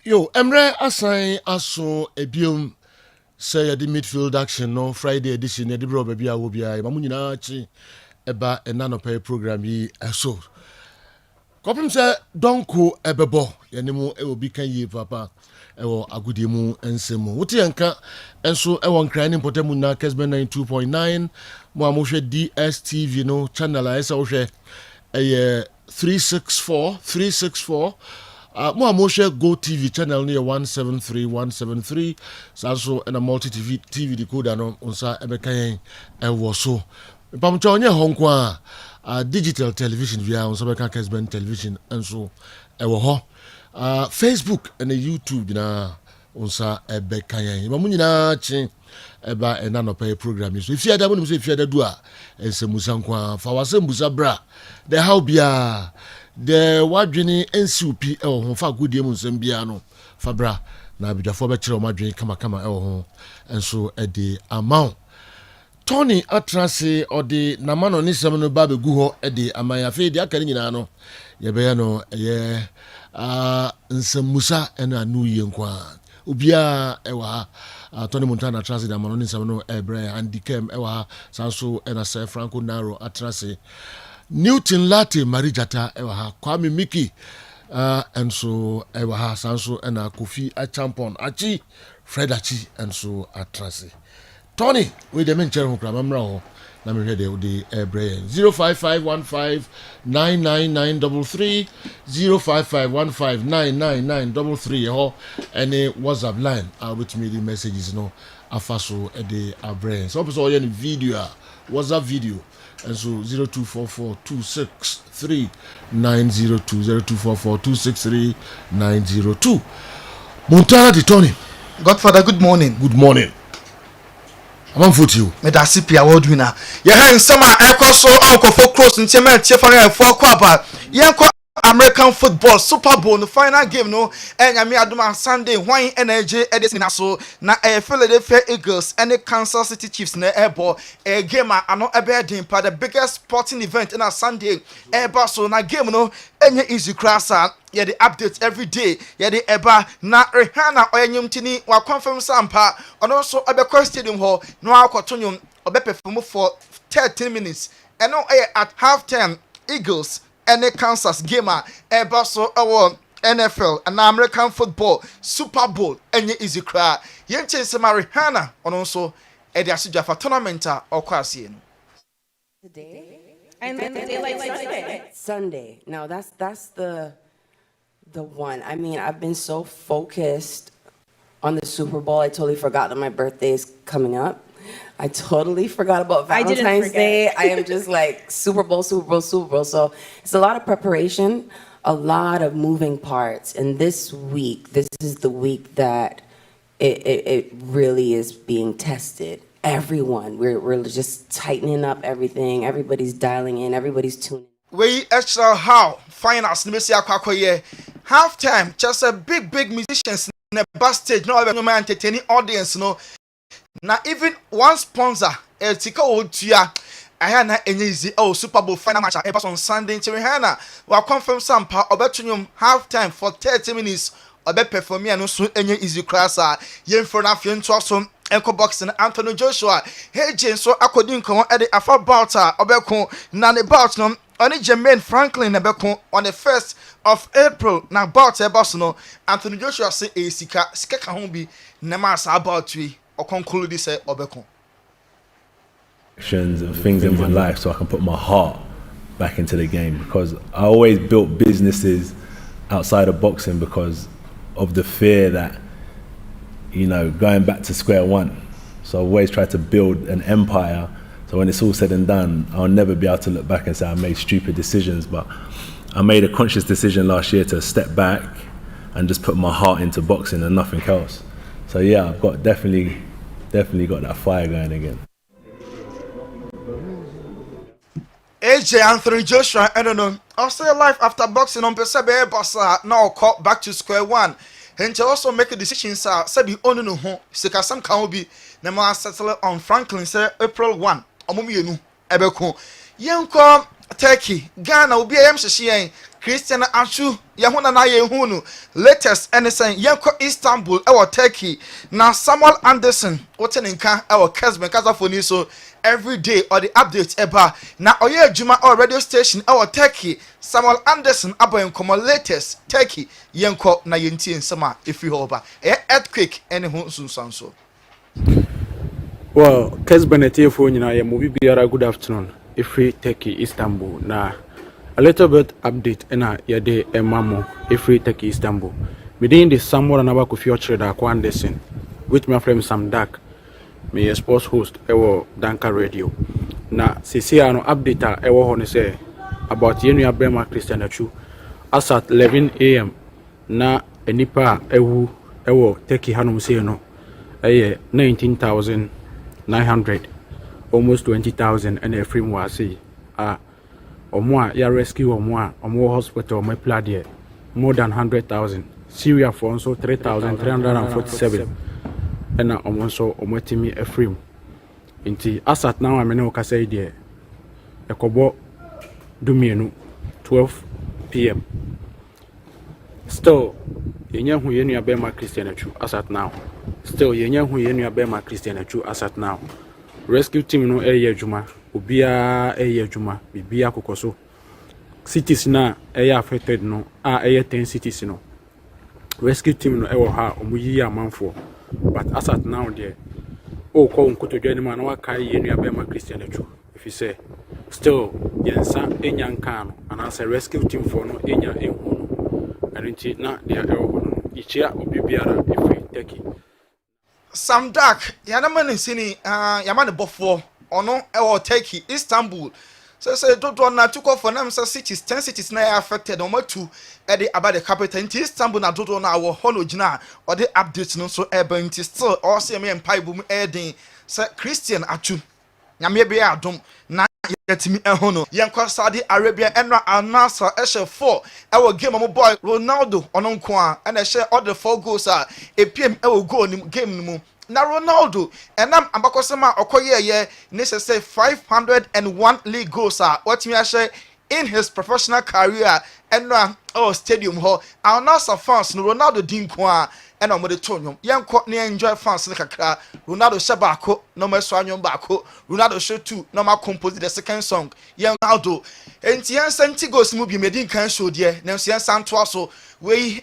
Yo, Emre assign aso ebium say the midfield action no Friday edition the bro baby a wo bia mamu nyina chi eba enanope program yi eso. Kopim say donko ebebo yenimu e obi kan yi papa ewo agudie mu ensemu. Wote yanka enso ewo nkran ni potemu na Kessben 92.9 mo amohwe DSTV no channel a esa wo hwe 364 mo amoshe Go TV channel near 173 so and a multi TV decoder no onsa ebekayen ewo so pamcho onye honkwa digital television via onsa beka Kessben television enso ewo ho Facebook and YouTube na onsa ebekayen mamu nyina chi eba enanope program so if you ada mo so if you ada do a ensemusa nkwa fa wasembusa bra the how bia the wadwini NCP ewo ho fa godie mu nsem bia no fabra na abidwafo be kire o madwini kama ewo ho enso ede amount Tony atrase ode namano ni sem no ba begu ho ede amayafe de akari nyina no ye be no ye nsem musa ena anu ye nkwa obia ewa Tony Montana atrase de amano ni sem no ebre andikem ewa sanso ena se Franco Naro atrase Newton Latte Marijata ewa Kwame Miki and so ewa sanso ena Kofi Achampon achi Fred achi and so atrase Tony we the men chere ho kra mamra ho na me hwe de ebre 0551599933 0551599933 ho any WhatsApp line with me the messages no afaso e de abre so person o video WhatsApp video and so 0244263902 0244263902 Montana de Tony Godfather, good morning. Good morning. I'm for you. Medasipi award winner. Yeah, in summer, I so uncle for close and Tiamat Tiafan for Quaba. Yanko American football Super Bowl the final game no and I aduma Sunday wine energy edison so na Philadelphia Eagles and the Kansas City Chiefs na airball a game I know aberdeen pa the biggest sporting event in a Sunday airball so na game no any easy class yeah the updates every day yeah the eba na Rihanna oyanyumtini wa confirm sampa and also abekwa stadium hall no akotonyum obe perform for 13 minutes and no at half time Eagles and the Kansas gamer ever so our NFL and American football Super Bowl and easy cry. Yen chase Rihanna and also Eddie Asija for tournament or quasi. Today and then like Sunday. Now that's the one. I mean, I've been so focused on the Super Bowl, I totally forgot that my birthday is coming up. I totally forgot about Valentine's Day. I am just like Super Bowl. So it's a lot of preparation, a lot of moving parts. And this is the week that it really is being tested. Everyone, we're just tightening up everything. Everybody's dialing in. Everybody's tuning. We extra how finals halftime. Just a big musicians in the bus stage. No even entertaining audience. No. Now even one sponsor, Tika Otia, I had na easy Super Bowl final match on Sunday in Rihanna. We confirm some part of half time for 30 minutes. Obe perform me and so any easy class. Yen for na fiend to some Enko boxing Anthony Joshua. Hey Jane so according to the Afa Balta Obeko Nane Baltnum. Only Jermaine Franklin Nebeko on the 1st of April. Now Balta Bosno Anthony Joshua say a sika hombi Nemas about we. Or conclude this Obeko. Actions and things in my life so I can put my heart back into the game because I always built businesses outside of boxing because of the fear that, you know, going back to square one. So I always tried to build an empire so when it's all said and done, I'll never be able to look back and say I made stupid decisions, but I made a conscious decision last year to step back and just put my heart into boxing and nothing else. So yeah, I've got definitely got that fire going again. AJ Anthony Joshua, I don't know. I'll stay alive after boxing on Pesebe Bossa. Now call back to square one. And to also make a decision, sir. Sabi ono no home. Sika some can be. Nema settle on Franklin, sir. April 1. Omumi enu. Ebeko. Yenko Turkey Ghana obi ayam hyehyɛ Christian Achu yehuna na yehunu latest anything yenko Istanbul ewo Turkey na Samuel Anderson wote ne nka ewo Kessben kasafoni so every day or the update eba na oye adwuma or radio station ewo Turkey Samuel Anderson aboy nkomo latest Turkey yenko na yentie nsema efi hoba earthquake ene ho sunsanso. Well, Kessben etefo nyina ye movie biara good afternoon. Ifri Turkey Istanbul na a little bit update ena yede emamo Ifri Turkey Istanbul. Within the Samuel Anaba Kofi Ochre Akwa Anderson with my friend Sam Dak, me a sports host ewo Danka Radio. Na sisi ano update ewo ho ne say about yenu abema Christian Achu as at 11 a.m. na enipa ewu ewo Turkey hanum say no 19,900 almost 20,000 and a frame was see or more ya rescue or more hospital my plad more than 100,000 Syria for also 3,347 and almost so me a frame inti asat now I'm no say there a kobo do 12 p.m. Still yenya hu yenu abema Christian Achu asat now still yenya hu yenu abema Christian Achu asat now rescue team no eye adwuma obia eye adwuma bibia kokoso cities na eye affected no eye 10 cities no rescue team no ewo ha omuyi amanfo but asat now there o ko nkotodwa ni ma na waka yenu abema Christian Achu if you say still yensa enya nka no anasa rescue team for no enya ehu anti na dia ewo no ichia obibiara efi Turkey. Sam Dak yanamane sini yamane bofo ono ewo Turkey Istanbul say dodo na tuko for nam cities 10 cities na affected on two at the about the capital in Istanbul na dodo na wo hono gina or the update no so ebe still all see me empire boom edin say Christian Achu nyame be adom na yetimi ehono yenko Saudi Arabia enra anasa ehye 4 ewo game mo boy Ronaldo ono nko a na ehye all the 4 goals a epiem ewo goal ni game mu na Ronaldo enam ambakosema okoyeye ne say 501 league goals a watimi ahye in his professional career enra stadium ho anasa fans no Ronaldo dinko a ena mo de tonyo yenko ne enjoy fans ne kakra Ronaldo shabako no maso anyo bako Ronaldo show 2 no ma compose the second song Ronaldo enti yansanti goals mu bi medin kan show de na so yansanto aso we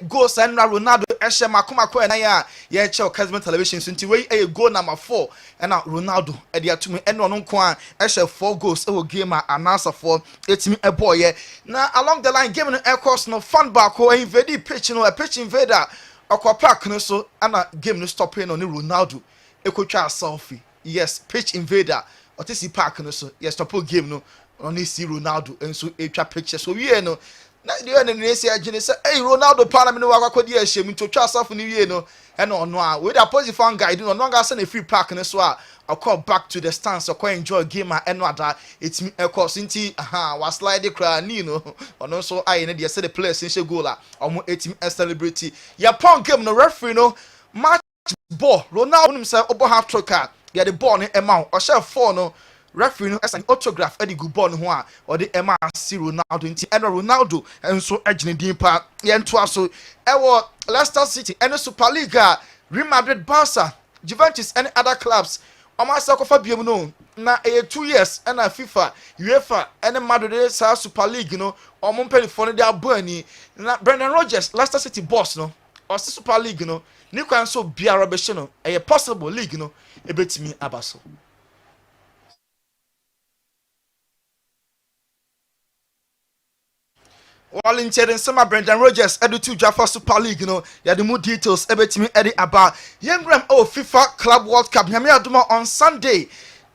goals and Ronaldo ehye makomako na ya ye che Kessben television so nti we goal number 4 na Ronaldo e de atumi eno no nko a ehye 4 goals e wo game a anasa 4 etimi eboye na along the line game no air course no fan bako invade pitch no a pitch invader akwa park no so ana game no stopping on Ronaldo ekotwa selfie yes pitch invader otisi park no so yes stop game no on see Ronaldo enso etwa picture so wie no na de na nesi agene say hey Ronaldo pa na me no wakakodi ahyem to twa selfie ni wie no e no ono a we da positive fan guide no no ga say na free park no so a akọ back to the stands akọ enjoy game a eno ada etimi ekọ nti wa slide kra ni no ono so aye ne de say the players in she goal a omo etimi celebrity ya pon game no referee no match ball Ronaldo nim say obo half trick a ya the ball no ema o share 4 no referee no as an autograph edi good ball no ho a o de ema si Ronaldo nti eno Ronaldo enso agene din pa ye nto aso ewo Leicester City eno Super League Real Madrid Barca Juventus and other clubs Omasa kofa biom no na 2 years and FIFA UEFA and Madrid Super League no omon penifo no de abani na Brendan Rodgers Leicester City boss no or Super League no ni kwan so biara be no a possible league no ebetimi abaso. While in Chedin Summer Brendan Rodgers edu to Jaffa Super League no ya the more details ebetimi edi aba yengram FIFA Club World Cup nyame aduma on Sunday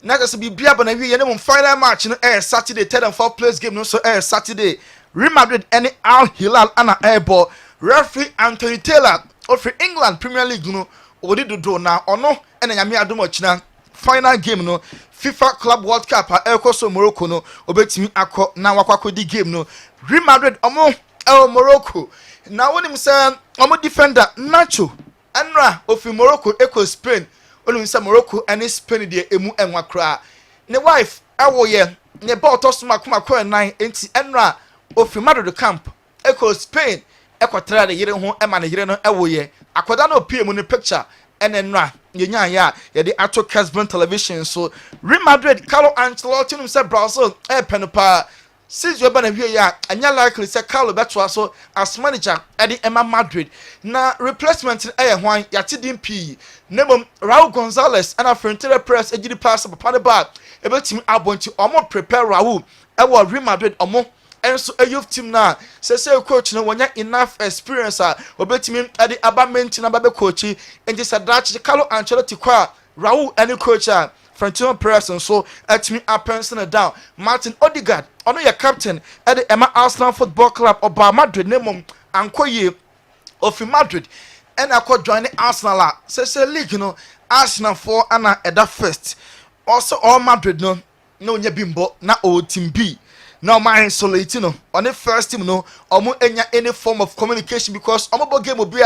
na just be bia ba na wie ne final match no Saturday 3rd and 4th place game no so Saturday Real Madrid and Al Hilal ana airball referee Anthony Taylor of England Premier League no odi dodo na ono ena nyame aduma china final game no FIFA Club World Cup ekoso Morocco no obetimi akọ na wakwakodi game no Real Madrid omo Morocco na wonim say omo defender Nacho enra ofi Morocco eko Spain onim say Morocco and Spain de emu enwa kra ne wife ewo ye ne ba otoso makoma 9 enti enra ofi Madrid camp eko Spain ekotara de yire ho ema ne yire no ewoye akoda na opie mu ne picture enenra yenya ya ye de ato Kessben television so Real Madrid Carlo Ancelotti no say Brazil penopa since you been here ya anya likely say Carlo beto so as manager at the Emma Madrid na replacement hwan yati dimpi nemom Raul Gonzalez and a frontier press ejidi pass papa ne ba ebetim abonti omo prepare Raul ewo Real Madrid omo enso a youth team na say coach no wonya enough experience obetimi ade abamenti na babe coach enje sadachi Carlo Ancelotti kwa Raul any coach Frontino Press and so at me up and down. Martin Odegaard, ono your captain at the Emma Arsenal Football Club or Bar Madrid, Nemum, and Koye of Madrid. And I could join the Arsenal. Say league, you know, Arsenal for Anna at that first. Also, all Madrid, no bimbo, na old team B. Now, my Solatino on the first team, no, or any form of communication because Omobo game will be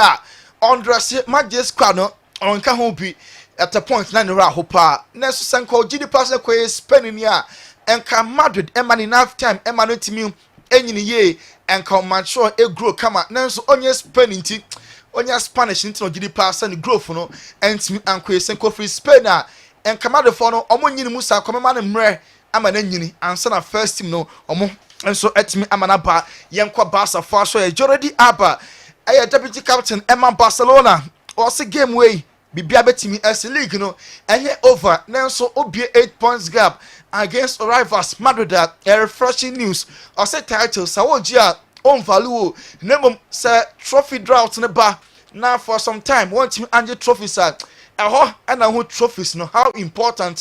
on dress, my dear squad, no, on Kahobi. At the point na nira hopa nesu sanko gidi pass na kwe Spain ni a enka Madrid ema ni enough time ema no timi enyini ye enka mature e grow kama nesu onye Spain nti onye Spanish nti no gidi pass na growth no entimi ankwe sanko free Spain a enka Madrid for no omo nyini musa komema na mre ama na nyini ansa na first team no omo enso etimi ama na ba yenkwa Barca for so e Jordi Alba aye deputy captain Emma Barcelona o se game way Bibia betimi as league no enye over nanso obie 8 points gap against rivals Madrid. A refreshing news or say title sawogia on value nemom say trophy drought ne ba now for some time one team anje trophies and who trophies no how important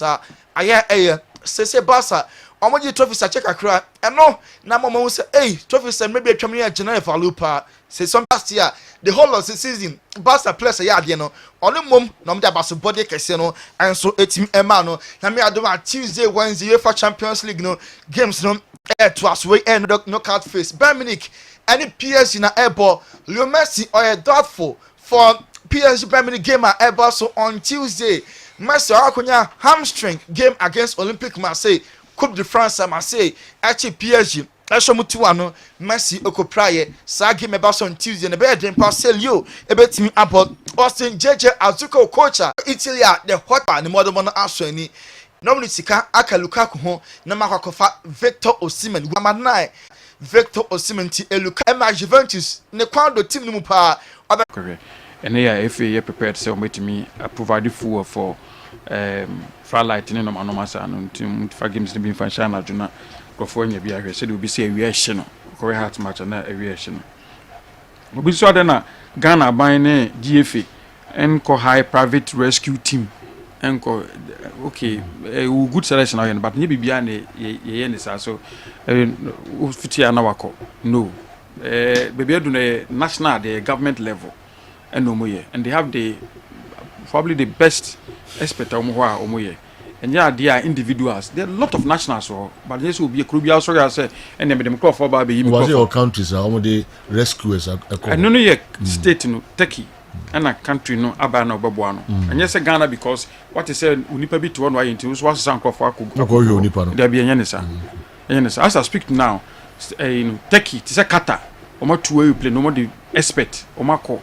aya say Barca omoji trophies check akra no na mama say hey trophies maybe a champion general value pa say some last year the whole of the season Barca players ya de no ono mom na mda Barca body kese no and so etim ema no na me adoma Tuesday Wednesday UEFA Champions League no games no to us way end knockout phase Bayern Munich any PSG na airball Leo Messi or doubtful for PSG Bayern Munich game at airball so on Tuesday Messi akonya hamstring game against Olympique Marseille Coupe de France à Marseille actually PSG Ashomutu no Messi okopraye sa game eba on Tuesday na be dem Parcelio ebetimi about Austin JJ Azuko coach Italy the hot the modern one aso ani normally sika aka Lukaku ho na makwakofa Victor Osimhen Guamanai Victor Osimhen ti eluka ema Juventus ne kwando team no mu pa okay and yeah if you prepared say ometimi provide fuel for far lighting no manomasa no team for games be fanshana juna Grofo nya bia hwe se de obi se awiehye no kore heart match na awiehye no obi so ade na Ghana ban ne GFA enko high private rescue team enko okay good selection ayen but nye bibia ne ye ne sa so fitia na wako no bibia do na national the government level enomoye and they have the probably the best expert omoye and yeah, they are individuals. There are a lot of nationals, but this will be a Caribbean. Sorry, I say, and then them call for baby. Was your countries are the rescuers? I know your state, no Turkey, and a country, no Abano Babuano. And yes, Ghana because what is said, Unipa be to one way into was Sanko for there be a Yanisa. As I speak now, in Turkey, it is a Qatar, or more two-way play, no more the expert, or Marco,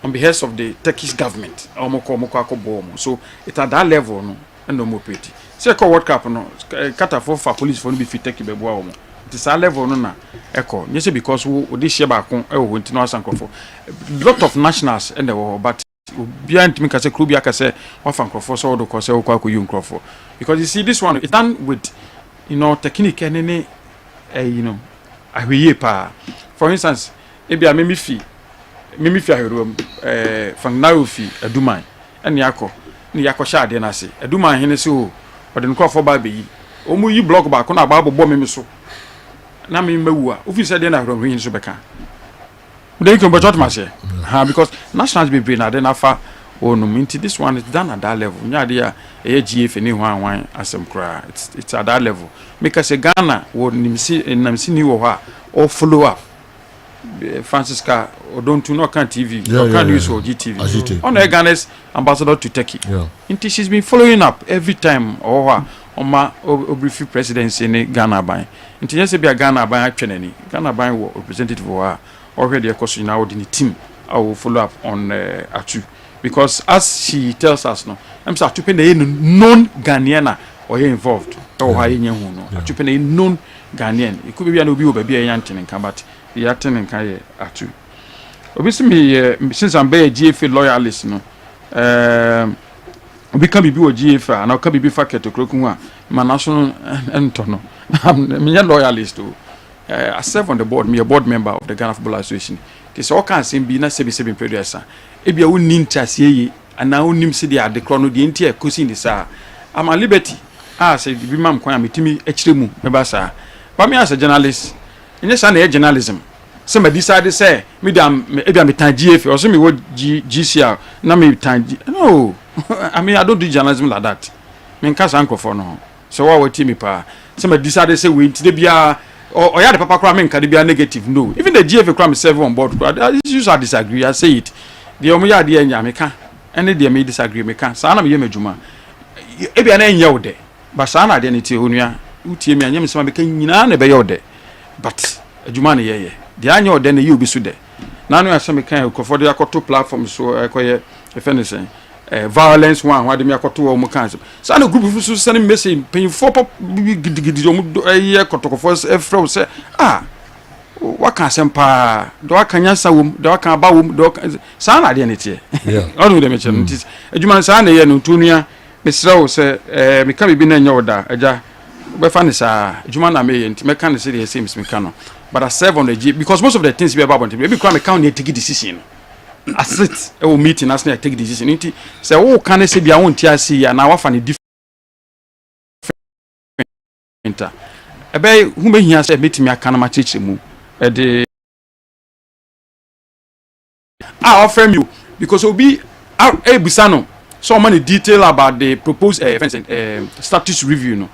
on behalf of the Turkish government, or Moko Bomo. So it's at that level, no. No more pretty. Say World Cup no Qatar for police for no be fit take be boa omo. It is a level no na echo. You say because we this share back on went no asankofo. Lot of nationals and but behind me can say club can say what fankofo so do ko say okwa ko yunkofo. Because you see this one it's done with technique and any ahwiye pa. For instance, ebia memi fi ahwerom fan na ofi aduman and yako ni yakosha ade na se eduma hene se o ode nkofo ba be yi omu yi block ba ko na ba bobo meme so na me mewu a ofi se de na hro hin so beka they can but ma se ha because nationals be na de na fa onum into this one is done at that level nya de ya GF ni hwan asem kra it's at that level make us Ghana wo nimsi ni wo ha or follow up Francisca Odontu no can TV can use or GTV on Ghana's ambassador to Turkey. Until she's been following up every time or Oma obrifi presidency ne Ghana ban. Nti nyese bia Ghana ban atwenani. Ghana ban wo representative wa already ekoso na the team I will follow up on Atu because as she tells us no I'm say Atu na known Ghanaian or involved or ha yen hu no Atu na known Ghanaian it could be an obi obi e yantin kan but the yatin kan ye Atu obi se me since I'm be a GFA loyalist no obi kan bibi o GFA na ka bibi faket okroku a ma national ento no me loyalist o I serve on the board me a board member of the Ghana Football Association so all can say be na 77 producer e bia wonni ntase ye ana wonnim se dia de krono de ntia kosi ni sa ama liberty say bi mam kwan ametimi akire mu me ba sa ba me as a journalist nya sa na journalism se me decide say me dem e bia me tan GF or so me wo GCR na me tan no I mean I don't do journalism like that me nka san krofo no so wa wati me pa se me decide say we ntide bia or yeah, the papa cram can be a negative. No, even the GFA cram is on board. Issues I disagree. I say it. The Omoya dear Yamika, any dear may disagree. Meka, Sana Yemejuma. Ebi an end yode, but Sana identity unia, Utimi and Yemisma became Yana Bayode. But a Jumani ye, the annual then you be sude. Nano as some kind of for the Akoto platforms so I acquire if anything. Violence one why dem yakoto o mukanso so na group fu so send message pay for gidi o kotokofo efro say wa kan sempa do aka nyansa wom do aka ba wom do sa na de netie onu de meche ntis adwuma sa na ye no tunua mesrew say me ka bibi na nya oda aja be fa ne sa adwuma na me ye nti me ka ne say the same me ka no but I serve on the G because most of the things we about maybe come account dey take decision I sit a meeting as I take decision. Inti say oh can I say bia won tia see ya na wa fa ne different ebe hu me hia say meeting me aka na ma cheche mu e de offer you because obi ebisa no so many detail about the proposed status review no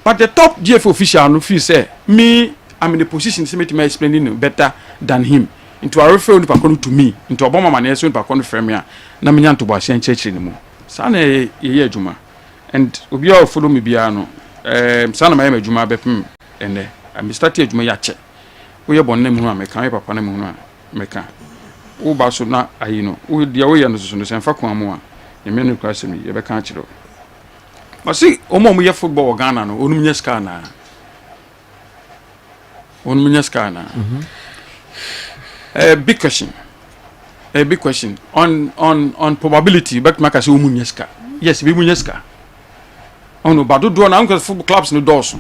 but the top GF official no feel say me I'm in the position to make me explaining better than him into a refer to me into a bomber man so pa kon frame ya na me nyanto bo ahia chechire ni mu sa na ye adwuma and obi a follow me bia no sa na ma ye adwuma bepem ene am start adwuma ya che wo ye bonne mu a me kan papa na mu a me kan wo ba so na ayi no wo dia wo ye no so no senfa kwa mu a ye me no kwa se mi ye be kan chiro ma si o mo ye football Ghana no onum nya ska na big question. A big question on probability. But Maka say Umunyeska. Yes, we Munyeska. Oh no, but do na because football clubs no doors.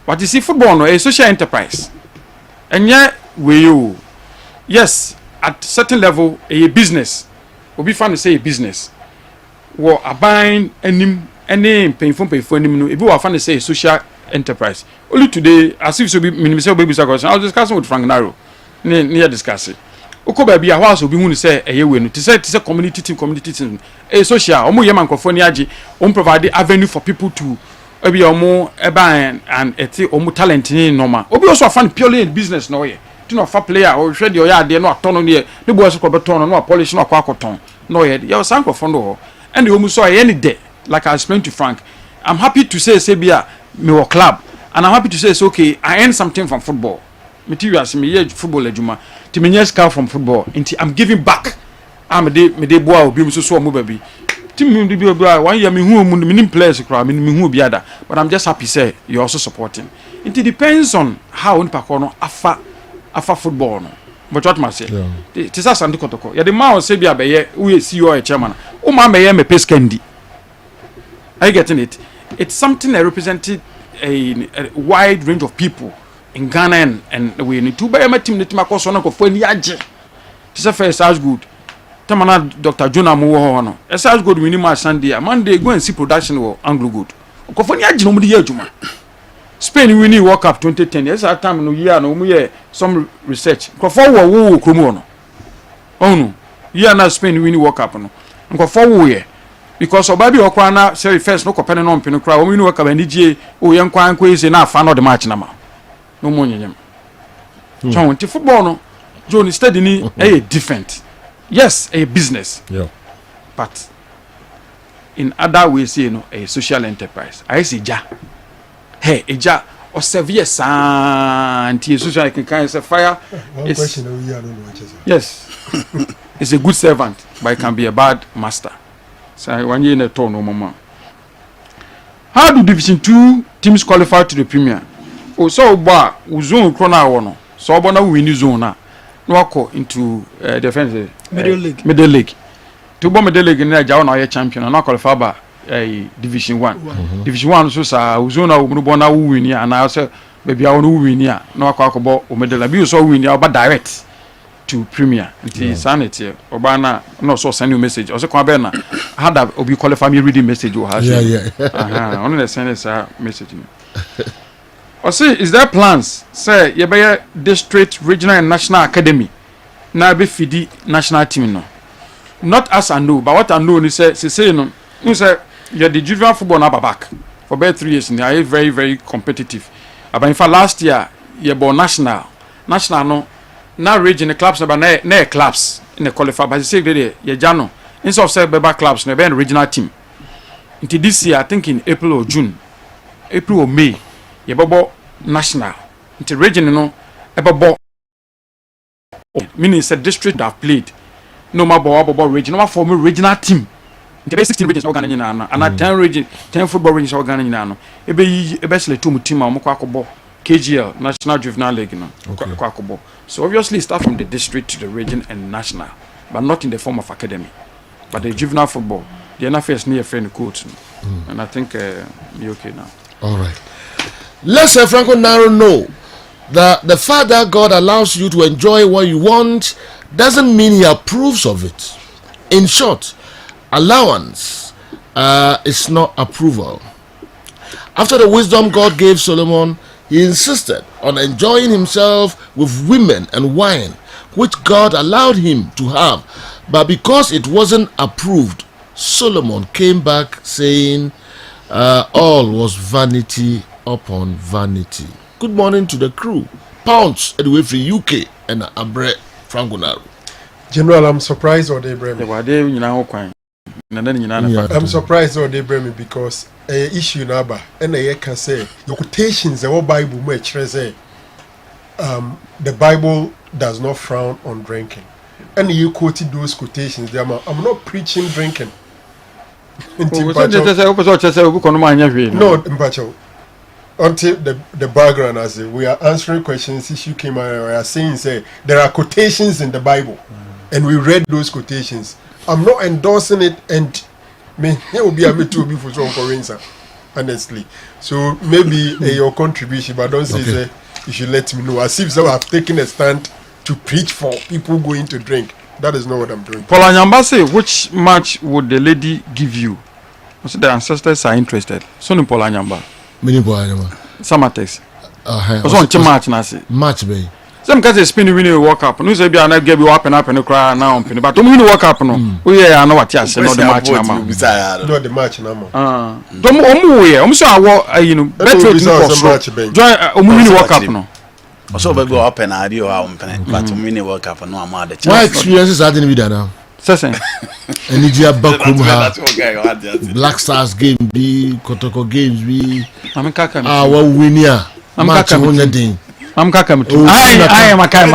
But you see, football no a social enterprise. And yet we you yes at certain level a business. We be fun to say a business. Wo abine any painful enim no. If we are fun to say a social enterprise. Only today, as if so be minimum baby question. I was discussing with Frank Naro. Near discussing. Okoba bia ho aso bi hu ni say eye we no ti say community team social omo ye mankofo ni age on provide avenue for people to be omo eba and eti omo talent ni normal obi also fan purely in business no ye ti no fa player o hwe de o ya de no atono ne ne bo so ko beton no polish no akwakoton no ye ya sankofo no and the omo so ye ni de like I explained to Frank I'm happy to say bia me wo club and I'm happy to say it's okay I earn something from football materials me ye football adwuma ti me scar from football nti I'm giving back am me de boa obi mu so mo baby ti me de bi obi 1 year me hu mu me players kra me hu obi ada but I'm just happy say you also supporting it depends on how nipa ko no afa football no but what must say ti sa sande kotoko ya de ma o say bia be ye we CEO e chairman o ma me ye me peskendi are you getting it it's something that represented a wide range of people in Ghana and we need to buy my team that makos on ko fo ni age this is first as good tamana Dr. Jonah mo ho no as good we need my Sunday Monday go and see production wo Anglo good ko fo ni age no mo di adwuma Spain we need World Cup 2010 yes that time no year no mo ye some research ko fo wo kromo no no year na Spain we need World Cup no ko fo wo ye because obabi okwa na say first no ko pene no mpino kra we need World Cup and DJ o ye nkwan ko ise na afa no the match na ma no more nyem so when football no Johnny steady ni different yes a business but in other ways you know a social enterprise I say ja hey eja or severe santi so I can kind of say fire. One question I don't know what is. Yes. He's a good servant, but he can be a bad master. So one year in a turn no mama. How do Division 2 teams qualify to the Premier? Oh, so ba zone krona wono. So bona win zone na. No go into defense middle league. To bo middle league na ja na champion na qualify ba Division 1. Division 1 so sa zone na wo bona win ya na say baby a wo win ya na akọ o middle bi so win ya ba direct to Premier. It is sanity. Obana no so send you message. Also come be na had that obi qualify me reading message o has. Yeah. Only send us a message. Or say is there plans say you be district, regional and national academy na be fidi national team no. Not as I know, but what I know is say no. You say you the juvenile football na back for about 3 years and they are very very competitive. But in fact last year you born national no na region clubs na clubs in the qualify but say there you jano instead of say beba clubs na be regional team. Until this year I think in April or June, April or May you bobo national until region no ebobo meaning say district have played no more bobo region no form regional team. The 16 regions organizing na and 10 region 10 football regions organizing na no ebe select team am kwa akobo KGL National Juvenile League no kwa akobo. So obviously start from the district to the region and national, but not in the form of academy. But the juvenile football, the NFL is near friend coach, and I think you're okay now. All right. Let's Franco Naro know that the fact that God allows you to enjoy what you want doesn't mean He approves of it. In short, allowance is not approval. After the wisdom God gave Solomon, he insisted on enjoying himself with women and wine, which God allowed him to have. But because it wasn't approved, Solomon came back saying, all was vanity upon vanity. Good morning to the crew. Pounds anyway for UK and Abre Frangonaru. General, I'm surprised or they bring me. I'm surprised or they bring me because issue number and I can say your quotations the Bible much say the Bible does not frown on drinking. And you quoted those quotations. I'm not preaching drinking. No, Mpacho. Until the background as we are answering questions, issue came out, we are saying say there are quotations in the Bible, and we read those quotations. I'm not endorsing it, and it will be a bit too before some foreigner, honestly. So maybe your contribution, but don't say say you should let me know. As if so I've taken a stand to preach for people going to drink. That is not what I'm doing. Paul Anyamba say, which match would the lady give you? I said the ancestors are interested. So no Paul Anyamba. Many Paul Anyamba. Samatex. Also on match na say. Match be. Some guys spin winning World Cup. No say be na get be up and cry now on but to win World Cup no. We hear I know what you say, not the match na. Not the match na. Dom omu we, so awo you know, better to join omu win World Cup no. Also be go up and audio but mini World Cup no am the what experiences are didn't be there now? Sesen. Enidia Bakum ha. Black Stars game be Kotoko games be. I'm kaka. Our winner. Match on I'm kaka. I am Makai.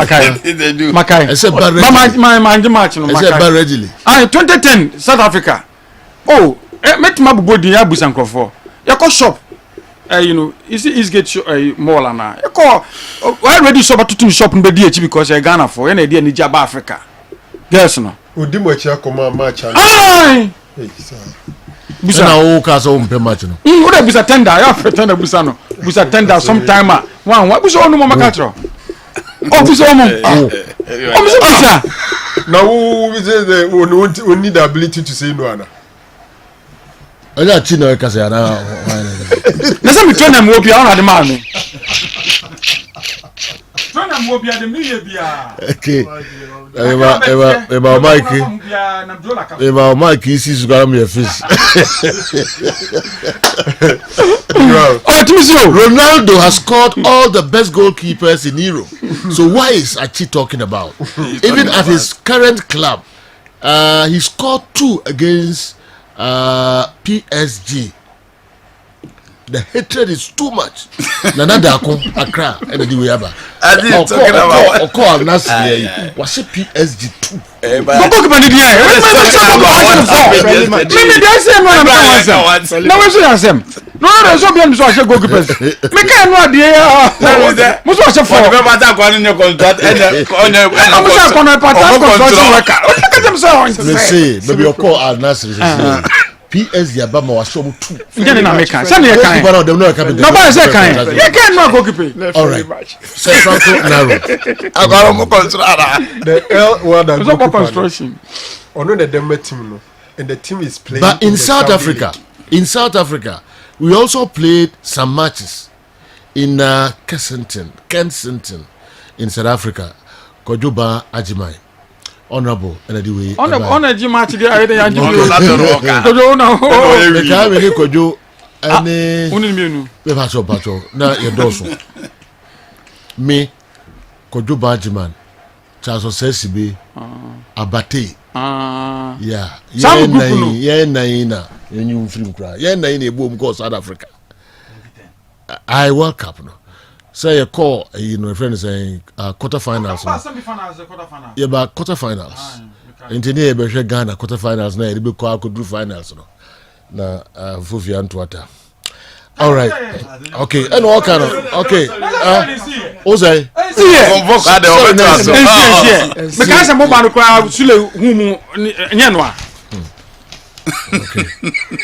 Makai. I said bad match no Makai. I said bad readily. 2010 South Africa. Oh, met my body abusan krofo. Yako shop. You know, is Eastgate mall na. Yako already shop to shop in BDH because Ghana for any idea ni Jaba Africa. Yes no. Udimocha koma match. Ai. Busa na o ka so mpe match no. O da busa tender, ya tender busa no. Busa tender sometime one busa onu mo makatro. Oh busa onu. Oh busa. Now we say we need the ability to say no ana. Oja chino e ka say na. Na say me train am obi a na de man me. Train am obi a de me bia. Okay. Eba Mike is going to face. Ronaldo has scored all the best goalkeepers in Europe. So why is Achi talking about? Even at his current club, he scored 2 against PSG. The hatred is too much. Nana Dako, Accra, and the Wayaba. I didn't talking about Or call Nas was a PSG 2. Go keeper did here. Maybe they say no I'm now we say am. No, so be am so I say go keepers. Make I know dey. Mo so say for. the matter going in your contract and on I'm say kono part construction worker. Look at them so. Me say, maybe you call Al Nasser. PSG Abama was so 2. Get in America. Send you kind. No, but say kind. You can't not go keep. All right. Central narrow. I got more contract. The L word that It's not construction. Ono the Denver team no, and the team is playing. But in the South Saudi Africa, we also played some matches in Kensington, in South Africa. Kojoba Ajimai, honorable, and anyway. Honor Jim match there. I didn't No, you. that's not Kojo na. The guy we Kojo, and Uni mienu. we patrol. Now your dorsal. Me, Kojoba Ajiman, Charles Osesibe, Abate. Yeah. Some group no. Yeah, naina. You film cry. Yeah, naina boom go South Africa. I World Cup no. Say a call, a friend saying quarterfinals. Yeah, but quarterfinals. Engineer be Ghana quarterfinals na e be call could do finals no. Na Fufi Antwata. All right. Okay. And all kind of okay. Ozai. Because I'm about to cry Sule Humu Nyanwa. Okay.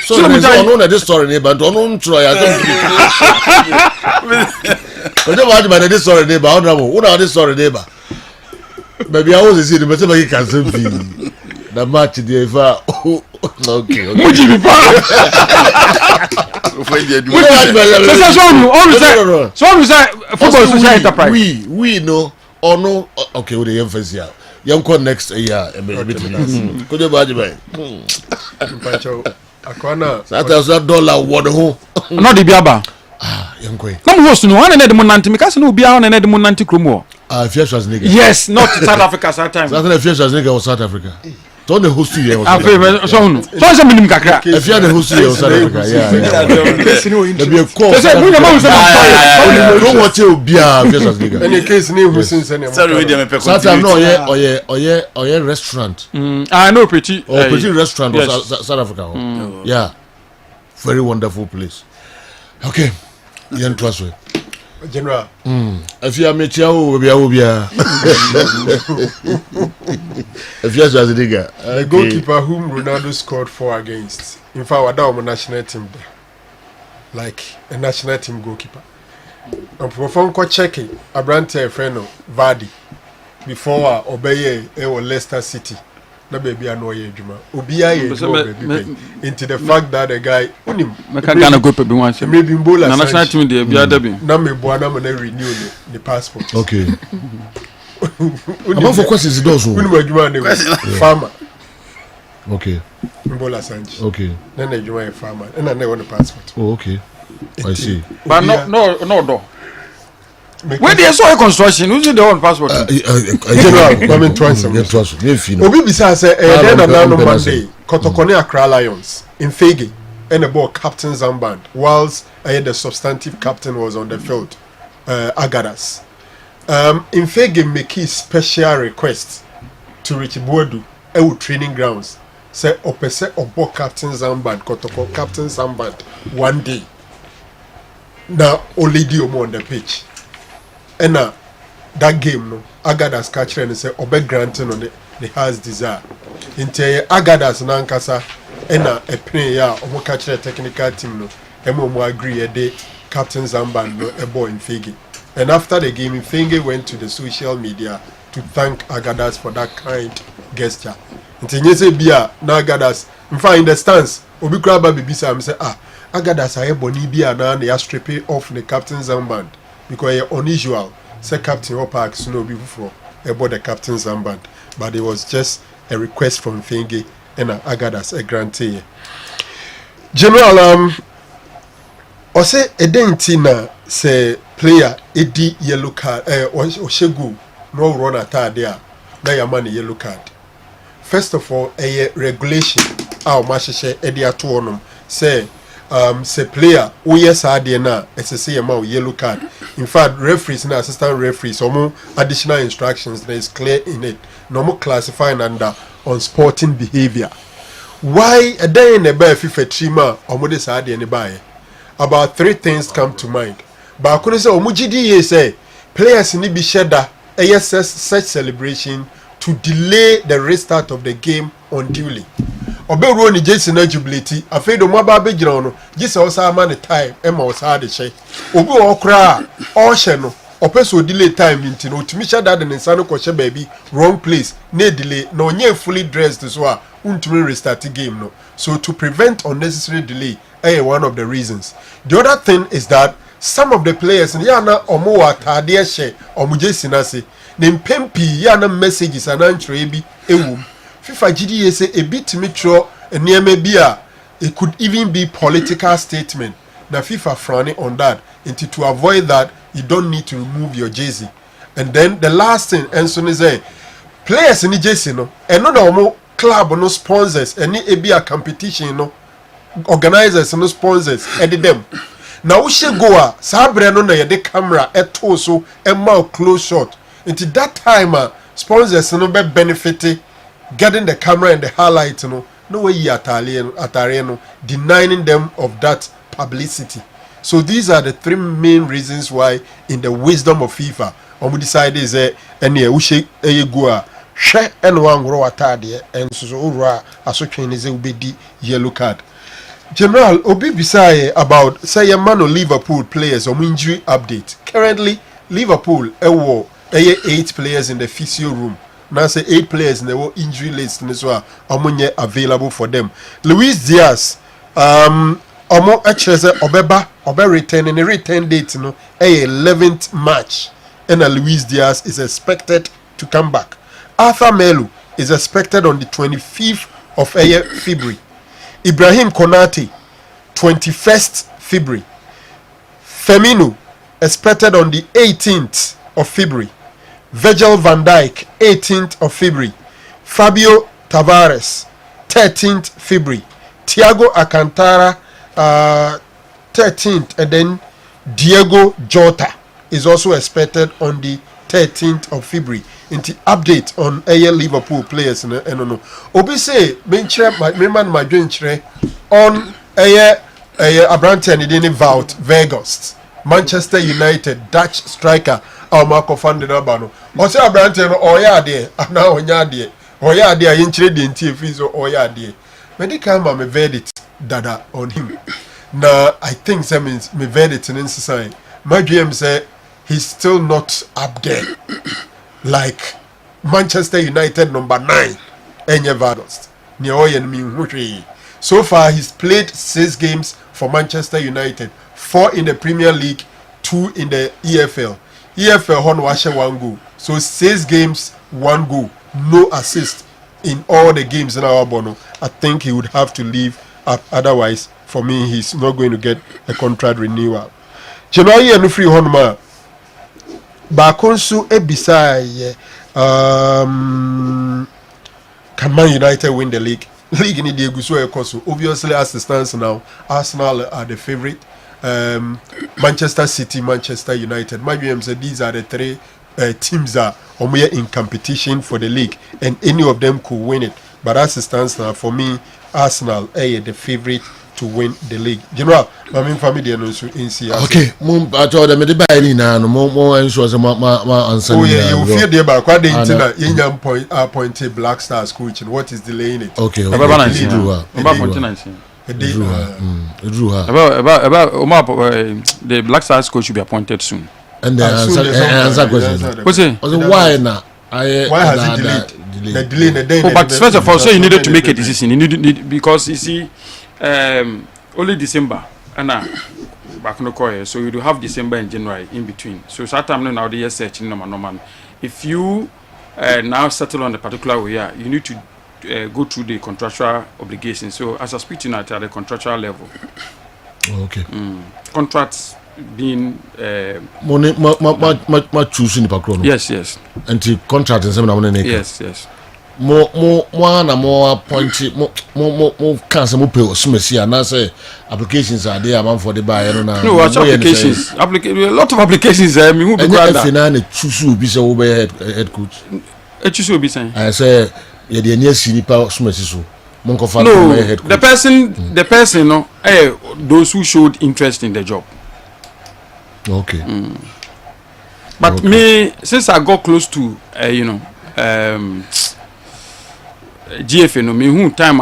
So I don't know this story but don't try. I don't watch by this story neighbor. I don't know. What this story neighbor? Maybe I was see the better make cancel fee. The match the FA. Okay. So football social enterprise. We know or no. Okay, with the emphasis here. Young con next year. Could you imagine? Akwana. That's a dollar one home. Not the Biaba. Young quay. Come host no one and the Monanti because no be on and the Monanti Krumo. Fish was nigga. Yes, not South Africa that time. That's not a fish was nigga of South Africa. Don't the host you here. So some minimum kakra. If you are the host here of South Africa, yeah. There be a call. Don't watch it be a fish was nigga. Any case name who since any. Sorry, we didn't make South Africa no yeah restaurant. I know pretty. Or pretty restaurant was South Africa. Yeah. Very wonderful place. Okay. Yen trust we. General. If you are metia o be if you are a nigga. The goalkeeper whom Ronaldo scored 4 against. In fact, wada on national team there. Like a national team goalkeeper. And for ko checking Abrante friend Vardy before Obeye Leicester City. Na baby anoye adwuma. Obiya ye baby. Into the fact that the guy unim Meka Ghana go pe bi wan say. Maybe Mbola Na national team dey bia da bi. Na me boa na me na renew the passport. Okay. About for questions those who. Unim adwuma na farmer. Okay. Mbola Sanji. Okay. Na na adwuma e farmer. Na na the passport. Oh, okay. I see. But no. When they saw a construction, who's the own passport? General, coming twice. Obi bisa say then on Monday, Kotokone Accra Lions in Fege and about Captain Zamband, whilst the substantive captain was on the field, Agadas. In Fege make a special request to Richie Boadu, training grounds. Say opese obo Captain Zamband, Kotoko Captain Zamband one day. Now only the on the pitch. And that game no Agadas catch and say obe granting on the heart's desire. Inte Agadas na nkasa a play ya omo catch the technical team no emo agree a day Captain Zamban no a boy in Fege. And after the game Fege went to the social media to thank Agadas for that kind gesture. Inte nyese bia na Agadas in fact in the stands obi kraba bibisa am say Agadas aye boni bia na ya strip off the Captain Zamban. Because it's unusual. Say Captain Opak Snowy for about the Captain's armband. But it was just a request from Fenge and Agadas a grantee. General, or say a dentina say player Eddie yellow card or Shegu no run at there. Now your money yellow card. First of all, a regulation our Masha Eddie Atuonum say say player who yes na say a yellow card. In fact, referees and assistant referees some additional instructions that is clear in it. Normal classifying under unsporting behavior. Why a day in a bear FIFA trima or mode sad any buy? About 3 things come to mind. But I couldn't say omujidi say players need be shedda ASS such celebration to delay the restart of the game unduly. Obe ni Jason na jubility afei do mo ba be gira no gisa o sa ma ne time e ma o sa de hye obi o kra o hye no opeso delay time nti no otumi hye da de ne nsa no ko hye baabi wrong place na delay na onye fully dressed so a untumi restart the game no. So to prevent unnecessary delay one of the reasons. The other thing is that some of the players yana omo wa tade hye omo Jason ase ne mpempi yana messages anantre bi ewum FIFA GDA say a bit metro and near maybe it could even be political statement. Now FIFA frowning on that. Into to avoid that, you don't need to remove your jersey. And then the last thing, and so is players in the jersey no, and no more club no sponsors, any a competition no, organizers no sponsors, edit them. Now we should go sabre no na the camera at so a mouth close shot. Into that time sponsors no be benefiting. Getting the camera and the highlight, no way Atariano, denying them of that publicity. So these are the 3 main reasons why, in the wisdom of FIFA, we decided is any ushe egua she and one grow atade and so ura aso is a yellow card. General Obi Bisai about say a man of Liverpool players on injury update. Currently, Liverpool 8 players in the physio room. Now say 8 players in the injury list in so are available for them. Luis Diaz, omo actually obeba returning the return date no 11th March, and Luis Diaz is expected to come back. Arthur Melu is expected on the 25th of February. Ibrahim Konate 21st February. Firmino expected on the 18th of February. Virgil van Dijk 18th of February. Fabio Tavares 13th February. Thiago Alcantara 13th, and then Diego Jota is also expected on the 13th of February. In the update on Liverpool players no Obi say me man my dream on Abrante and Dini Wout Weghorst, Manchester United Dutch striker. Marco van der Bano. Ose Abrante no oya de ana onya de. Oya de yin chire de ntie fi so oya de. Medical ma me verdict dada on him. Now I think that means me verdict in society. My dream say he's still not up there like Manchester United number 9 Enye Weghorst. Ni oyen mi hwehwe. So far he's played 6 games for Manchester United, 4 in the Premier League, 2 in the EFL. EFL Hon washe 1 goal. So 6 games, 1 goal. No assist in all the games in our bono. I think he would have to leave. Otherwise, for me, he's not going to get a contract renewal. January and free Honma. Bakonsu Ebisai. Can Man United win the league? League in the Egusu Ekosu. Obviously, as it stands now, Arsenal are the favorite. Manchester City, Manchester United. My dream said these are the 3 teams that are in competition for the league, and any of them could win it. But as it stands now, for me, Arsenal are the favorite to win the league. General, my main family and also in CR. Okay, I told them the buy in now. More ensures my answer. Oh yeah, you fear the about what the internet young appointed Black Stars coach, and what is delaying it? Okay, about the Black Stars coach should be appointed soon. And the answer question. What's it? Why now? Why has it delayed? The delay the day. But first of all, so you needed to make a decision. You need because you see, only December and back no coy. So you do have December and January in between. So sometimes now the year searching no. If you now settle on a particular way, you need to go through the contractual obligations. So as I speak to you at the contractual level. Okay. Contracts being choosing the background. Yes. And the contract and some Yes. more appointed more cancer more pay sumesi and I say applications are there man for the buyer no applications a lot of applications me who be granda choose be so head coach choose will be saying I say yeah the near senior sumesi so no the person no those who showed interest in the job. Okay. But okay. Me, since I got close to, GFA, no, me who time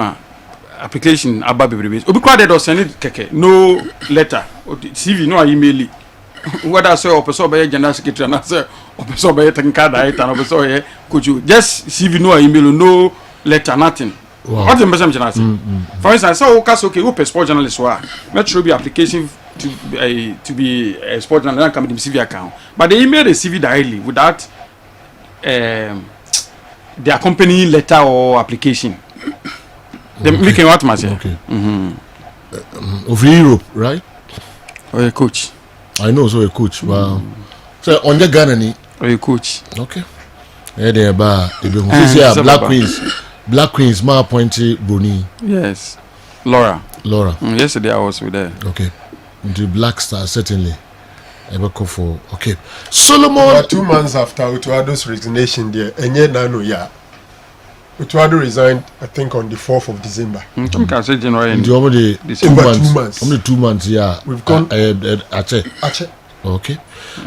application about baby. Obi crowded or send it keke. No letter. CV no email. What I say, opeso by general secretary, and I say, opeso by technical director, and opeso here, could you just CV no email, no letter, nothing. Wow. What the message I say? For instance, okay, who sport journalist were. Metro be application to be a sport journalist come in the CV account, but they email the CV directly without the accompanying letter or application. They making what much? Okay. Of Europe, right? Or a coach. I know, so a coach. Wow. So on the Ghana, or a coach. Okay. Yeah, they are Black Queens, ma appointed Bruni. Yes. Laura. Yesterday I was with her. Okay. Into Black Star, certainly. For okay. Solomon. About 2 months after Utuado's resignation there, and yet Nano ya. Utuado resigned, I think, on the 4th of December. Can say January. Over 2 months. Only 2 months, yeah. We've gone. Ache. Okay.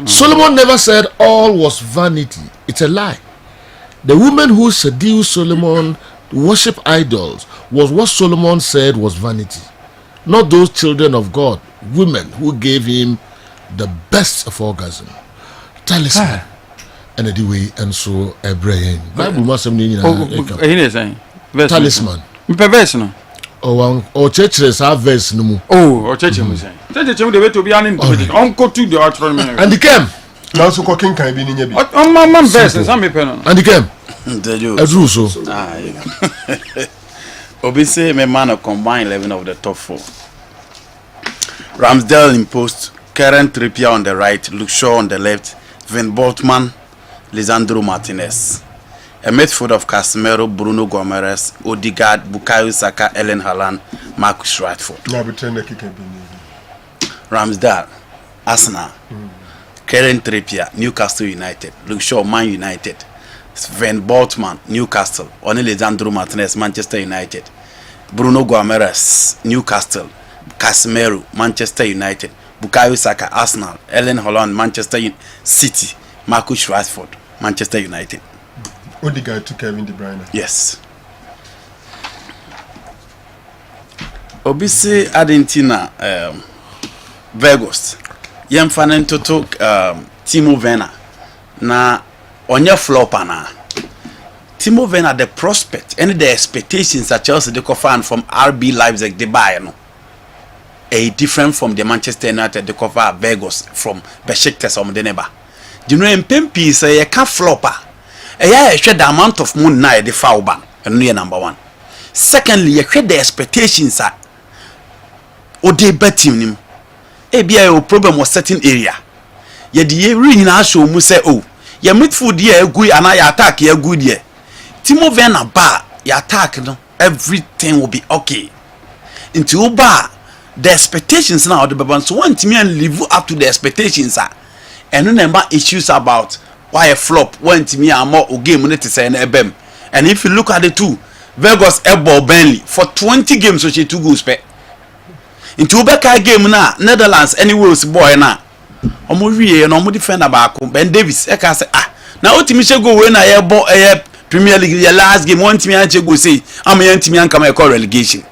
Solomon never said all was vanity. It's a lie. The women who seduced Solomon to worship idols was what Solomon said was vanity. Not those children of God, women who gave him the best of orgasm. Talisman. And anyway, and so Abraham. Bible must have talisman. Verse no. Or churches have verse no more. Or churches say. Churches they wait to be an individual. Uncle to the authority. And the came. Now so cooking can be in your on my verse and some pen. And the came. A true so. Obviously, my man combined 11 of the top 4. Ramsdale in post, Karen Trippier on the right, Luke Shaw on the left, Van Boltman, Lisandro Martinez. A midfield of Casemiro, Bruno Gomes, Odegaard, Bukayo Saka, Ellen Haaland, Marcus Rashford. Ramsdale, Arsenal, Karen Trippier, Newcastle United, Luke Shaw, Man United, Van Boltman, Newcastle, Lisandro Martinez, Manchester United, Bruno Gomes, Newcastle, Casemiro, Manchester United, Bukayo Saka, Arsenal, Ellen Haaland, Manchester City, Marcus Rashford, Manchester United. Odegaard to Kevin De Bruyne. Yes. Obisi Argentina, Vegas. Yemfanen toto Timo Werner na onye flop na. Timo Werner the prospect and the expectations that Chelsea they fan from RB Leipzig they buy no. A different from the Manchester United they cover Vegas from Besiktas or Deneba. Do you know Mpempi say a can flopper. You share the amount of money na the foul ban and no number 1. Secondly, you share the expectations are or they bet him. A problem was certain area. Ye the ring na show mu say oh, your midfield here good and I attack here good here. Timo Werner bar your attack no everything will be okay. Into bar the expectations now the baban so want me and live up to the expectations are. And remember issues about why a flop want me and more game when it is an ebem. And if you look at the two, Vegas ball Burnley for 20 games so she 2 goals pe. Into Ubeka game na Netherlands anyway boy na. Omo wie no omo defender back Ben Davis e ka say na otimi she go we na ye ball Premier League your last game want me anche go say am ye ntimi anka ma call relegation.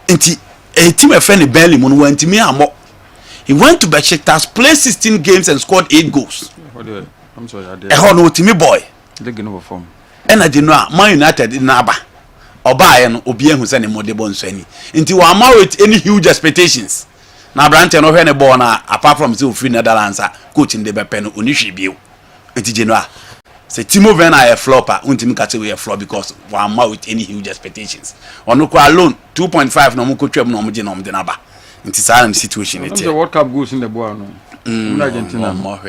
Inti a team a friend Burnley mon want me amo. He went to Besiktas, played 16 games and scored 8 goals. I'm sorry, I did. No Timmy boy. They get no form. And I did not Man United in Naba. Oba and Obien who sent him more the bones any. Until we are married any huge expectations. Now Branton no any born apart from the free Netherlands coaching the Bepen Unishi Bill. It's Genoa. Say Timo Werner a flopper, until catch away a flop because we are married with any huge expectations. On no alone 2.5 no coach no genom the Naba. It's a silent situation. It's the World Cup goes in the board no. Argentina more.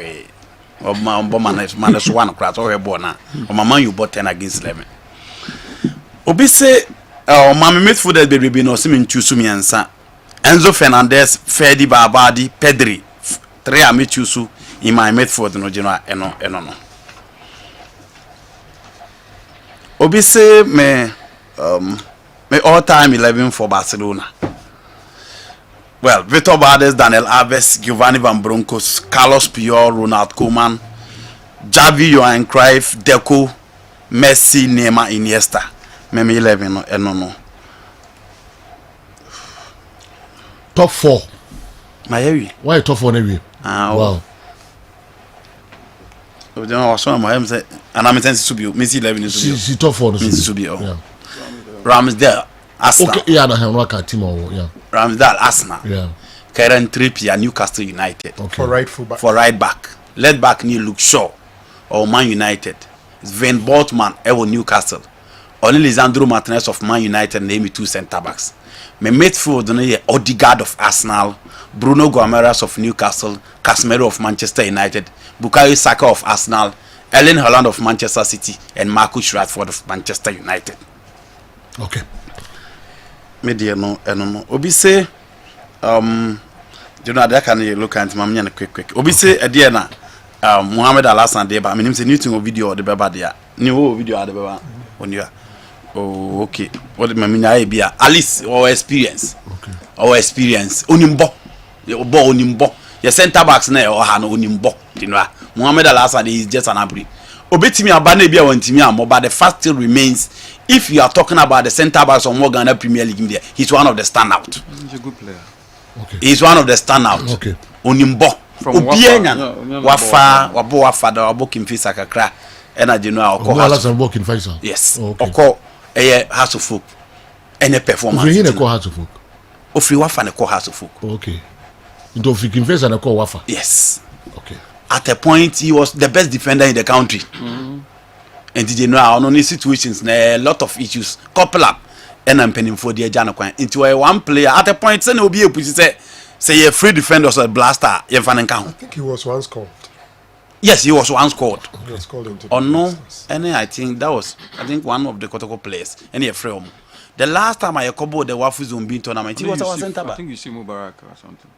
Man one class or born now. My man you bought 10 against 11. Obi say mama midfield be no se me choose me ansa. Enzo Fernandez, Ferdi Babadi, Pedri. 3 are me choose in my midfield no general no. Obi say me all-time 11 for Barcelona. Well, Vitor Valdes, Daniel Alves, Giovanni Van Bronckhorst, Carlos Puyol, Ronald Koeman, Xavi, Johan Cruyff, Deco, Messi, Neymar, Iniesta. Me 11 no. Top 4. My Why top 4 anyway? Wow. You know, I was one of my and I'm intense to be Messi 11 is She top 4 to be. Yeah. Ramsdale, Arsenal. Okay, yeah, na Waka team yeah. Ramsdale, Arsenal. Yeah. Kieran Trippier, Newcastle United. Okay. For right full back. For right back. Left back Neil Luke Shaw or Man United. Sven Boltman, Evo Newcastle. Only Lisandro Martinez of Man United name me 2 centre backs. My midfield Odegaard of Arsenal, Bruno Gomes of Newcastle, Casemiro of Manchester United, Bukayo Saka of Arsenal, Erling Haaland of Manchester City, and Marcus Rashford of Manchester United. Okay. Me dear no. Obi say you know that can you look at my quick. Obi say a dear na Mohamed Alassane dey ba me nim say new thing video the beba there. New video the beba on you. Oh, okay. What the mamina be at least our experience. Okay. Our experience. Onimbo. Onimbo. Your centre backs na or ha no onimbo. You know. Mohamed Alassane is just an abri. Obetimi abane bia wantimi am, but the fact still remains if you are talking about the centre backs of Ghana Premier League there, he's one of the standout. He's a good player. Okay. He's one of the standout. Okay. Onimbo. From Wafa, wabo kimfisa kakra. Ena jenu a okọ. Alassane work in Faisal. Yes. Okay. Okọ House of Folk. Any performance. Ofri ne call House of Folk. Ofri Wafa ne call House of Folk. Okay. Into Ofri Faisal ne call Wafa. Yes. Okay. At a point he was the best defender in the country. And did you know on only situations a lot of issues couple up and I'm penning for the Jana Kwan into a one player at a point say no be a push say a free defender or blaster you fan I think he was once called. Yes, he was once called. He was called into Or the no, Blasters. and I think that was one of the Kotoko players. And he free the last time I covered the Wafu Zumbi tournament, he was our centre I back. think you see Mubarak or something.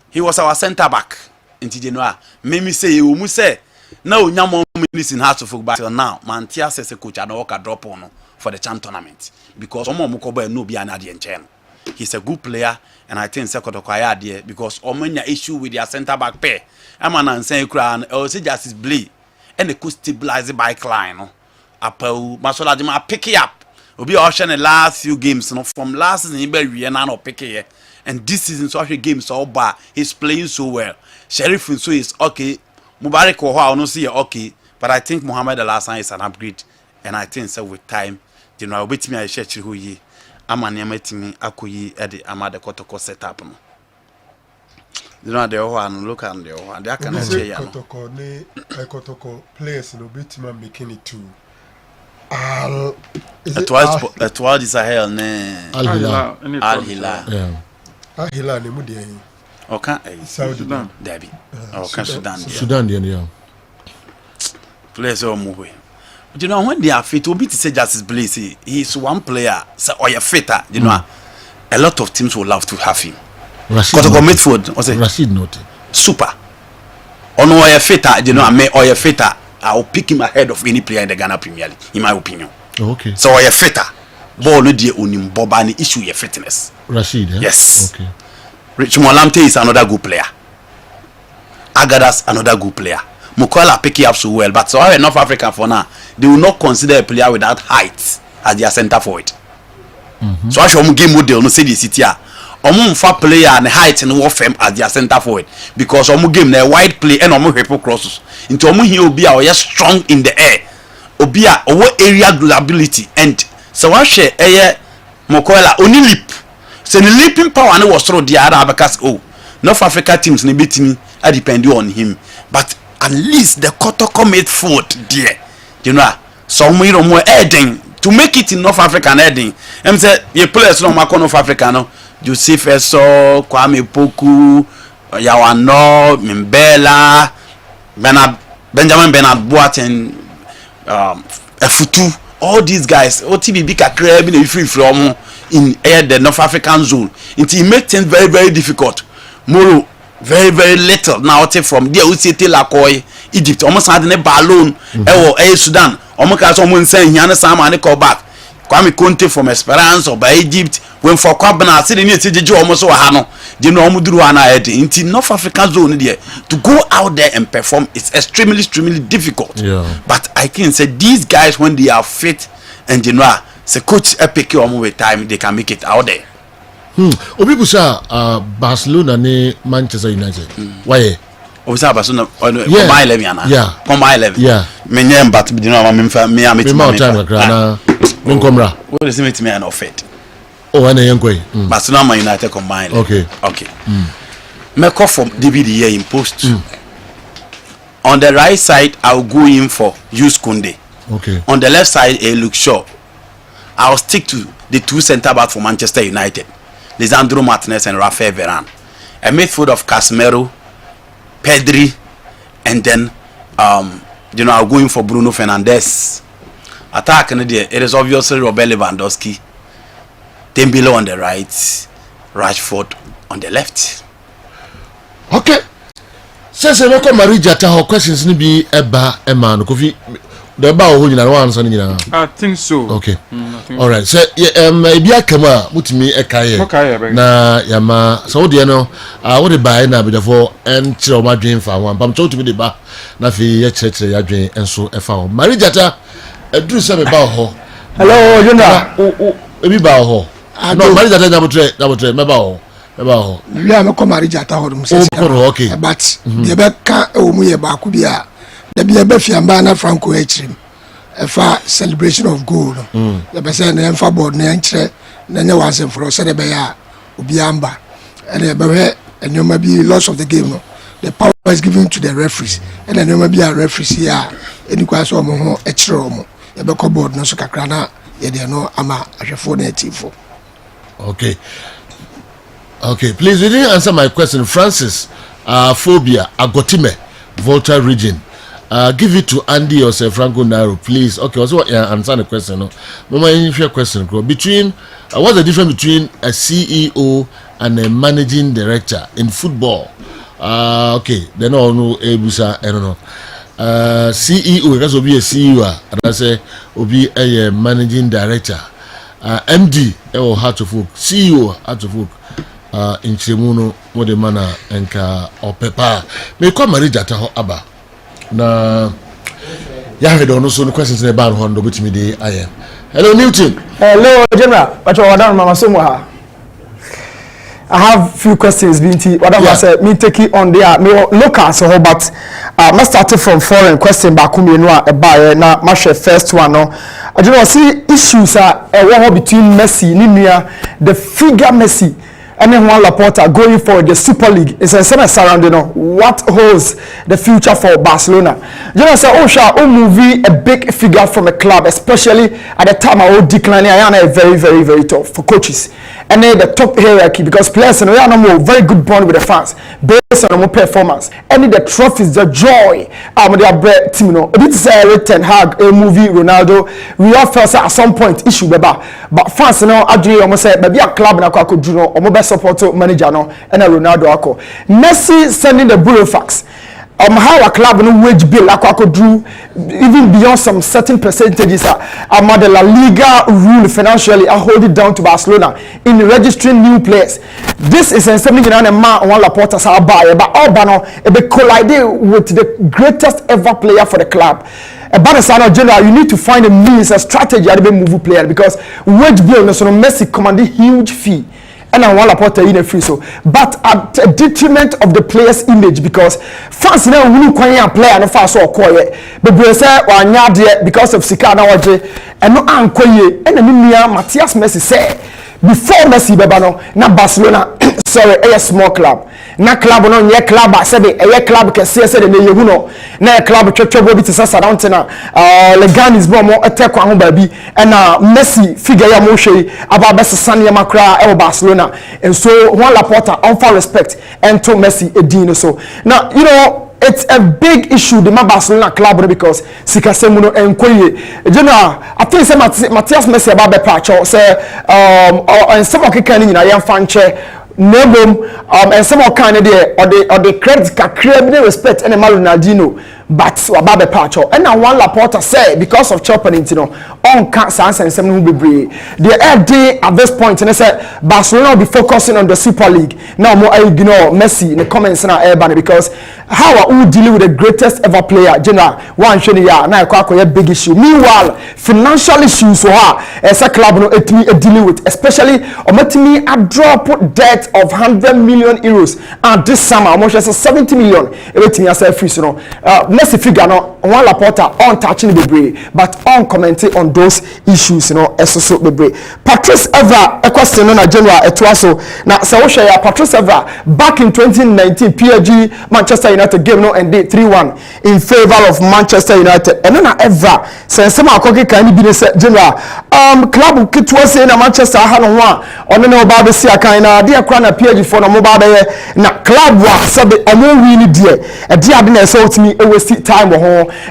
He was our centre back in Tijenua. Mimi say you say no nyamo minutes in House of Folk back till now. Mantia says a coach and walk drop on for the Chan tournament because Omo Mukoba no be anadi and he's a good player and I think Sekotoko idea because Omenya issue with their centre back pair. I'm an saying crown or say justice bleed and they could stabilize the bike line. No, Apple Masola Jima pick it up. We'll be auction the last few games, no, from last season he be no pick it. And this season so games all bar he's playing so well. Sheriff so is okay. Mubarak or no see okay, but I think Mohamed Alassane is an upgrade, and I think so with time, you know, wait me I share who ye. I'm an me akuyi Eddie Amade Kotoko set up. No. You know the one look and the one they can say ya. Kotoko ne Kotoko players no bit man making it too. Al is it Etoile du Sahel ne Al Hilal. Al Hilal. Yeah. Al Hilal ne mudi yin. Okay, Saudi Sudan. Debbie. Okay, Sudan. Sudan yeah. Players all move. But you know when they are fit, Obi to say Justice Blaze, he's one player. So or you're fitter, you know. A lot of teams would love to have him. Rashid. Kotoko midfield, what's it? Rashid not. Super. Or no, or you're fitter, you know. I mean, or you're fitter. I'll pick him ahead of any player in the Ghana Premier League, in my opinion. Okay. So or you're fitter. Ball no dey onim boba ni issue your fitness. Rashid, yeah? Yes. Okay. Richmond Lamte is another good player. Agadas another good player. Mukola pick it up so well, but so in North Africa for now, they will not consider a player without height as their centre forward. So I show game model no say the city a fa player and height and warfare as their centre forward because game na wide play and hip crosses. Into here obi a or strong in the air. Obi a area durability and so I share Mukola only leap. So the leaping power and was through the other because North Africa teams ne beat me I depend on him. But at least the Kotoko made food there. You know, so we don't more heading to make it in North Africa and heading. And say you players no North Africa no. Joseph Eso, Kwame Poku, Yawano, Mimbela, Benjamin Bernard Boateng, Efutu, all these guys OTB kakra bi na free from in the North African zone. It make things very, very difficult. Moro, very, very little now from there. We see Laka, Egypt, almost had a balloon, Sudan, almost someone saying Yana Samani call back. Kwame Conte from Esperance or by Egypt, when for Kwabana, sitting near Tiji almost so Hano, you know, Mudruana in North African zone there to go out there and perform is extremely, extremely difficult. Yeah. But I can say these guys, when they are fit and you know, say coach epic with time, they can make it out there. Obi say Barcelona ne Manchester United. Why? Obi say Barcelona combine 11 yeah. Combine 11. Yeah. Me nyem but you know me am it. Me time na Nkomra. What does it me an offered? Oh, and yankoi. Barcelona Man United combine. Okay. Okay. Me call from DVD here in post. On the right side I'll go in for Yus Koundé. Okay. On the left side Luke Shaw. I'll stick to the two centre back for Manchester United. Lisandro Martinez and Rafael Varane. A midfield of Casemiro, Pedri, and then you know, I'm going for Bruno Fernandes. Attack in the it is obviously Robert Lewandowski, Dembele on the right, Rashford on the left. Okay. Since I look at Marija, her questions need be eba eman kofi. The bar who you know answer ni na. I think so. Okay. Think all right. So ebia kama mutimi ekaye. Okay. Na yama so de no what the buy na be for and chiro ma dwen fa wan pam cho tumi de ba na fi ye chire ya dwen enso e fa ho. Marija ta eduru se me ba ho. Hello Yuna. Ebi ba ho. No Marija ta na botre me ba ho. Me ba ho. We am ko Marija ta ho dum se. Okay. But ye be ka e wo mu ye ba ku bia. The be fiamba na Franco Etrim. A celebration of goal. The person and for board na ntre na nya wasem for say the be ya obiamba. And and you may be loss of the game. No. The power is given to the referees. And then you may be a referee here. Any question mo ho etro mo. The be board no so kakra na ye de no ama ahwefo na atifo. Okay. Okay, please you didn't answer my question. Francis, phobia, Agotime, Volta region. Give it to Andy or say Franco Nairo, please. Okay, also answer the question. No, Mama, your question. Between what's the difference between a CEO and a managing director in football? Okay, they no Ebusa, I don't know. CEO because will be a CEO, and I say will be a managing director. MD, or how to folk, CEO, how to folk. In Chimuno, what the manner and or pepper. May come Marija to Abba. Na ya don't know so questions in the band hondo bit me dey I am. Hello Newton. Hello General. But what down Mama Somoha. I have few questions binti what I say me take it on there me look at so but must start from foreign question back me no e buy na ma share first one no. I don't see issues are between Messi Nimia the figure Messi and then Juan Laporta going for the Super League. It's a semi surrounding what holds the future for Barcelona. You know, say, movie a big figure from a club, especially at the time I would decline. I am very, very, very tough for coaches. And then the top hierarchy because players and we are no very good bond with the fans based on more performance. And the trophies, the joy, their bread team, a bit say Ten Hag, a movie, Ronaldo. We all felt at some point issue, but fans now agree almost say maybe a club na kwa do no or support manager no and a Ronaldo ako. Messi sending the burofax. How a club no wage bill ako drew even beyond some certain percentages the La Liga rule financially I hold it down to Barcelona in registering new players. This is something a man one Laporta sa buy but Albano be collide with the greatest ever player for the club. But as a general, you need to find a means, a strategy to move player because wage bill so Messi commanding huge fee. And I want to put in a free so, but at a detriment of the player's image because fans now will not player no fast or quiet. But we say because of Sikana Waje and no ankoye and the Matthias Messi say before Messi bebano na Barcelona sorry a small club na club no nye club said a club can see said na yehuno na club twetwe bi tisasa down na Leganis bo mo attack ho baby and Messi figure ya mo hwe aba best sane makra e Barcelona and so Juan Laporta on for respect and to Messi edin so now you know it's a big issue the Barcelona club because Sikasemuno and Koye. General, I think say Matthias Messi about the patch or say and some of the in a young fan chair. Nebom and some of kind of or the credit can respect any Ronaldinho. But Wababe Pacho and now one Laporta say because of chopping on cancer and some will be brave. The day at this point and I said Barcelona will be focusing on the Super League. Now more I ignore Messi in the comments in our airban because how are we dealing with the greatest ever player general one showing ya now a big issue. Meanwhile, financial issues so as a club no dealing with, especially me a drop debt of 100 million euros and this summer almost 70 million everything as a free so Messi figure no one Laporta on touching the brain, but on commenting on those issues, so the brain. Patrice Evra, a question on a general at Waso. Now, so share Patrice Evra back in 2019 PSG Manchester United game no and day 3-1 in favor of Manchester United. And then Evra since some can be general club kit was in Manchester Hano on the about the Sia kind of dear crown PSG for no mobile na club was so the really dear a dear didn't so me time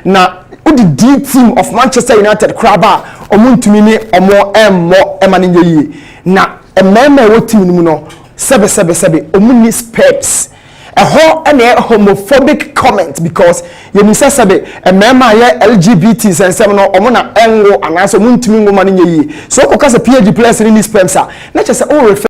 na the D team of Manchester United craba omuntumi ni omo emaninye yi na ememe wo team mu no sebe omuni specs ho ene homophobic comment because you say sebe emema ye LGBT sensem no omo na enwo anaso omuntumi ngoma ninye yi so ko kase PhD players ni specs na chese o refer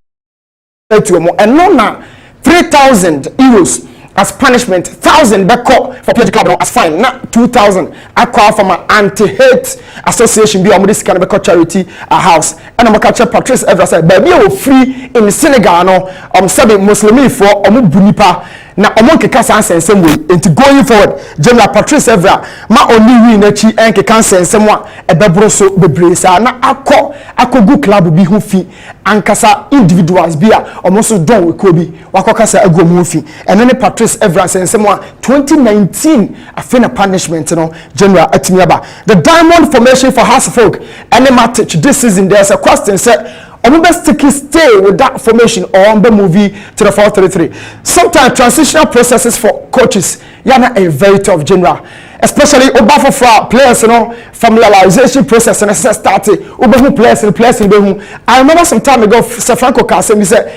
to omo eno na 3,000 euros as punishment, 1,000 back for PSG club as fine, not 2,000. I call from an anti-hate association be on this kind of charity a house. And I'm catch Patrice Evra said, baby, you free in Senegal no sabi Muslimi for bunipa na omonke kasa ansem way into going forward. General Patrice Evra ma only win echi enke kansa ensem wa ebebro so bebre sa na akogu club bi hu fi ankasa individuals bi a omoso don we ko bi wakokasa agomu fi eno ne Patrice Evra ensem wa 2019 afina punishment no general atimiaba the diamond formation for Hasselhoff and Matic this season there's a question said best stay with that formation or on the movie to the 4-3-3. Sometimes transitional processes for coaches yana a very tough general, especially over for players, familiarization process and started over players and players in the I remember some time ago Sir Franco Kasem said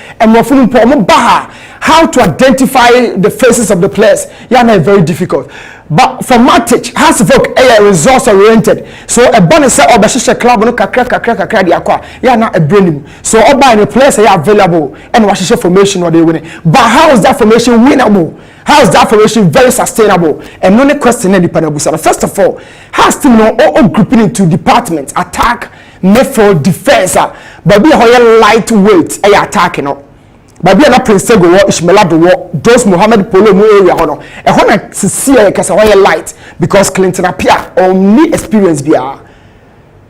how to identify the faces of the players yana very difficult. But for Matic has work resource oriented. So a bonus say obeshisha club no kakra di akwa. Yeah, not a brain. So all by the players are available and washisha formation or they winning. But how is that formation winnable? How is that formation very sustainable? And no question any panabusa. First of all, has to know all grouping into departments, attack, midfield, defense. But be a lightweight attacking. Baby na Prince go wo Ishmael wo those Mohammed Polo mu area hono e hona sisi kasa why light because Clinton appear only experience bia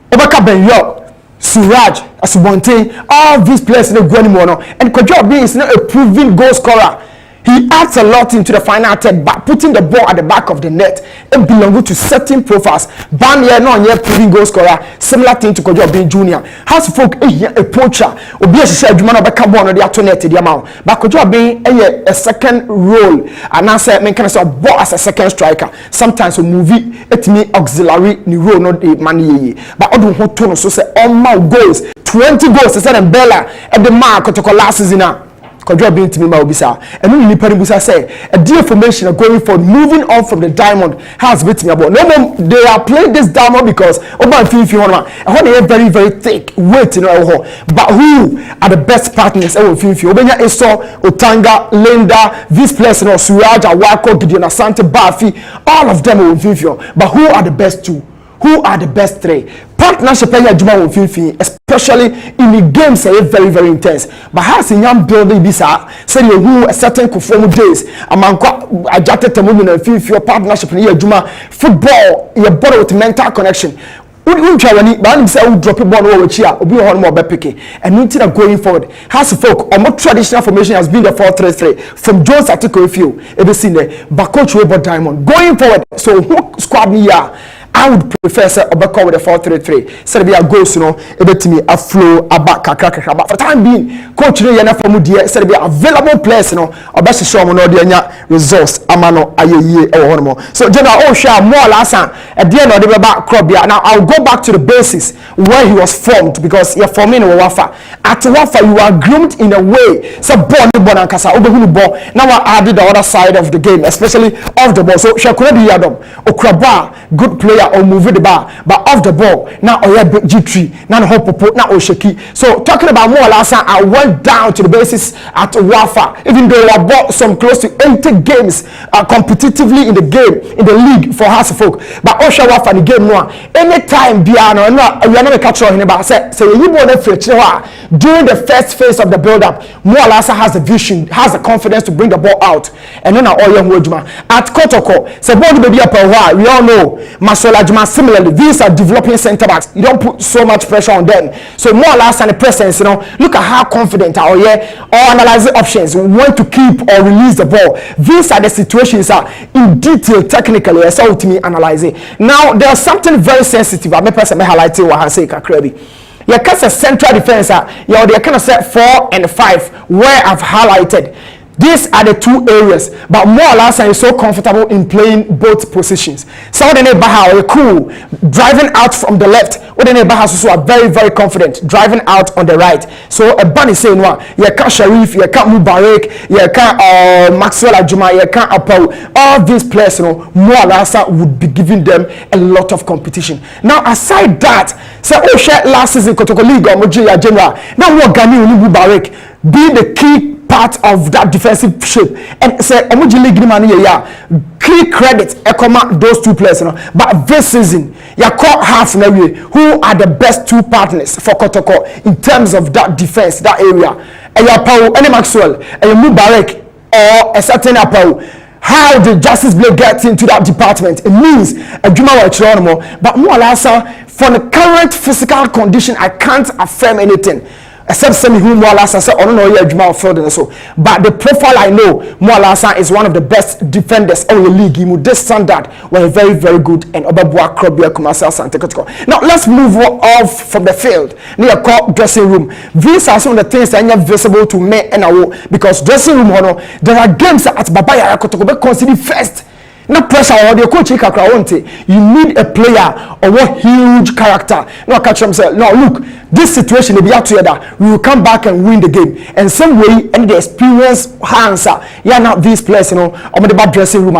Obaka Benyo Suraj Asubonte all these players no go anymore no and Kojo is not a proven goal scorer. He adds a lot into the final attack, but putting the ball at the back of the net, it belongs to certain profiles. Banya no one proving goal scorer, similar thing to Kojo being junior. Has folk a poacher, or be a shared human of a carbon or the attorney the amount. But Kojo being a second role, and I said, can say ball as a second striker. Sometimes a movie, it me auxiliary new role, not the money. But I don't want to so say all my goals, 20 goals, I said, Bella at the mark to last season. Control being to me, Maubisa, and only Peribusa say a deal formation going for moving on from the diamond has beat me about. No more, they are playing this diamond because about 50 and when they are very, very thick weight in our but who are the best partners? Over 50 Obenya Eso, Otanga, Linda, this place, Suraja, Wako, Gideon Asante, Bafi, all of them over 50. But who are the best two? Who are the best three? Partnership especially in the games are very, very intense. But has a young building bisa say you who a certain conform days among adjusted to moving and feel your partnership in your Juma football, your body with mental connection. Who try when he say drop a ball over here or be on more picking and nothing going forward. Has folk or more traditional formation has been the 4-3-3 from Jones article if you ever seen there. But coach Weber Diamond going forward. So who squad me here? I would prefer say obeko with the 4-3-3. Say be a goals no ebetimi a flow aba kakra but for time being coach no yana from there say be available players no obese show mo no de anya results amano ayeye e wo hono. So general oh share more last time at the end of the back crop here. Now I'll go back to the basis where he was formed because you're forming Wafa. At Wafa you are groomed in a way so born and kasa obehunu ball. Now I added the other side of the game, especially off the ball. So Shakura Yadom Okraba, good player or move the bar, but off the ball now Oya G3 now Hopopo now Osheki. So talking about more last time, I went down to the basis at Wafa, even though I bought some close to 80 games competitively in the game in the league for House of Folk. But Osha Wafa the game no anytime Biano no we are not catch on about say you born during the first phase of the build up. More last has the vision, has the confidence to bring the ball out, and then all young Wojuma at Kotoko. So ball baby up a while. We all know Masola Juma. Similarly, these are developing centre backs. You don't put so much pressure on them. So more last and the presence, look at how confident are or analyzing options, when to keep or release the ball. These are the situations in detail technically. I saw to me analyzing. Now there's something very sensitive. I may person highlight what I say Kakrebi. You can say central defense. You can say 4 and 5 where I've highlighted. These are the two areas, but more or less is so comfortable in playing both positions. Some of the Baha are cool, driving out from the left. What the Baha also are very, very confident, driving out on the right. So a bunny saying what you can't Sharif, you can't Mubarak, you can't Maxwell Ajuma, you can't Apau. All these players, more or less would be giving them a lot of competition. Now aside that, say share last season Kotoko League or Mojoya General. Now what Gani Mubarak be the key part of that defensive shape and say Omuji League man key credit those two players but this season you call half na way who are the best two partners for Kotoko in terms of that defense that area and Pau and Maxwell and Mubarak or a certain Apau. How did Justice Blake get into that department? It means a Juma but more or less for the current physical condition I can't affirm anything. Except semi who Mwalasa said, I don't know your Juma field and so. But the profile I know, Mwalasa is one of the best defenders in the league. He would this standard were very, very good and Obabua Krobia Kumasa Santa Kotoko. Now let's move off from the field. Near court dressing room. These are some of the things that are visible to me and I because dressing room there are games at Babaya Kotoko considered first. No pressure on the coach. You need a player or what huge character. No catch himself. No, look, this situation will be out together. We will come back and win the game. And some way, and the experience answer. Yeah, now these players, on the bad dressing room.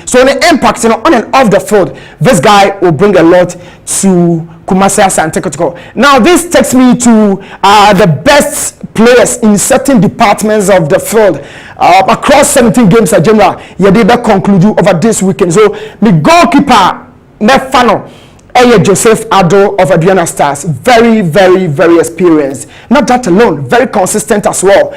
So the impact, on and off the field, this guy will bring a lot to Kumasi Santa Kotoko. Now this takes me to the best players in certain departments of the field. Across 17 games at general, you did that conclude over this weekend. So the goalkeeper, Nefano, Joseph Ado of Adriana Stars, very, very, very experienced. Not that alone, very consistent as well.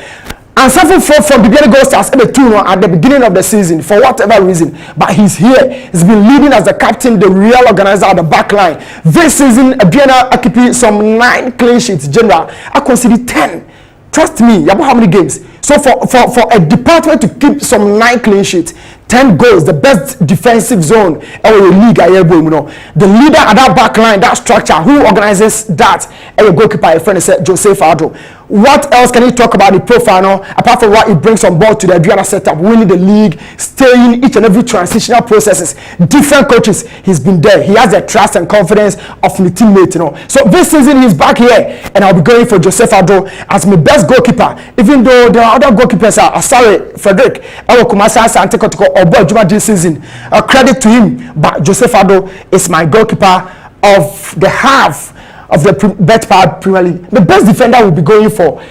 And something from the beginning goes as the two at the beginning of the season for whatever reason, but he's here. He's been leading as the captain, the real organizer at the back line. This season, Adriana keeping some 9 clean sheets. General, I consider 10. Trust me, you know how many games? So for a department to keep some 9 clean sheets, 10 goals, the best defensive zone in the league. The leader at that back line, that structure, who organizes that? A goalkeeper, a friend said Joseph Ado. What else can you talk about the profile apart from what it brings on board to the Adriana setup, winning the league, staying each and every transitional processes, different coaches, he's been there. He has the trust and confidence of the teammate, So this season he's back here and I'll be going for Joseph Ado as my best goalkeeper, even though there are other goalkeepers sorry, Frederick, Kumasa Santa Kotoko or Bojuma this season. Credit to him, but Joseph Ado is my goalkeeper of the half of the bet part Premier League. The best defender will be going for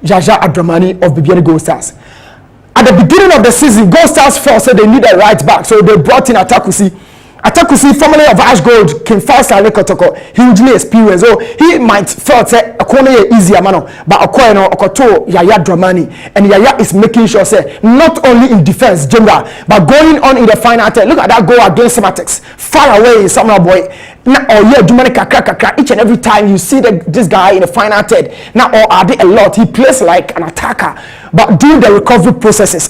Jaja Adramani of Bibiani Gold Stars. At the beginning of the season, Gold Stars first said they need a right back, so they brought in Atakusi. Atakusi, formerly of Ash Gold, came fast and Kotoko, hugely experienced. So he might felt say a corner easier man, but a corner Okoto Yaya Dramani, and Yaya is making sure say not only in defense, general, but going on in the final attack. Look at that goal against Sematex, far away in Samuel Boy. Now, each and every time you see this guy in the final third, now or are they a lot? He plays like an attacker. but during the recovery processes,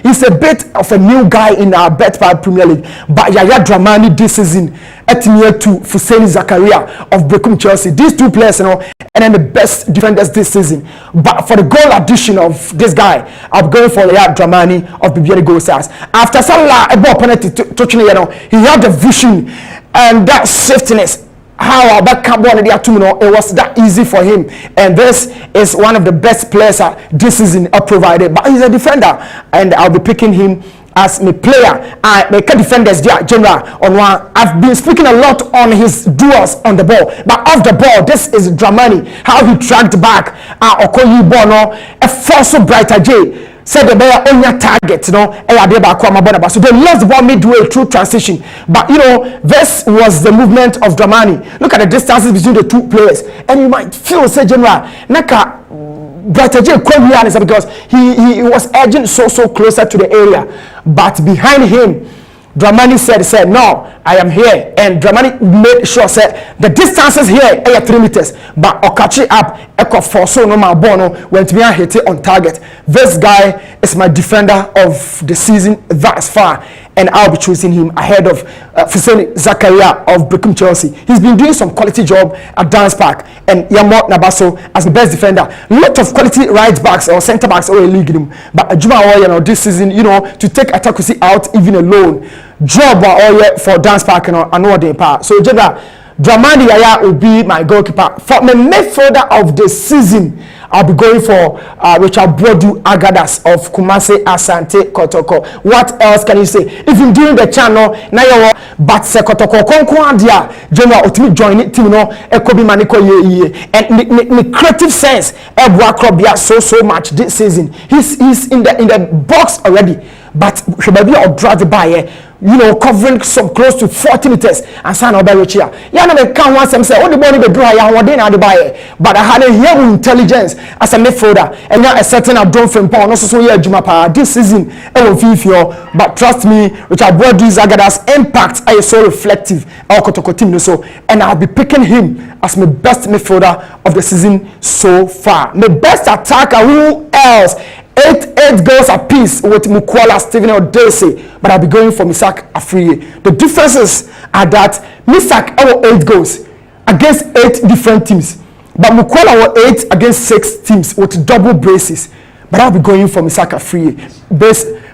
he's a bit of a new guy in our Bet Premier League. But Yaya Dramani this season, at near to Fuseni Zakaria of Bekum Chelsea. These two players, and then the best defenders this season. But for the goal addition of this guy, I'm going for Yaya Dramani of Bibiani Goal Stars. After Salah, a ball penalty touching, he had the vision and that safetyness. How about Carbon it was that easy for him, and this is one of the best players this season provided. But he's a defender, and I'll be picking him as my player. I make defenders there general on one. I've been speaking a lot on his duels on the ball, but off the ball, this is Dramani. How he tracked back Okoye Bono, a force of Brighter J. Said the player on your target, so they lost the ball midway through transition. But this was the movement of Dramani. Look at the distances between the two players, and you might feel, say, General, Naka Brighter J because he was edging so closer to the area, but behind him, Dramani said, no, I am here. And Dramani made sure said the distances here are 3 meters. But Okachi up, Eko Forso no Mabono went me hit it on target. This guy is my defender of the season thus far. And I'll be choosing him ahead of Fuseni Zakaria of Bekum Chelsea. He's been doing some quality job at Dance Park, and Yamo Nabaso as the best defender. Lot of quality right backs or centre backs or league him. But Ajuma this season, to take Atakusi out even alone. Job for Dance Park and another part. So Dramani Yaya will be my goalkeeper. For the midfielder of the season, I'll be going for Richard Bodu Agadas of Kumasi Asante Kotoko. What else can you say? If you're doing the channel, now you're but se Kotoko Konkuandia, General Otimi join it, Ekobi Maniko ye. And the creative sense, Ebwa Krobia so much this season. He's in the box already, but he may be drive by covering some close to 40 meters and sign over here. Yana me can once say, oh, the body be dry, but I had a here intelligence as a midfielder, and now a certain Abdon from Paul, also so Jumapa this season, but trust me, Richard Bodu Zagada's impact is so reflective, and I'll be picking him as my best midfielder of the season so far. My best attacker, who else? 8 goals apiece with Mukwala, Stephen Odese, but I'll be going for Misak Afriye. The differences are that Misak had 8 goals against 8 different teams, but Mukwala had 8 against 6 teams with double braces. But I'll be going for Misak Afriye.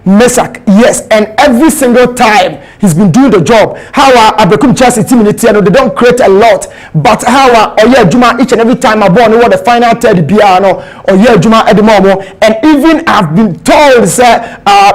Mesak, yes, and every single time he's been doing the job. How Abekum Chelsea team in the team, they don't create a lot, but how Juma each and every time I born what the final third piano or Juma at the moment, and even I've been told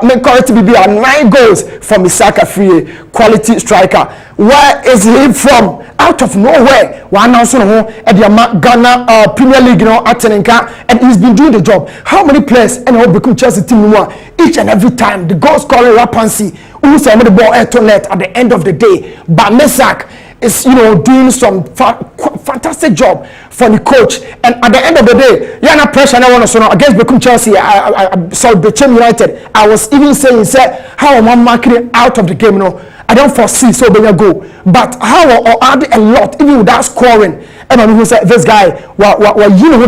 make correct be 9 goals from Misaka Free, quality striker. Where is he from? Out of nowhere. One now at the Ghana Premier League, and he's been doing the job. How many players and Abekum Chelsea team each and every time the goal scoring rapancy who send the ball to net at the end of the day, but Mesak is doing some fantastic job for the coach, and at the end of the day you're not pressure now against Bekum Chelsea. I saw Bechem United. I was even saying how am I marking out of the game? I don't foresee so many go, but how or add a lot even without scoring. And who said this guy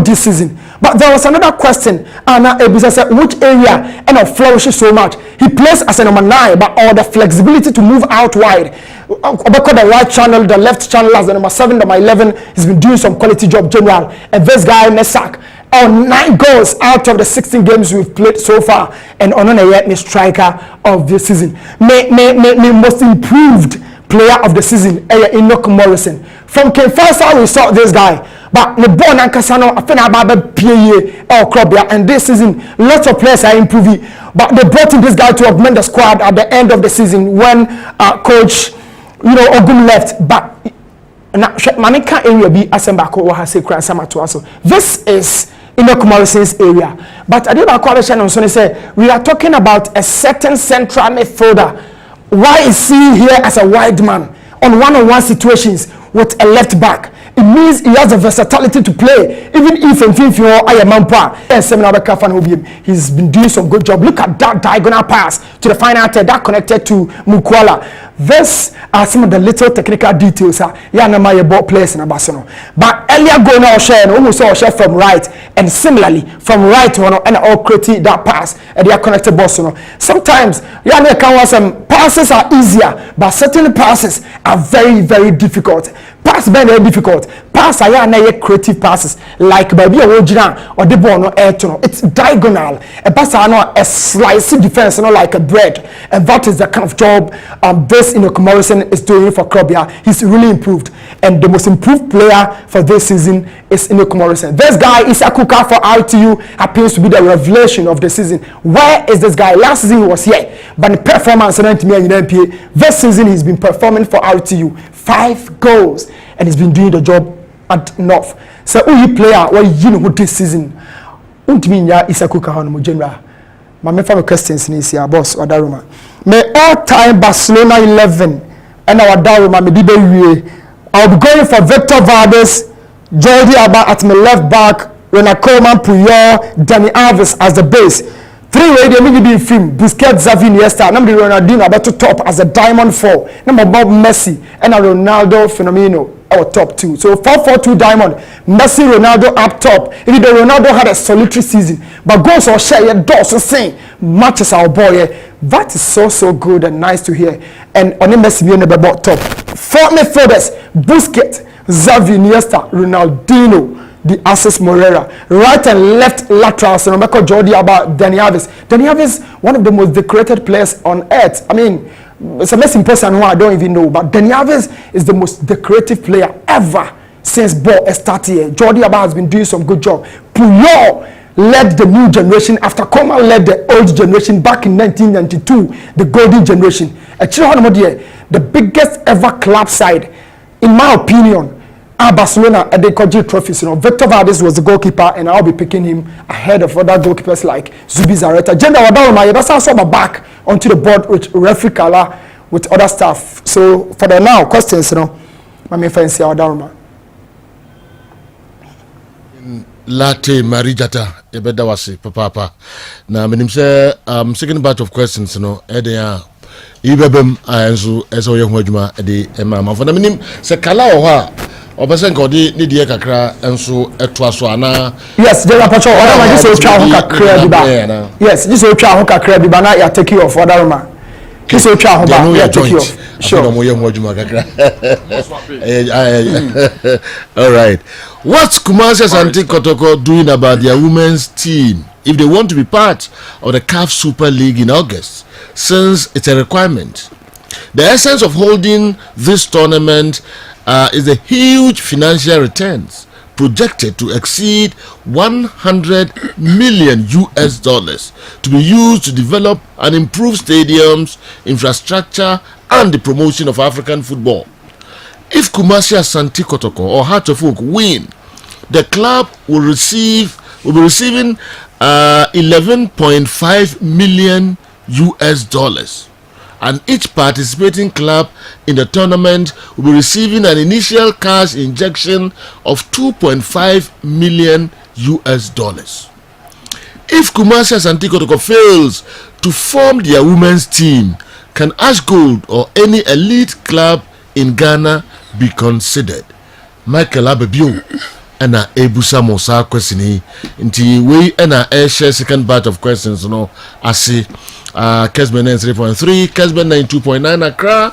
this season. But there was another question, Anna Ebisa said, which area flourishes so much? He plays as a number 9, but all the flexibility to move out wide. Obako the right channel, the left channel as the number 7, number 11, he's been doing some quality job general. And this guy Mesak, 9 goals out of the 16 games we've played so far, and Onona yet me striker of the season. Me most improved player of the season, Enoch Morrison. From Ken Faisal we saw this guy, but the born and Casano Afena Baba PA Krobia, and this season lots of players are improving, but they brought in this guy to augment the squad at the end of the season when coach Ogum left. But Manika area be Asembako or Hasekra Samatuaso. This is Enoch Morrison's area, but I did a coalition on Sunday say we are talking about a certain central midfielder. Why is he here as a wide man on one-on-one situations with a left back? it means he has the versatility to play. Even if I am Mampa and Seminabeka, he's been doing some good job. Look at that diagonal pass to the final third that connected to Mukwala. These are some of the little technical details. My ball players in Barcelona. But earlier going out share, almost all share from right, and similarly from right one and all creating that pass and they are connected Barcelona. Sometimes some passes are easier, but certain passes are very, very difficult. Pass very difficult. Pass are creative passes like baby original or the ball no air to it's diagonal. A pass are not a slicing defense, not like a bread, and that is the kind of job this Morrison is doing for Krobia. He's really improved, and the most improved player for this season is Morrison. This guy is a cooker for RTU, happens to be the revelation of the season. Where is this guy? Last season he was here, but the performance in NBA this season he's been performing for RTU. 5 goals, and he's been doing the job at North. So who player what you know this season? Untiminya Isakuka Hanu general. My family questions in here, boss or Daruma. May all-time Barcelona 11 and our Daruma I'll be going for Victor Valdes, Jordi Alba at my left back, Ronald Koeman, Puyol, Dani Alves as the base. 3 way they may be film Busquets, Xavi, Iniesta. Number Ronaldinho about to top as a diamond 4. Number Bob Messi and a Ronaldo Fenomeno our top 2. So 4-4-2 diamond. Messi, Ronaldo up top. If the Ronaldo had a solitary season, but goals or share your doors the same matches our boy. That is so good and nice to hear. And on Messi being about top. 4 midfielders: Busquets, Xavi, Iniesta, Ronaldinho. The Access Morera, right and left laterals, and Rebecca Jordi about Dani Alves. Dani Alves, one of the most decorated players on earth. I mean, it's a missing person who I don't even know, but Dani Alves is the most decorative player ever since ball started here. Jordi Alba has been doing some good job. Puyol led the new generation after Koeman led the old generation back in 1992, the golden generation. The biggest ever club side, in my opinion. Barcelona and they got trophies. Victor Valdes was the goalkeeper, and I'll be picking him ahead of other goalkeepers like Zubi Zareta. Gender Wadaruma, that's also back onto the board with referee Kala with other stuff. So for the now questions, my main friend say Wadaruma. Latte Marijata, Ebeda wasi, papa. Now, menim say second batch of questions, Edia. Ibebem ayenzu eso yehwajuma edi emama. For the menim se Kala oha. Obesen kodi ni die kakra enso eto so ana. Yes, General Pacho, Odaruma this will try ho kakra biba. Yes, this will try ho kakra biba na ya take you off Odaruma. This will try ho ba ya take you off. Sure. All right. What's Kumasi Asante Kotoko doing about their women's team if they want to be part of the CAF Super League in August, since it's a requirement? The essence of holding this tournament is the huge financial returns projected to exceed $100 million to be used to develop and improve stadiums, infrastructure, and the promotion of African football. If Kumasi Asante Kotoko or Heart of Oak win, the club will be receiving $11.5 million, and each participating club in the tournament will be receiving an initial cash injection of $2.5 million. If Kumasi Asante Kotoko fails to form their women's team, can Ash Gold or any elite club in Ghana be considered? Michael Abebio and Ebusa Mosa question until we and share second batch of questions. I see Kessben 3.3, Kessben 92.9 Accra,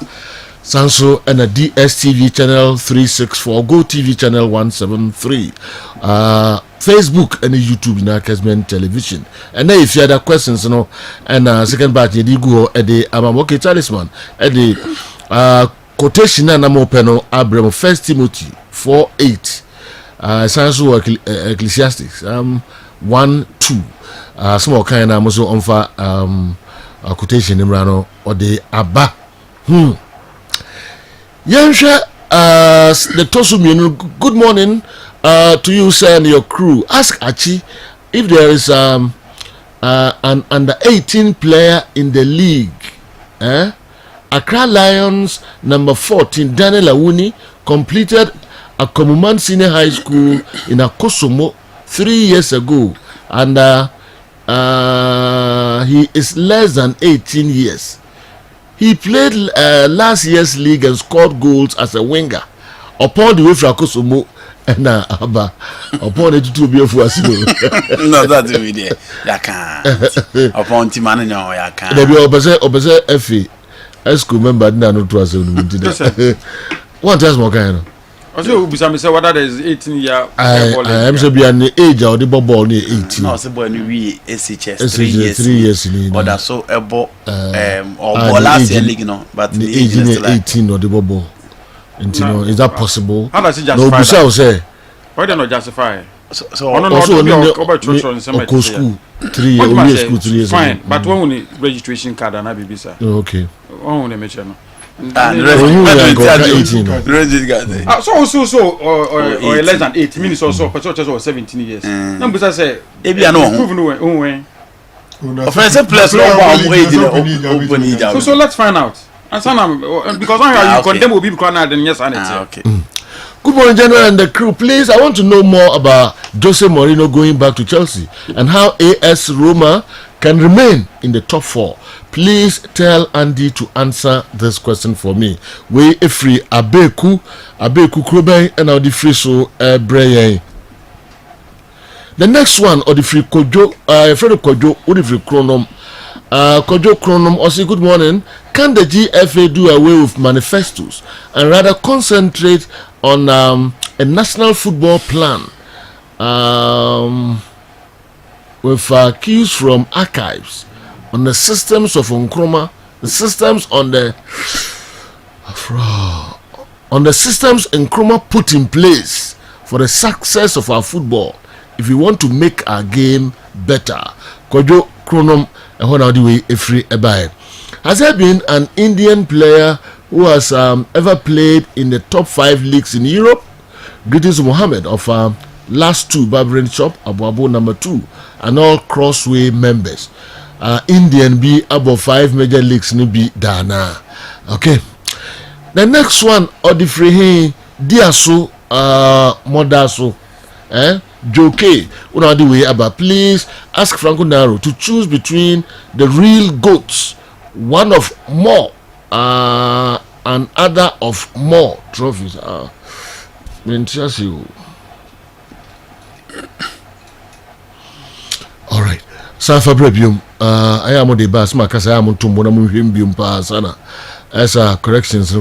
Sanso and a DSTV channel 364, Go TV channel 173, Facebook and YouTube na Kessben television. And then if you have questions, and second batch you go at the Amamoke talisman at the quotation na mo peno Abraham 1 Timothy 4:8, Sanso Ecclesiastes 1:2, small kind of also offer quotation imrano or the Abba. Yansha the Tosumino, good morning to you, sir, and your crew. Ask Achi if there is an under 18 player in the league. Accra Lions number 14 Daniel Awuni completed Akomuman Senior High School in Akosomo 3 years ago, and he is less than 18 years. He played last year's league and scored goals as a winger. Upon the way from Akosomo, and upon it to be a fuasino. No, that's the idea. Ya can't. Upon Timana, no, ya can't. There be obese Effie. I school member didn't know to us. One time more kind. Also, we say whether there is 18 year. I am so be an age or the ball near 18. No, so when we SHS 3 years. 3 years in. But that's so about or last year league, no. But the age is 18 or the ball. Is that possible? How does it No, justify that? say. Why do not justify? So Also, no, school 3 years, school 3 years. Fine, but when we registration card and I be sir. Okay. When we mention no. So or less than 8 minutes also, but also 17 years. Now, because I say, maybe I know. Prove no way. Offensive plus So let's find out. And some because now you condemn will be because then yes and okay. Good morning, General and the crew. Please, I want to know more about Jose Mourinho going back to Chelsea and how AS Roma can remain in the top 4. Please tell Andy to answer this question for me. We free Abeku Kroben and now the free so Brian. The next one or the free Kojo, Fred Kojo, or the free Chronom. Kojo Chronom also good morning. Can the GFA do away with manifestos and rather concentrate on a national football plan with cues from archives on the systems of Nkrumah, the systems on the systems Nkrumah put in place for the success of our football if we want to make our game better? Kojo Chronom has there been an Indian player who has ever played in the top 5 leagues in Europe? Greetings, Mohammed of last 2 barbering shop, Abu number 2, and all Crossway members. Indian be above 5 major leagues ni be Dana. Okay. The next one, Odifrehe Diaso Modaso. Joke, the way about. Please ask Franco Naro to choose between the real goats, one of more, and other of more trophies. All right. Safa Brebium. I am on the bus. Macas, I am on Tumbona Mumbium Pasana. As a corrections,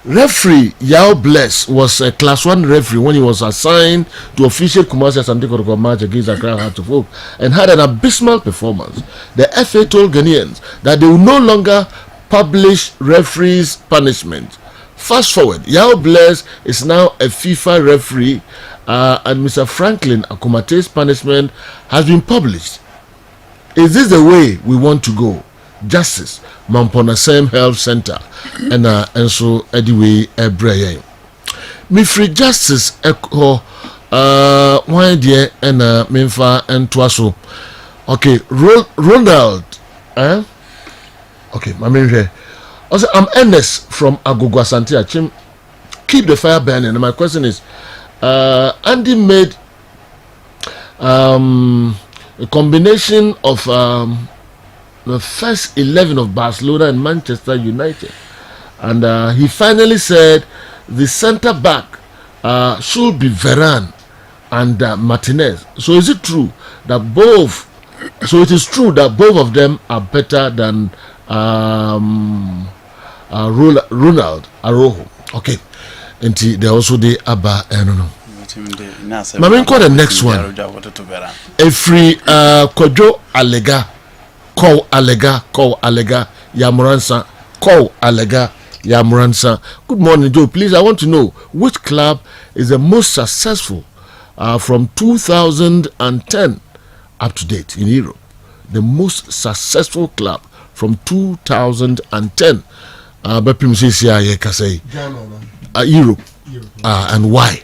Referee Yao Bless was a class 1 referee when he was assigned to official Kumasi Asante match against Accra Hearts of Oak and had an abysmal performance. The FA told Ghanaians that they will no longer publish referees' punishment. Fast forward, Yao Bless is now a FIFA referee and Mr. Franklin Akumate's punishment has been published. Is this the way we want to go? Justice Mampona Same Health Center and so anyway Brian me free justice echo one dear and Memfa and Twaso. Okay, Ronald okay, my main here. Also, I'm Ernest from Agogwa Santia Chim. Keep the fire burning. And my question is Andy made a combination of the first 11 of Barcelona and Manchester United, and he finally said the centre back should be Varane and Martinez. So is it true that both? So it is true that both of them are better than Ronald Araujo. Okay, and they also the Abba. I don't know. Mami, call the next one. A free Kojo Alega. Call Alega Yamuransa. Call Alega Yamuransa. Good morning, Joe. Please, I want to know which club is the most successful from 2010 up to date in Europe. The most successful club from 2010. Europe. And why?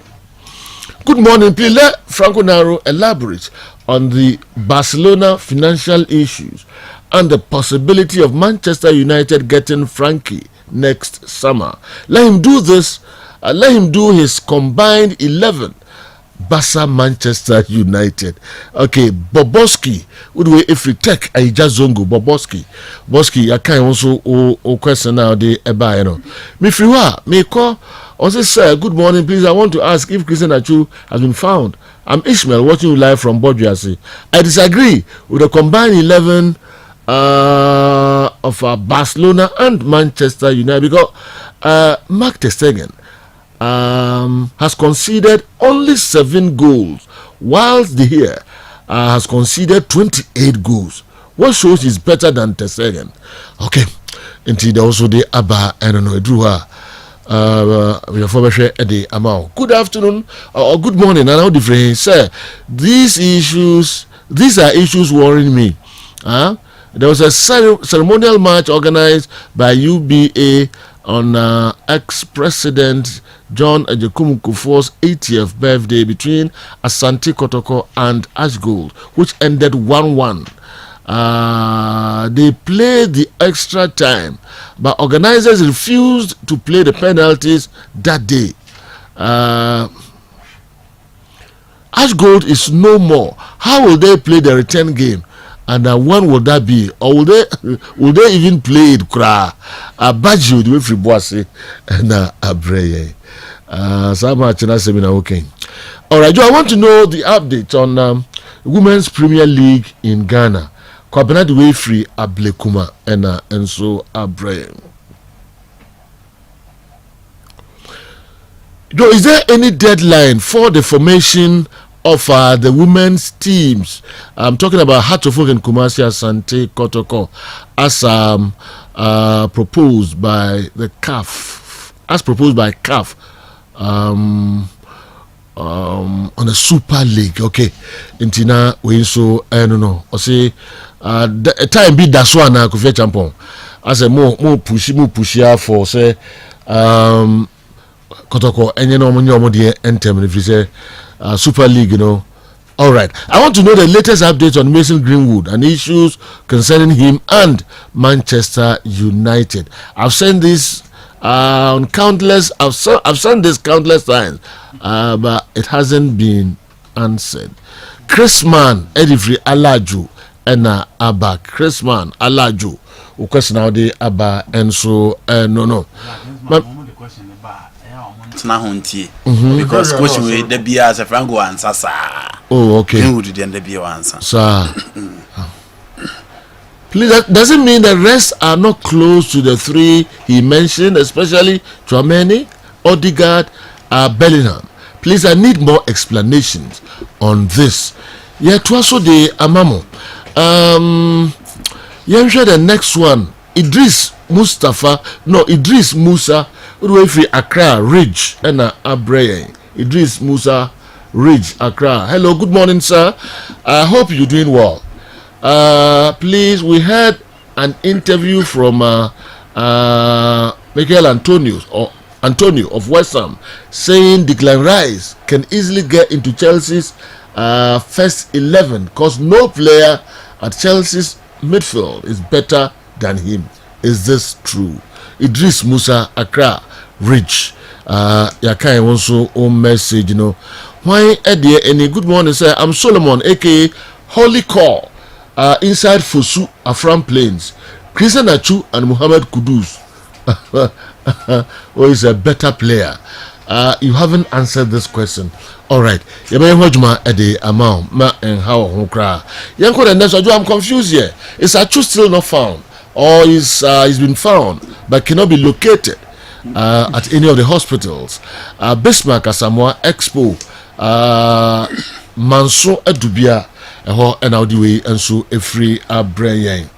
Good morning. Please let Franco Naro elaborate on the Barcelona financial issues and the possibility of Manchester United getting Frankie next summer. Let him do this let him do his combined 11. Barca Manchester United. Okay, Boboski. Would we if we take a Jazongo Boboski, I can also question now the eba, you know. Me call also say good morning, please. I want to ask if Christian Achu has been found. I'm Ishmael watching you live from Bodriasi. I disagree with the combined 11 of Barcelona and Manchester United because Mark ter Stegen has conceded only 7 goals, whilst De Gea has conceded 28 goals. What shows he's better than ter Stegen? Okay, until also the Abba, I don't know, drew her. Good afternoon or good morning. And how different, sir? These are issues worrying me. There was a ceremonial match organized by UBA on ex-president John Agyekum Kufuor's 80th birthday between Asante Kotoko and Ashgold, which ended 1-1. They played the extra time, but organizers refused to play the penalties that day. Ashgold is no more. How will they play the return game? And when will that be? Or will they even play it? Baju the way free bossy and Abreye. So much okay. All right, Joe, I want to know the update on Women's Premier League in Ghana. Kwabena the way free Ablekuma and so Abreye. Joe, is there any deadline for the formation of the women's teams? I'm talking about Hatofok and Kumasi Asante Kotoko as proposed by the CAF, on the Super League. Okay, Intina we so I don't know. I say time be that's one na Kofi Champon. I say more push here for say Kotoko enye no mo de entem if you say Super League, you know. All right. I want to know the latest updates on Mason Greenwood and issues concerning him and Manchester United. I've sent this on countless. I've sent this countless times, but it hasn't been answered. Chrisman Edifri Alaju and Abba Chrisman Alaju. Of course now they Abba and so no. But, because coach we the be as a franco answer sir. Oh, okay. Who did the be answer? Sir. Please, that doesn't mean the rest are not close to the 3 he mentioned, especially Tchouameni, Odegaard, Bellingham. Please, I need more explanations on this. Yeah, to also the Amamo. Yeah, the next one. Idris Musa. Free Accra Ridge and Abreye. Idris Musa Ridge Accra. Hello, good morning, sir. I hope you're doing well. Please, we had an interview from Michael Antonio of West Ham saying Declan Rice can easily get into Chelsea's first 11 because no player at Chelsea's midfield is better than him. Is this true? Idris Musa Accra Ridge. Yakai also own message, you know. Why Eddie any good morning, sir? I'm Solomon, aka Holy Call, inside Fosu Afram Plains. Christian Achu and Muhammad Kudus. Who is a better player? You haven't answered this question. Alright. Eddie amount ma and how cry. I'm confused here. Is Achu still not found? Or he's been found but cannot be located at any of the hospitals? Bismarck Asamoah Expo, Manso Adubia, and how do we and so a free brain.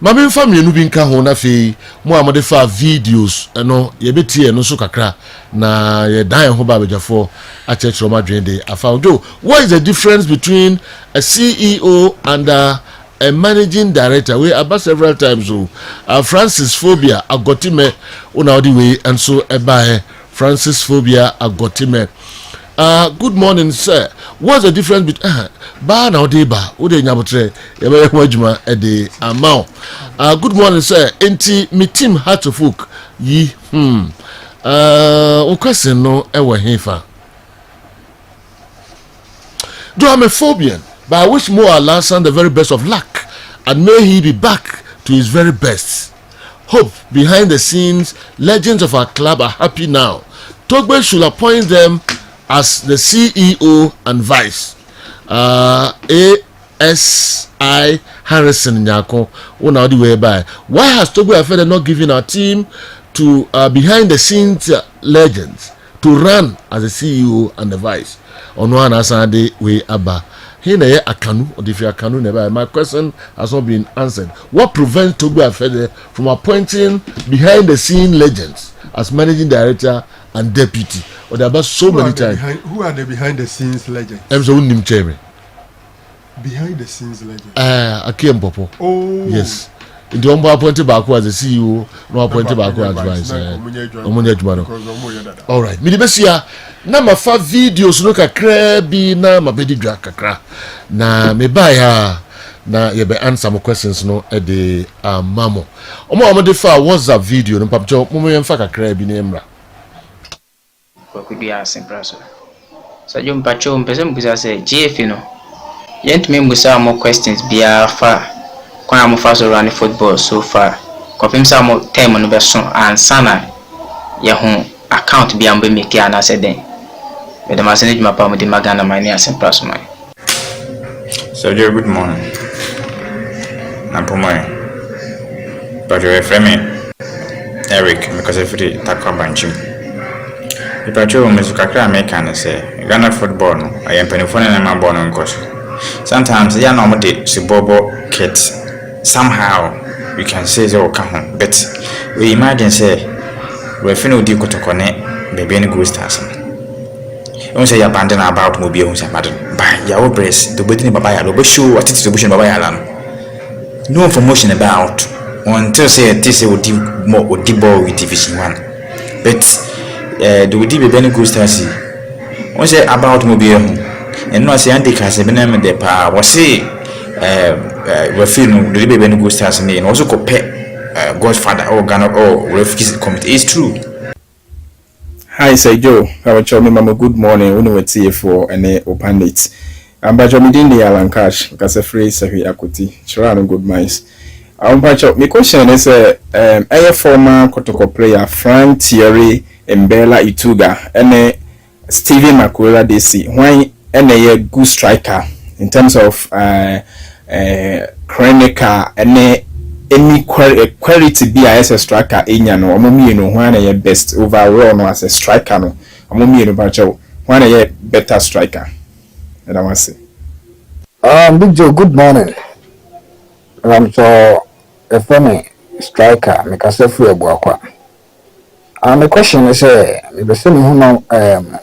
Mami family no binka ho na fe mo amode fa videos no ye betie no so kakra na ye dan ho ba bejafo a church Roma dwende afawo. What is the difference between a CEO and a managing director? We about several times Francis Phobia agotime una odi we and so eba Francis Phobia agotime. Good morning, sir. What's the difference between ba na odeba ode nyabotre ebe adwuma e de amount? Good morning, sir. Enti mi team Hatofok yi O question no ewe hefa. Though I'm a phobian, but I wish Mo Alasan the very best of luck, and may he be back to his very best. Hope behind the scenes, legends of our club are happy now. Togbe should appoint them as the CEO and vice. ASI Harrison Nyako, now the way by. Why has Togbe Afede not given our team to behind the scenes legends to run as the CEO and the vice? On one Asade way Abba. Here Akanu, or if you Akanu never. My question has not been answered. What prevents Togbe Afede from appointing behind the scene legends as managing director and deputy? Or there are so many times. Who are the behind the scenes legends? I'm so nim chairman. Behind the scenes legends. Akiem Popo. Oh yes. In the Omba appointed back as the CEO, no appointed back as vice. All right. Midibesia. Na mafa videos no kakra bi na mabedi dwa kakra na me baya na ye be answer mo questions no e de mamo omo de fa WhatsApp video no papcho mo ye mfa kakra bi na emra ko ku dia sempre so jom pacho mpese mbuza se GF no yentumi mbusa mo questions bia fa kwa mo fa so run football so far ko pimsa mo time no be so ansana ye ho account bia mbe make ana se den. So, good morning. Nampomai. But you're a friend, Eric, because if you talk about you. If I told Mr. Kakra, I say, Ghana football, I am penny phone and I'm born on course. Sometimes they are not Sibobo kids. Somehow, we can say they will come home. But we imagine, say, we're finna do to connect, baby, any good stars. Don't say abandon about mobile homes and madam. By your breast, the wedding by a show what distribution by Alan. No information about until say this would do more or debor with division 1. But the would be very good stars. One say about mobile home and not say anti has been named the power was say we feel no the baby good stars and also compare Godfather or Ghana or Refugees Committee is true. Hi, say Joe. How are you? Mama, good morning. We know what for any open it. I'm by Jomidin the Alan Cash, because a phrase Sahi Akuti, Chirano good minds. My question is a former Kotoko player, Frank Thierry Mbella Ituga, and Steven Makuela DC. Why a good striker in terms of Krenika and any quality be as a striker in no amumi no one a best overall no as a striker no amumi no bacho one a better striker and I want to say Big Joe, good morning. So a funny striker make us free aboakwa. The question is the same who know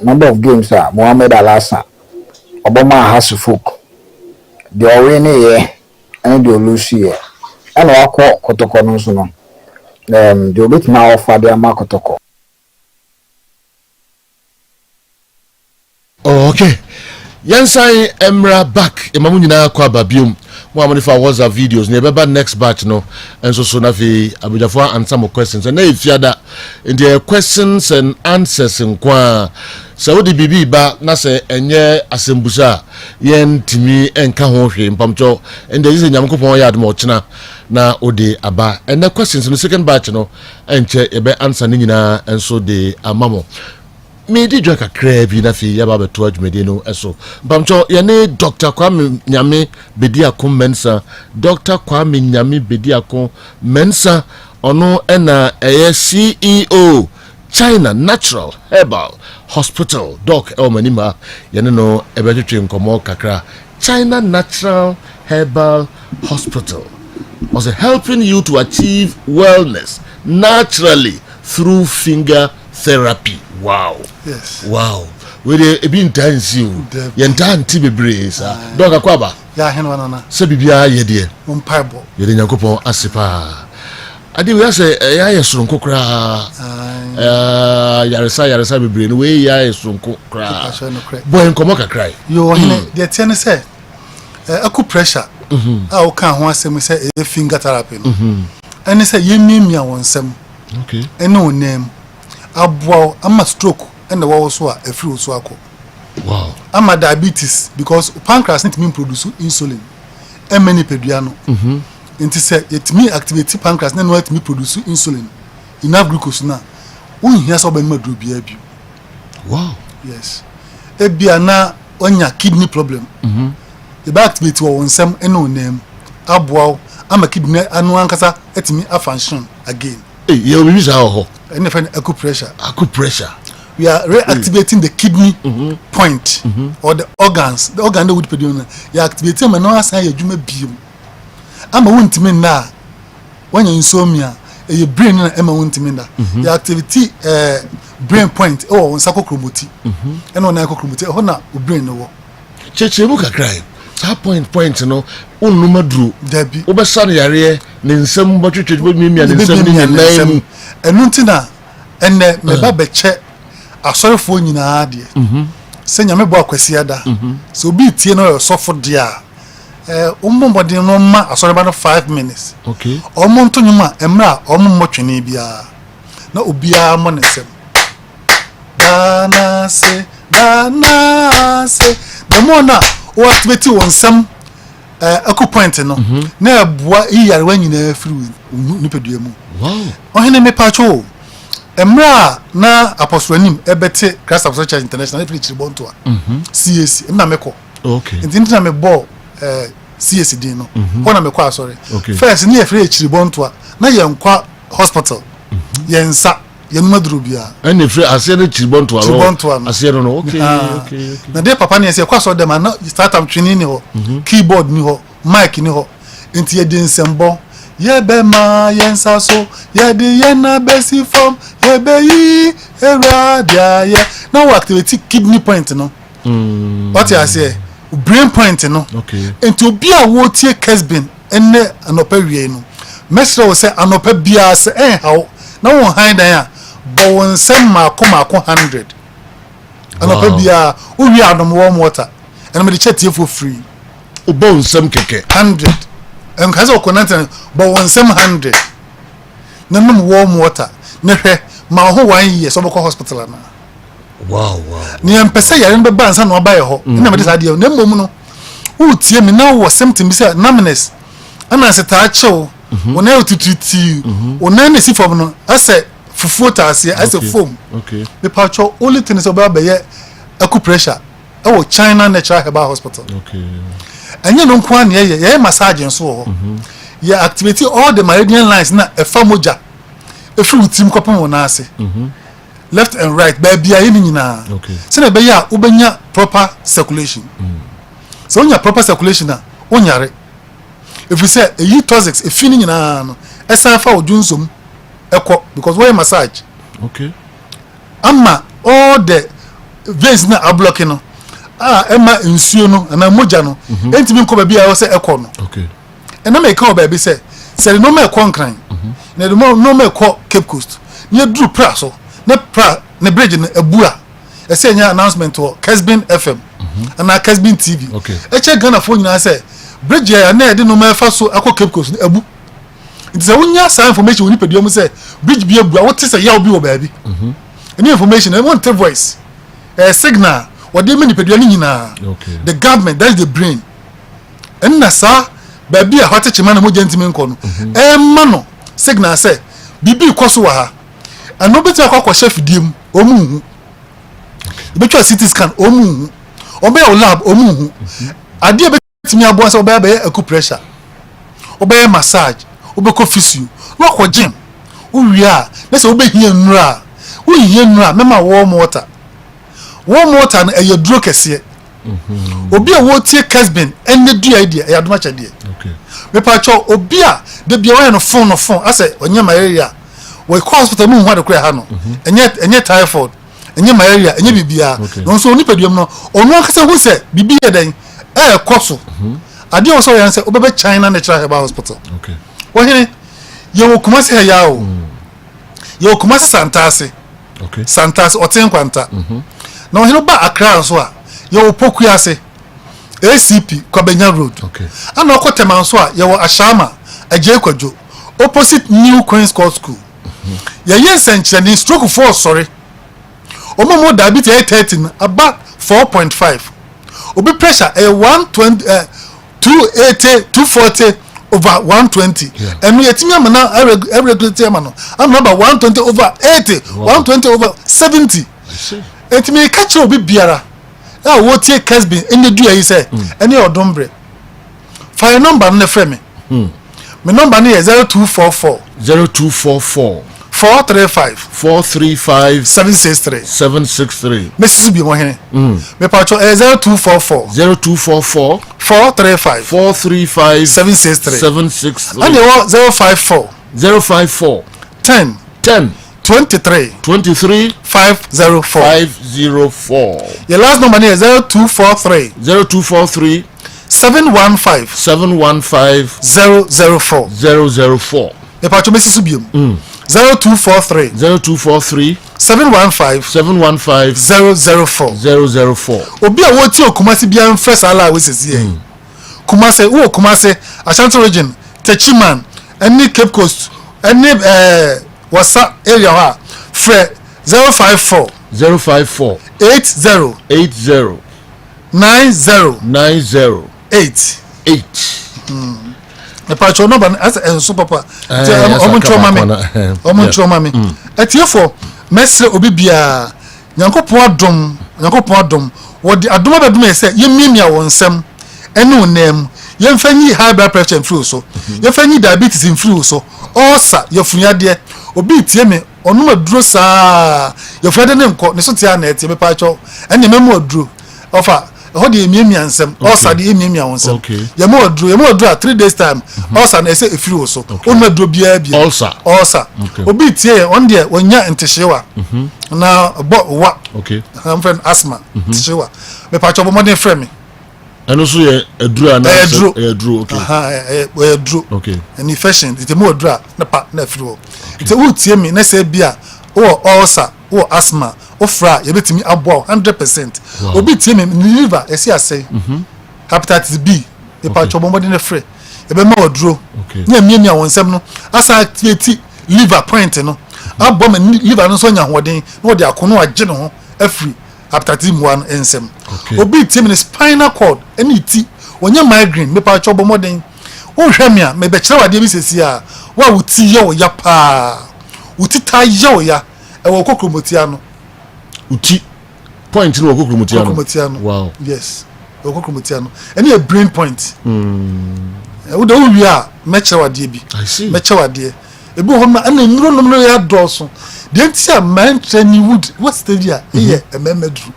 number of games Mohamed Alassa Obama has folk the win here and the lose here. And I call Kotoko no so no. The bit now offer their Kotoko. Oh, okay. Yansai Emra back. Emamu nyina kwa babium. Mo amoni fa WhatsApp videos. Ne beba next batch no. Enso so na fi abujafo answer mo questions. And if you ada in the questions and answers in kwa Saudi bibi ba na se enye asembusa yen timi enka ho hwe mpamcho ende yise nyamkopon ya admo china na ode aba and the questions in the second batch no enche ebe answer ni nyina enso de amamo me di dwa kakra bi na fi ya ba beto adwumede no eso mpamcho ye ne Dr. Kwame Nyame Bediako Mensa Dr. Kwame Nyame Bediako Mensa ono ena eye CEO China Natural Herbal Hospital Doc Elmanima Yanino Ebetrim Komo Kakra China Natural Herbal Hospital was helping you to achieve wellness naturally through finger therapy. Wow. Yes. Wow. We dey been dance you. Yenta anti bebre sa. Doc akwaba. Ya hen wanana. Se bibia ye de. Mpaibo. Ye de Nyankopon asipa. Adi we say ya yesoronko kra yaresa bebre no we ya yesoronko kra boy nkomo kakra yo hene de tiene say aku pressure o kan ho asem say finger therapy no any say yemimia wonsem okay ene onem aboa ama stroke and the wo so a efiri so akọ. Wow. Ama diabetes because pancreas need to produce insulin. Many pedua no. Nti say it me activate pancreas na no let me produce insulin. Enough glucose na. Unhia so ba maduro bia bi. Wow. Yes. Ebia na onya kidney problem. The back activate wo nsem eno nem. Aboa ama kidney anu ankasa etimi function again. Hey, you be visa ho. Any find acupressure. Acupressure. We are reactivating the kidney point or the organs. The organ that would be doing. You activate them and now assign your juma biom. I'm a won't mean na when you insomnia, your brain and Emma won't mean that. You activity brain point or on sako chromati and on echo chromati. Oh, na brain no. Cheche muka cry. Sa point no. Unuma drew. Debbie. Obesan yare. Ninsem batu chwe mimi and ninsem. And nuntina and me babe check. Asorefo nyina de se nyame bo akwasi ada so bi tie no sofo de a umbomboden no ma asoreba no 5 minutes okay omo nto nyuma emra omo mmotwene bia na obia mo nesem dana se the more na o activate wonsam point no na aboa iyare wa nyina afiri nipadua mu wow ohene me pacho Emra na apostolanim ebete Christ Apostolic Church International if reach bonto a CAC emna meko okay nti na me bo CAC din no ho na meko asori first ni efre reach bonto a na yenkwa hospital yensa yenumaduru bia and efre ase na chibonto a ase no okay na de papa ne ase kwa so dem na start am twini ni ho keyboard ni ho mic ni ho nti ye din sembo ye be ma yensa so ye de ye na besi form ye be yi eradia ye na we activate kidney point no what you say brain point no okay enti obi a wo tie Kessben enne anopa wie no mesra wo say anopa bia se hawo na won han dan a bo won sem mako 100 anopa bia wo wi adom warm water and me de chetie for free o bon sem keke 100 and kaza okonanta but won sem 100 na num warm water na hwe ma ho 1 year so beko hospital na wow ni empese yare be bansa na obaye ho na me de sade na mmom no wo tie me na wo symptom bi say numbness ana se ta chew wona utututi wona ne si fom no ase fufuo ta ase ase foam okay the pacho only thing is about be acupressure e China Natural Herbal Hospital okay anya no kwa na ye massage nso ho ye activate all the meridian lines na e famoja e free team kopon wona ase left and right baby ayi ni nyina okay se na be ya ubenya proper circulation so onya proper circulation na onyare if you say e toxics e fini nyina no e san fa odunsom ekọ because why massage okay amma all the veins na are blocking no emma nsuo no na moja no entimi nko ba bia wo se ekọ no okay ena me ka ba bi se no me ekọ nkran na de no me ekọ Cape Coast ne duru pra so ne pra ne bridge na abua e se nya announcement to Kessben FM na Kessben TV okay e che Ghana fo nyina se bridge ya na de no me fa so akọ Cape Coast abu it is a wonya sa information woni pedua mu se bridge bi abua what is ya obi wo ba bi any information I want a voice signal what they mean pedua ni nyina okay the government that is the brain and na sa baby a hote chima na mo gentimi nko no ma no signal say bibi kwaso wa ha ano beti akwa chef diem omu betwa CT scan omu obe o lab omu ade betimi abo say obe acupressure obe massage obe ko physio no ko gym uwi a na say obe hia nnura uyi nnura mema warm water na e yeduro kese obi a wo tie Kessben enne dua idea e adoma cha die okay me pa cho obi a de bia we no phone ase onye malaria we call hospital mu hwa de kura ha no enye typhoid enye malaria enye bibia no so oni peduam no onu akase hu se bibia den koso ade o so yan se obebe China Natural Herbal Hospital okay wo hene ye wo kumase ha ya o ye wo kumase santase okay santase oten kwanta na hino ba Accra so a ye wo poku ase ACP Kwabenya Road okay ana okoteman so a ye wo Ashama Aje Kwadwo opposite New Queen's Court School ya yes and stroke 4 sorry omo mo diabetes 830 about 4.5 obi pressure 120 280 240 over 120 and we etimi amana regulate amano am number 120 over 80 120 over 70 etimi catch obi biara wo tie Kessben ene du ayi say ene odombre fire number na frame me number na 0244 435 763 Mrs. bi mo hene me pacho 0244 435 763 and 054 10 23 504 your last number is 0243 715 004 me pacho Mrs. bi 0243 715 004 obi a woti okumasi bia mfresa ala we sesi kumase Ashanti region Techiman any Cape Coast any wasa area ha fre 054 80 90 8 me pacho no ban as enso papa omo trauma me etiefo mesre obi bia nyankopon adom wodi adom abedum ese yemimia wonsem ene onem yemfanyi high blood pressure mfiri so yemfanyi diabetes mfiri so osa yefunyade obi tie me onuma duro saa yefunyade ne nko ne so tia na etie me pacho ene memu oduro ofa hodi emiemia nsem osa de emiemia wonsem yemu oduro 3 days time osa na ese efiri so onuma duro bia osa obi tie on de wonya ntehyewa na wa I'm friend asthma ntehyewa me pacho bo modern frame and also edru na edru okay and infection it mo edru na pa na efiri it wo tie me na say bia o ulcer o asthma o fra ye betimi abo 100% obi tie me liver esi asay hepatitis B e pa chobo mo de na free e be ma oduro na miamia wonsem no asa activate liver point no abo me liver no so nya hoden no de akono agye no ho afri hepatitis 1 ensem obi tie me spinal cord eni ti wonya migraine me pa chobo mo den wo hwɛ a me be kyerɛ wade bi sesi a wa wuti ye wo ya pa wuti ta ye wo ya e wo kokromotia no uti point no kokromotia no wow yes wo kokromotia no eni a brain point wo da wo wi a me kyerɛ wade bi me kyerɛ wade ebi ho na ana nuro no ya doso de nti a man training wood what stage a ye ememedru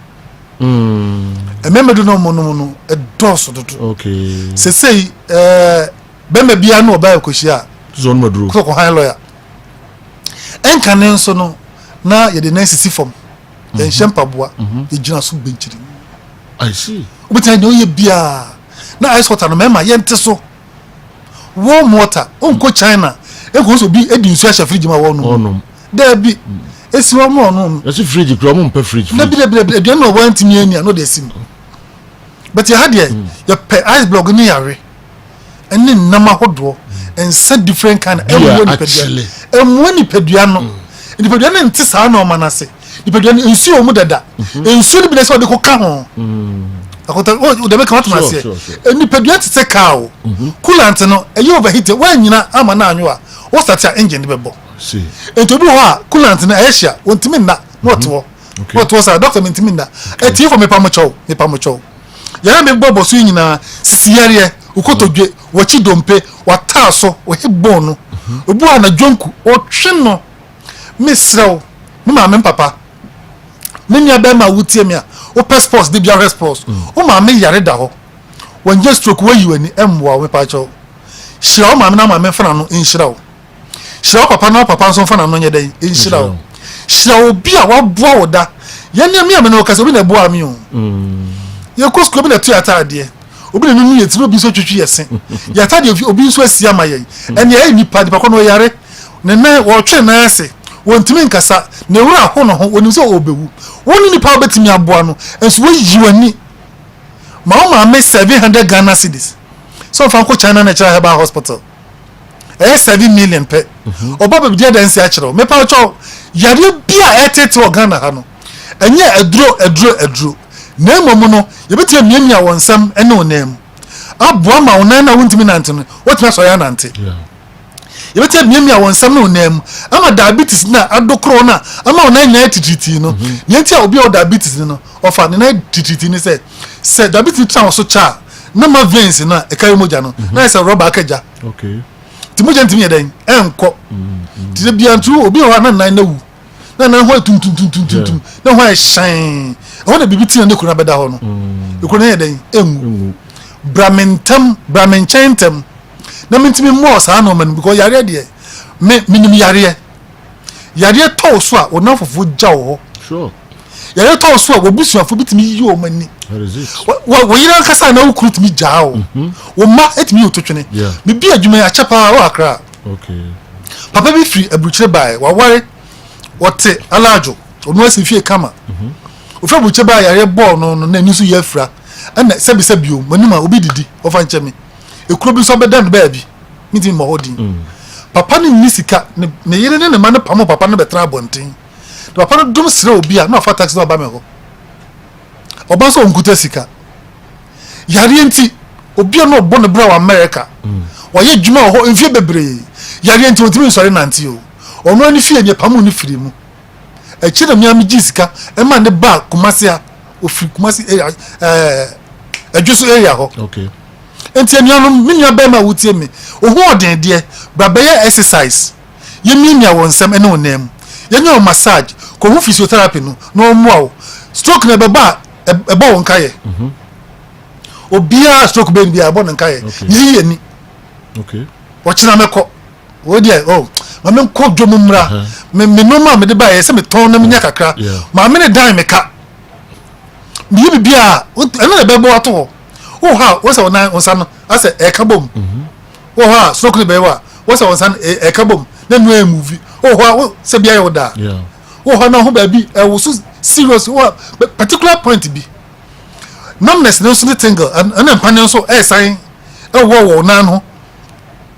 ememedru no no e doso dodo okay say bembe bia no oba ekohia zone madru ko han lawyer enka ne nso no na ye de nurse form ye shempaboa ye gina so benchiri I see obitan de oye bia na ice water no mema ye nte so warm water onko China e ko so bi edi nsu a fridge ma wo no there bi esi wo mo no esi fridge kro mo mpa fridge na bi de no want me ania no de sim but you had ye ice block ni yare eni nama hodo and set different kind emwoni pedua no ni pedua na nti saa na o manase ni pedua ni nsu o mu dada nsu ni bi na se o de ko ka ho akota o de be ka matmase ni pedua tete ka o coolant no e ye overheat wa nyina ama na anwo a o start a engine be bo see ento bi ho a coolant na ehia wontimi na not wo what was a doctor mentimi na eti for me pa mo chow ya me bobo so nyina sisiare ukotodwe wachi dompe wataso ohebon no obu ana dwonku otwe no misrew me ma me papa me nia be ma wutie me a o passport de bia response o ma me yare da ho wanje stroke wayi wani emwa we pa cho shira o ma me na ma me fana no inshiraw shira papa na papa so fana no nye dai inshiraw shira obi a waboa woda ya nia me no kase obi na boa mi o ye ko school bi na tu atade obi na nunu yetiro bi so twetwe yesen ya tade obi so asia maye ene ya nipa nipa ko no yare ne na wo twe na ase wontimi nkasa na ewura ho no ho woni so obewu woni nipa obetimi aboa no enso wo yiwani ma o ma me 700 Ghana cedis so fa ko China Natural Herbal Hospital 7 million pe oba be dia dan si a kire me pa cho yare bia etete organa ha no enye aduro na emom no ye betia miamia wonsam ene onam aboa ma onan na wontimi nante no wotime so ya nante ye betia miamia wonsam na onam ama diabetes na adokro na ama onan nya tititi no ye tia obi o diabetes no ofa na tititi ni se diabetes tran so cha na ma veins na e kai moja no na se rubber akaja okay ti moja ntimi yeden enko ti bia ntu obi o na nan na wu na ho tum na ho shine I want to be beating on the Kuna Beda Hono. You couldn't hear them. Bramenchentem. No mean to be more Sanoman because you're ready. Minimum Yaria. Yaria Toswa or not for food jaw. Sure. Yaria Toswa will be sure for beating me your money. What is it? Well, you don't cast no recruit me jaw. Or ma at me to train. Yeah. Maybe you may a chapa or a crowd. Okay. Papa be free a butcher by what worry a large or no if you come. Ofa buche ba yare ball no na nisu yefra na se bio manima obi didi ofa nche me ekuro bi so bedan ba bi miti mo hodin papa ni nisika ne yere ne ma ne pamo papa no betra bonten papa no dum sere obi a na ofa taxi na ba me ho oba so onkuta sika yare enti obi no obo ne bra wa America oye djuma ho enfie bebre yare enti otimi nsore nanti o ono ani fie nye pamo ni firi mu echira miami jisika ema ne ba kumasia ofri kumasi adjuso area ho okay enti anuano minya ba ma wutie me ohu oden de baba ye exercise ye minya wonsem ene onam ye nya massage ko hu physiotherapy no mo stroke na baba eba won kaye obia stroke be bia ebo nkaye ye ni okay ochina meko odi oh mame ko dwomo mra me no ma me de ba ye se me ton na me nya kakra ma me ne dan me ka bi bia eno le bebo ato oh ha wo se onsa no ase e ka bom oh ha stroke ne be wa wo se onsa e ka bom na no e movie oh ha se bia ye da oh ha na ho ba bi e wo so serious particular point bi numbness no so tingle and empanel so e sign e wo na no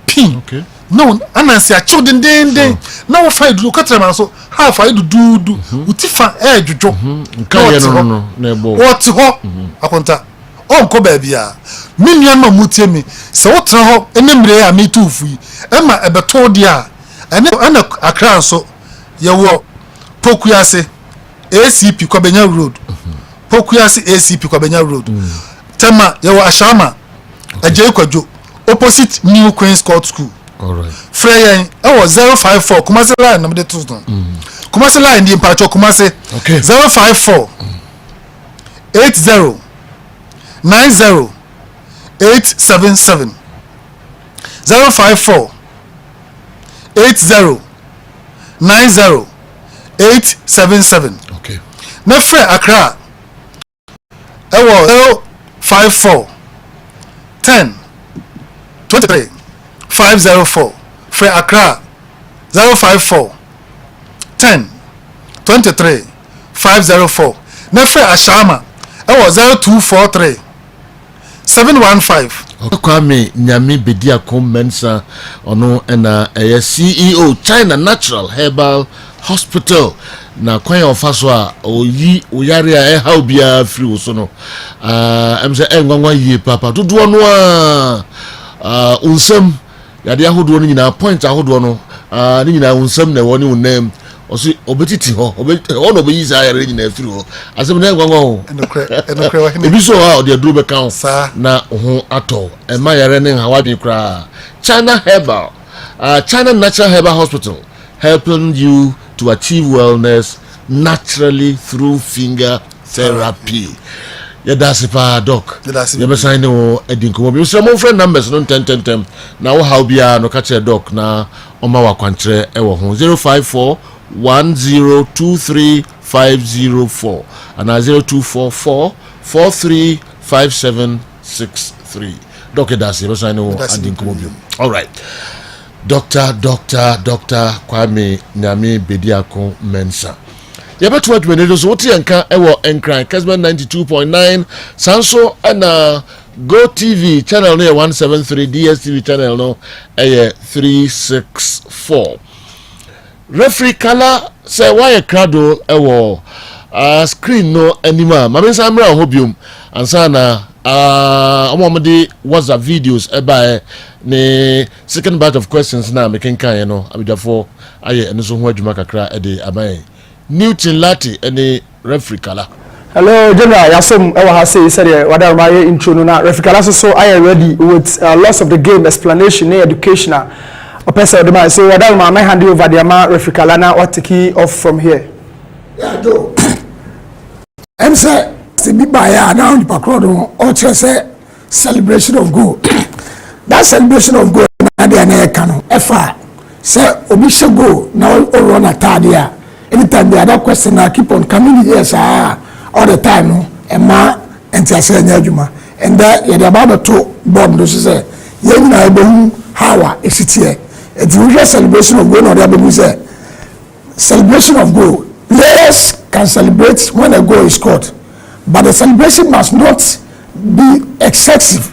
pin okay no anansi a children den na wo fa du katrama so ha fa du utifa djojo nkaye no na ebo what ho akonta onko ba bia minua ma mutie mi se wo tra ho enemre a me tufu e ma ebeto de a ana akra so ye wo Pokuyase ACP Kwabenya Road Pokuyase ACP Kwabenya Road tema ye wo Ashama Ajay Kwajo opposite New Queen's Court School. All right. Freya was 054 Kumasi line number 2. Kumasi line the Mpacho Kumasi. Okay. 054 80 90 877 054 80 90 877. Okay. Na frɛ Accra ɛwɔ 054 10 23 504 frɛ Accra 054 10 23 504. Na frɛ Ashama ɛwɔ 0243 715. Kwame Nyame Bediako Mensa ono na CEO China Natural Herbal Hospital na kwan ofaso a oyi oyare a how bia free wo so no em say engwanwa yie papa dodo no a unsam yade ahodo no nyina point ahodo no ni nyina unsam na woni unam osi obetiti ho ono be yi sa yare nyina free ho asem na engwanwa ho enokre wa hene ebi so ha ode aduro be kan na ho ato e ma yare ne ha wadin kra China Herbal China Natural Herbal Hospital helping you to achieve wellness naturally through finger therapy. Yeah, that's it, doc. You be sign no edinko. We say mo friend numbers no 10. Now how bia no catch a doc na oma wa kwantre e wo ho 054 1023504 and 0244 435763. Doc, that's it. We sign no edinko. All right. Dr. Kwame Nyame Bediako Mensa. Yabatu watu wenedo so woti yanka ewo enkran Kessben 92.9 Sanso ana Go TV channel no 173, DSTV channel no 364. Referee color say why a crowd screen no anima. Mama Samra hobium and sana omomde WhatsApp videos eba ne second batch of questions na making kan no abidafo aye eno so ho adwuma kakra e de aban Newton Lati any referee color. Hello, General. Yasom Ewa say said whatever my intro na referee so I am ready with lots of the game explanation educational. A person of the so whatever my hand over the man referee na what take off from here. Yeah, do. I'm say the big buy now the pakro or say celebration of goal. That celebration of goal na dey na can efa say obi she go now run atadia. Anytime the other question I keep on coming here all the time no ema enti ase nya adwuma and that you about to board no say ye na ebe how esitie the usual celebration of goal no dey be say celebration of goal. Players can celebrate when a goal is scored, but the celebration must not be excessive.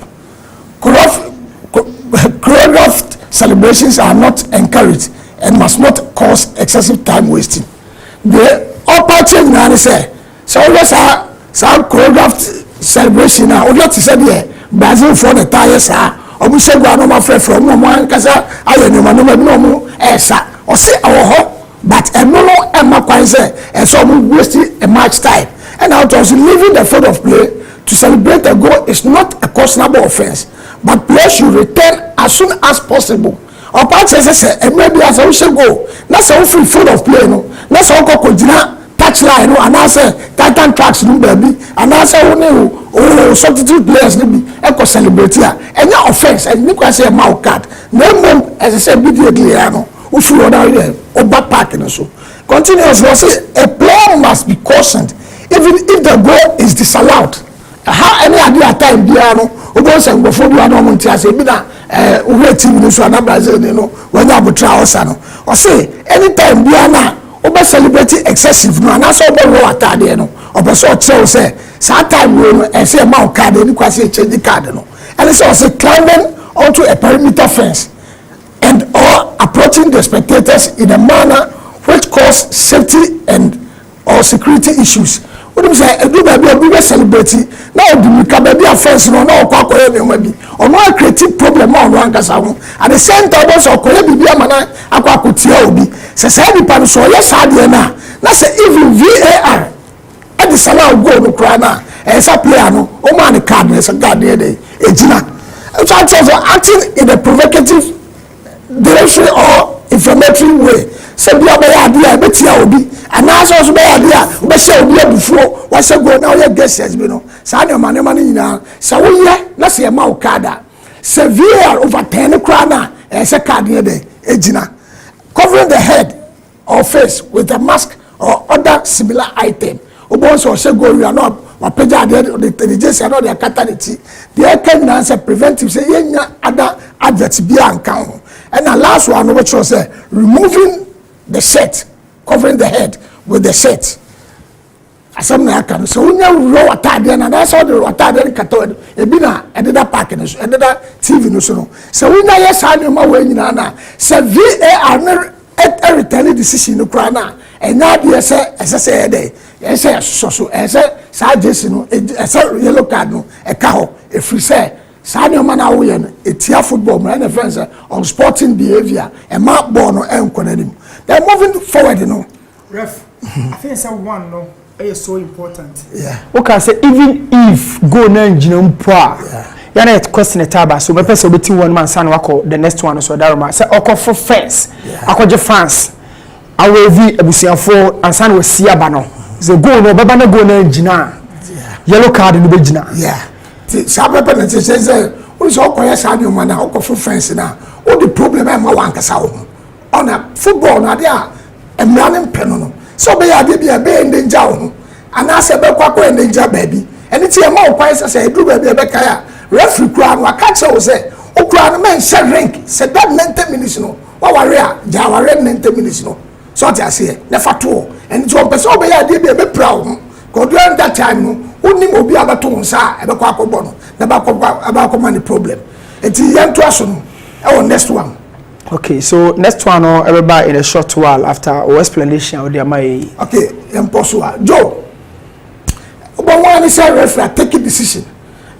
Choreographed celebrations are not encouraged and must not cause excessive time wasting. The upper chain now say so always some choreographed celebration now would like to say there Brazil for the tires obushego anoma frɛ from no man kasa aye no no esa or say our but no Emma Kwan say and so we wasting a match time and out of leaving the field of play to celebrate a goal is not a cautionable offense, but players should return as soon as possible. Or part says maybe as we should go that's how free field of play no that's how go touchline no and I say titan tracks no baby and I say substitute players no be e celebrate here any offense and you can say a mouth card no as I say immediately no we feel other here over park and so continuous was a player must be cautioned even if the goal is disallowed. How any idea time biano obo say ngofo bi anu mo ntia say bi na we team no so na Brazil no when you abutra osa no o say anytime biana obo celebrate excessive no na so obo wo atade no obo so tell say that time we no e say ma card ni kwase change card no and so say climbing onto a perimeter fence and or approaching the spectators in a manner which cause safety and or security issues. What do you say? Do baby celebrating now? Do we come baby offense? No, no, maybe or no creative problem on one casamu. At the same time, also, baby, amana, aquacutia obi. Society pan so yes, I na. Now say even VAR. At the salon go no crana. As a player, no, oh man, the card is a guard there. Ejina. So acting in a provocative direction or inflammatory way. So be idea, bet you obi. And also be idea, be say obi before. What say go now? Your guest has been no. Say your money now. So we na say ma okada. Say VAR overturn crana. Say card here there. Ejina. Covering the head or face with a mask or other similar item. Obo so say go you are not. Wapeja the just not their catalytic. The can answer preventive say yenya other adverts be and count. And the last one which was removing the shirt, covering the head with the shirt. Asam can so when you row attire and that's all the attire kato ebina another park and another TV no so. So when I yes I know my way na say VAR a return decision no crana and now they say as I say there yes so as say just no as yellow card no e ka ho e free say Sadio man away no etia football man friends on sporting behavior and mark ball no enkonanim. They're moving forward, you know. Ref, I think it's one no is so important. Yeah. Okay, say even if go na engineer poa. Yeah. Na question etaba so me person obeti one man san wako the next one so that man say oko for fans. Akoje fans. Awevi ebusiafo ansan we sia ba no. Say go no baba na go na engineer. Yellow card no be gina. Yeah. Sabe pe na say we so okoye Sadio man na oko for fans na. What the problem am wan kasa wo. On a football na dia emranim penono so be ya be in danger ho and I say be kwakọ in danger baby and it e ma o kwai say do baby be kaya referee kura no aka che o say o kura no men share rank say that 90 minutes no wa ware a ja ware 90 minutes no so what I say never to and so person be ya be proud go during that time no Unim obi abato nsa ebe kwa akobɔ no na ba akɔma ni problem. Enti yɛn to aso no ɛwɔ next one. Okay, so next one everybody in a short while after our explanation of the amai. Okay, impossible. Joe, but one is a referee take a decision.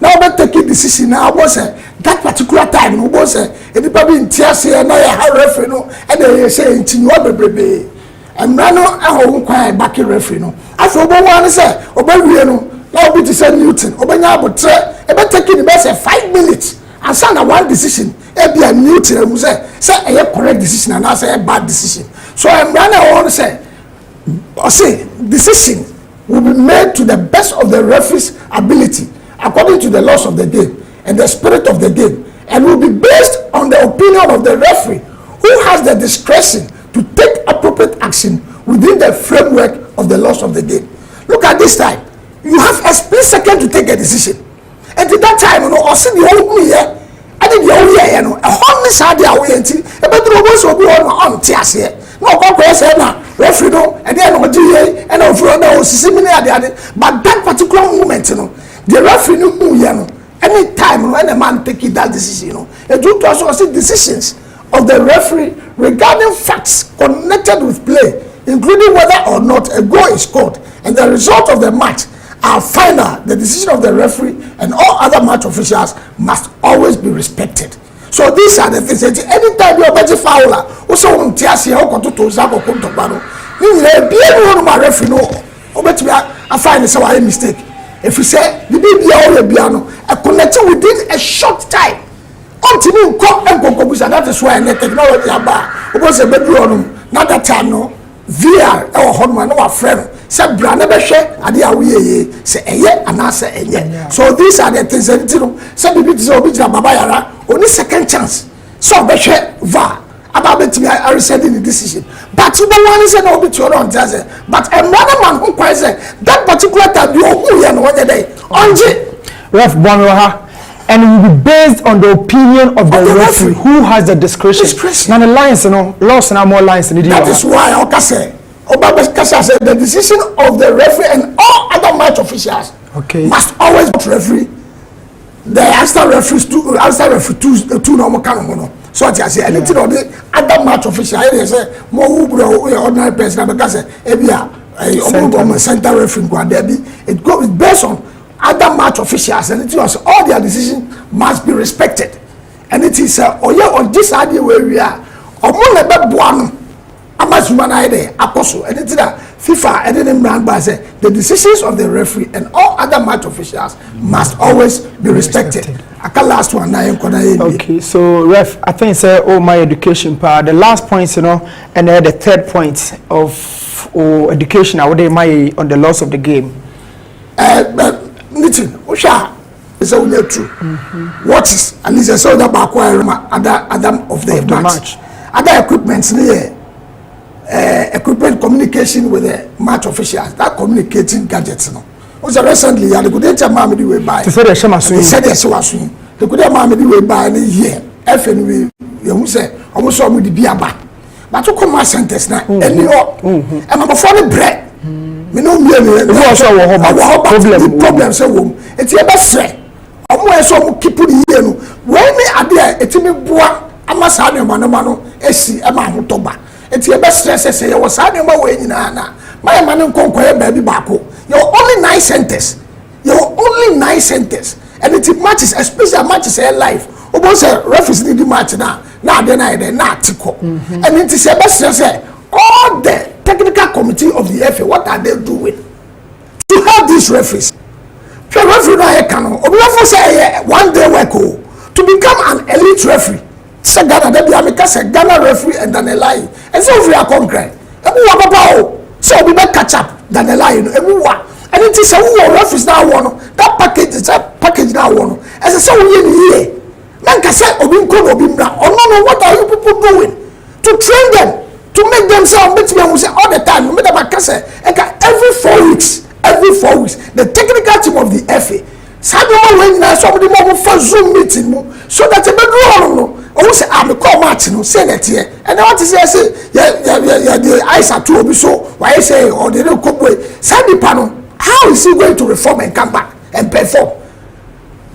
Now, but take a decision now was that particular time. No was anybody in tears here. Now, I referee no, and they say in Tinubu baby. And now I won't quiet back a referee no. As for one is a Obama, now be to say Newton, Obama, but about taking the best 5 minutes. And send one decision, it be a Newton who say a correct decision and I say a bad decision. So I'm running on say decision will be made to the best of the referee's ability according to the laws of the game and the spirit of the game, and will be based on the opinion of the referee who has the discretion to take appropriate action within the framework of the laws of the game. Look at this time. You have a split second to take a decision. And at that time, you know, or see the whole year, I did the whole year, you know, a honest idea we ain't a better almost will be on tears here. No, referee, no, and then on GA and over those similar, but that particular moment, you know, the referee knew, you know, any time when a man taking that decision, you know, and due to also see decisions of the referee regarding facts connected with play, including whether or not a goal is scored, and the result of the match are final. The decision of the referee and all other match officials must always be respected. So these are the things. Anytime you are better fouler, also on Tiasia, or to Zako Kuntobano, you will be able to referee. No, or better I find it's a mistake. If you say the BBA piano, a connection within a short time. Continue come and go, that is why the technology about was a bedroom. Not that time, no. VR or Honman or friend. Say brand share ade awe say eye anase enye. So these are the things that you know. Say bibi say obi jira baba yara only second chance. So be share va about betimi I reset the decision. But you don't want to say no obi to on say. But another man who quite say that particular time you who you know one day. Onje Ref Bonroha. And it will be based on the opinion of the referee who has the discretion. Now the lines, you know, lost and more lines in the That is why I say said the decision of the referee and all other match officials must always be referee. The extra referees two normal canon. So I say anything on the other match official, I say more ordinary person because center referee it goes based on other match officials, and it was all their decisions must be respected. And it is on this idea where we are. Apostle, and it's that FIFA and then brand by say the decisions of the referee and all other match officials must always be respected. I can last one now. Okay, so ref, I think say my education part. The last points, you know, and the third point of education. I would my on the laws of the game. Listen, Osha is only true. What is at least I saw that back other of the match. Other equipments here. Equipment communication with the match officials, that communicating gadgets. No, was recently I could tell Mammy the way by. They said they could have Mammy the way by any year. FNW, you say, almost saw me the beer back. But to come my sentence now, and you know, I'm before the bread. Me no me problem say wom. It's your best friend. Omo so mo keep the year no. When me ade etimi boa amasa ne mano esi e ma hotoba. It's your best stress say you was any more way na my man nkonkoye baby bako. Your only 9 centers. Your only 9 centers. And it matches, especially matches in life. Obo say referees need the match now then na tiko. And it is your best stress say all the technical committee of the FA, what are they doing to help these referees? The referee now can say one day work to become an elite referee. Say Ghana, they be say Ghana referee and then a lie. And so if we are concrete, so we better catch up than a lie. And it is a referees now one that package is a package now one. As I say we in here, man can say Obinko Obimra. Oh no, what are you people doing to train them? To make themselves say all the time, no matter what say, every 4 weeks, the technical team of the FA, somebody more for Zoom meeting, so that a bedroom, no, say I'm call match, no, say that here, and I want to say, the eyes are too so why say or they don't cope with Sandy Pano, how is he going to reform and come back and perform?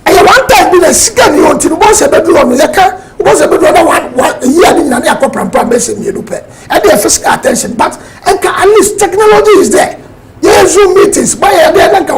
And one time be the second year until the boss said bedroom yaka was a bedroom one year in a proper message you pay and their physical attention, but at least technology is there. Yes, Zoom meetings, by a day like a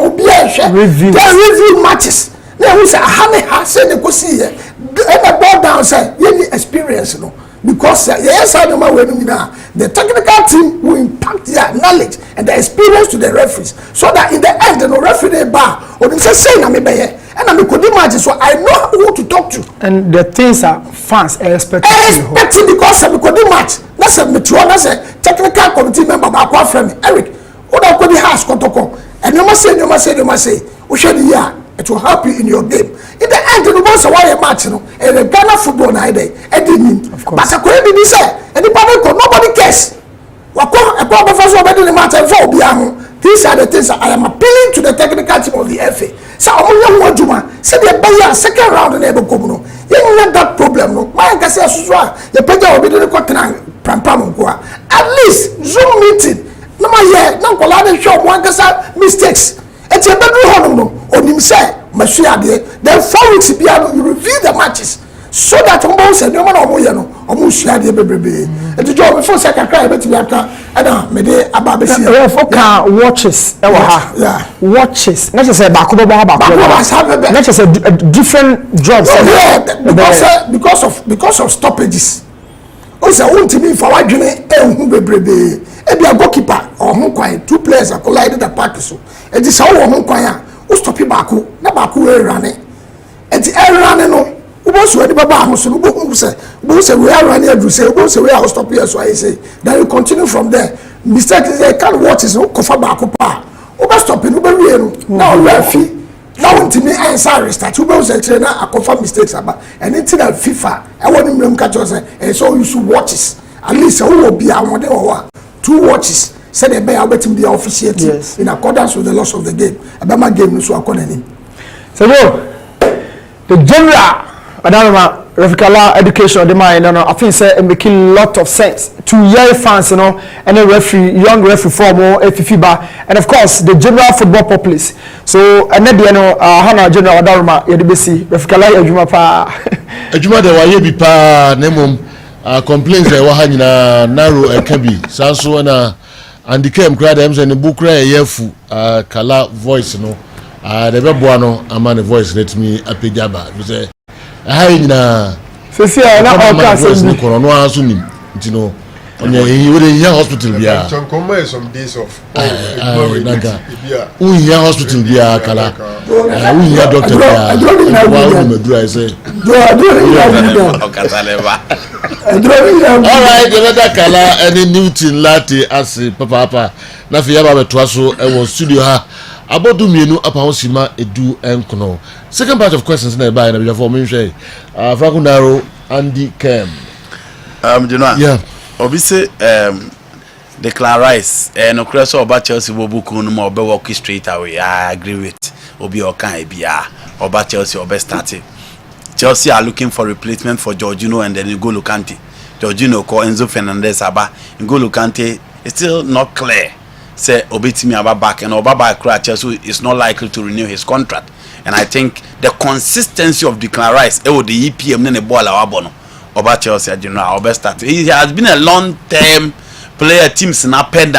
review matches. Now we say honey has said the go see and the ball down say you experience no. Because yes, I know my way now. The technical team will impact their knowledge and their experience to the referees, so that in the end, the referee bar or them say na me be here, and I could imagine, so I know who to talk to. And the things are fans expecting. Expecting because I could match. That's a mature, that's a technical committee member. Back one friend, Eric. What I could has kotoko, and you must say, we should hear. It will help you in your game. In the end, the most of a match, and the Ghana football night, of course. But I couldn't be said, and the public, nobody cares. These are the things I am appealing to the technical team of the FA. So I'm going to say the Bayer second round in Ebo Kobuno. You have that problem. No, my Cassia Susua, the Pedro will be the Quatran Prampamukua. At least Zoom meeting. No, my year, no, Colada show one mistakes. It's a bedroom home on himself, Monsieur. Then 4 weeks you review the matches so that almost no man almost share the baby. And the job before second cry, but you have to, I made a watches. Yeah, watches. Not just a bakuba, not just a different jobs. Because of stoppages. Also, I want to be for what you need. Ebi a goalkeeper or home quiet, 2 players are collided at park so. And this all home quiet, who stop baku, na baku running. And the air running no, who was ready baba so who say we are running every say, who say we are stop here, so I say. Then you continue from there. Mistake is they can't watch is no cover baku pa. Who was stopping who be now referee. Now until me answer restart, who was a trainer a confirm mistakes about and until that FIFA, I want him to catch us and so you should watch this. At least who will be a one or 2 watches said they bear betting the officiating in accordance with the laws of the game. Abama game so according. So the general Adama Refikala education of the mind, I think say making a lot of sense to young fans, and a referee, young referee form or FIFA, and of course the general football populace. So and then Hana General Adama Yedibesi Refikala Ejuma pa Ejuma de waye bi pa nemom complaints e wa ha nyina narrow e kabi sanso na and the came crowd them say the book cry yefu kala voice no the beboa no ama the voice let me apejaba we say ha nyina sesi na all class ni kono no aso nim ntino onye he we here hospital bia some days off we here hospital bia kala we here doctor bia wa medura say all right the weather kala any Newton lati as papa na fi yaba beto aso e won studio ha abodu mienu apa hosima edu enkono. Second part of questions na buy na be for me hwe Franco Naro Andy Kem yeah obi say Declan Rice no crash oba Chelsea bobuku no mo be walk straight away. I agree with obi okan bia oba Chelsea oba starting. Chelsea are looking for replacement for Jorginho and then N'Golo Kante. Jorginho call Enzo Fernandez aba. N'Golo Kante is still not clear. Say Obetimi aba back and Obaba Chelsea is not likely to renew his contract. And I think the consistency of Declan Rice the EPM ne ball abono Oba Chelsea General Oba start. He has been a long-term player team snapper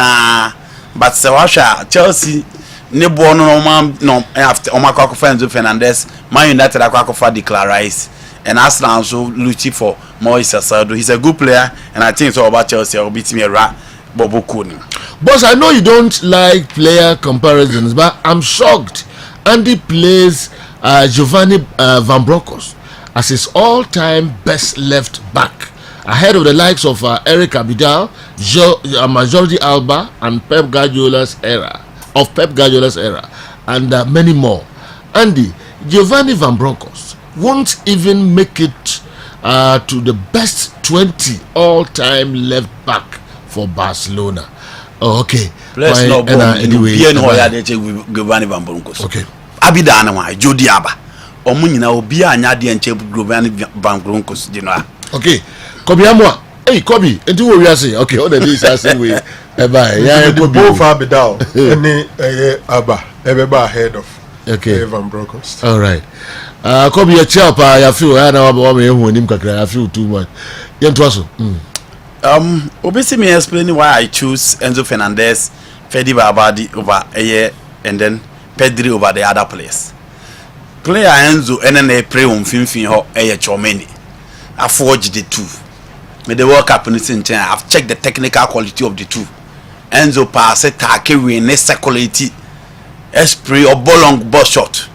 but Sewasha Chelsea ne ball no after Omako Enzo Fernandez Man United akwakofa Declan Rice and Arsenal also looking for Moise Sado. He's a good player and I think it's all about Chelsea will beat me a rat Bobo Kuni. Boss, I know you don't like player comparisons, but I'm shocked Andy plays Giovanni Van Bronckhorst as his all-time best left back, ahead of the likes of Eric Abidal, Jordi Alba, and Pep Guardiola's era, and many more. Andy, Giovanni Van Bronckhorst won't even make it to the best 20 all-time left back for Barcelona. Oh, okay. Let's not anyway. Giovanni Van Bronckhorst. Okay. Abidal na wa Jordi Alba. Omu nyina obi anya de enche Giovanni Van Bronckhorst general. Okay. Kobiamwa Hey, Kobe, and do what we are saying. Okay, all the days I say we. Bye. Yeah, Kobe. Both far be down. Any Abba, everybody ahead of. Okay. Van Bronckhorst. All right. Kobe, your chap, I feel I know about me who him kakra. I feel too much. Yen twaso. Obviously me explaining why I choose Enzo Fernandez, Fedi Babadi over Aye, and then Pedri over the other players. Player Enzo and then they play on Finfin ho Aye Chomeni. I forged the two. May the World Cup in the same time. I've checked the technical quality of the two. Enzo pass it, take we next quality. Esprit or ball ball shot.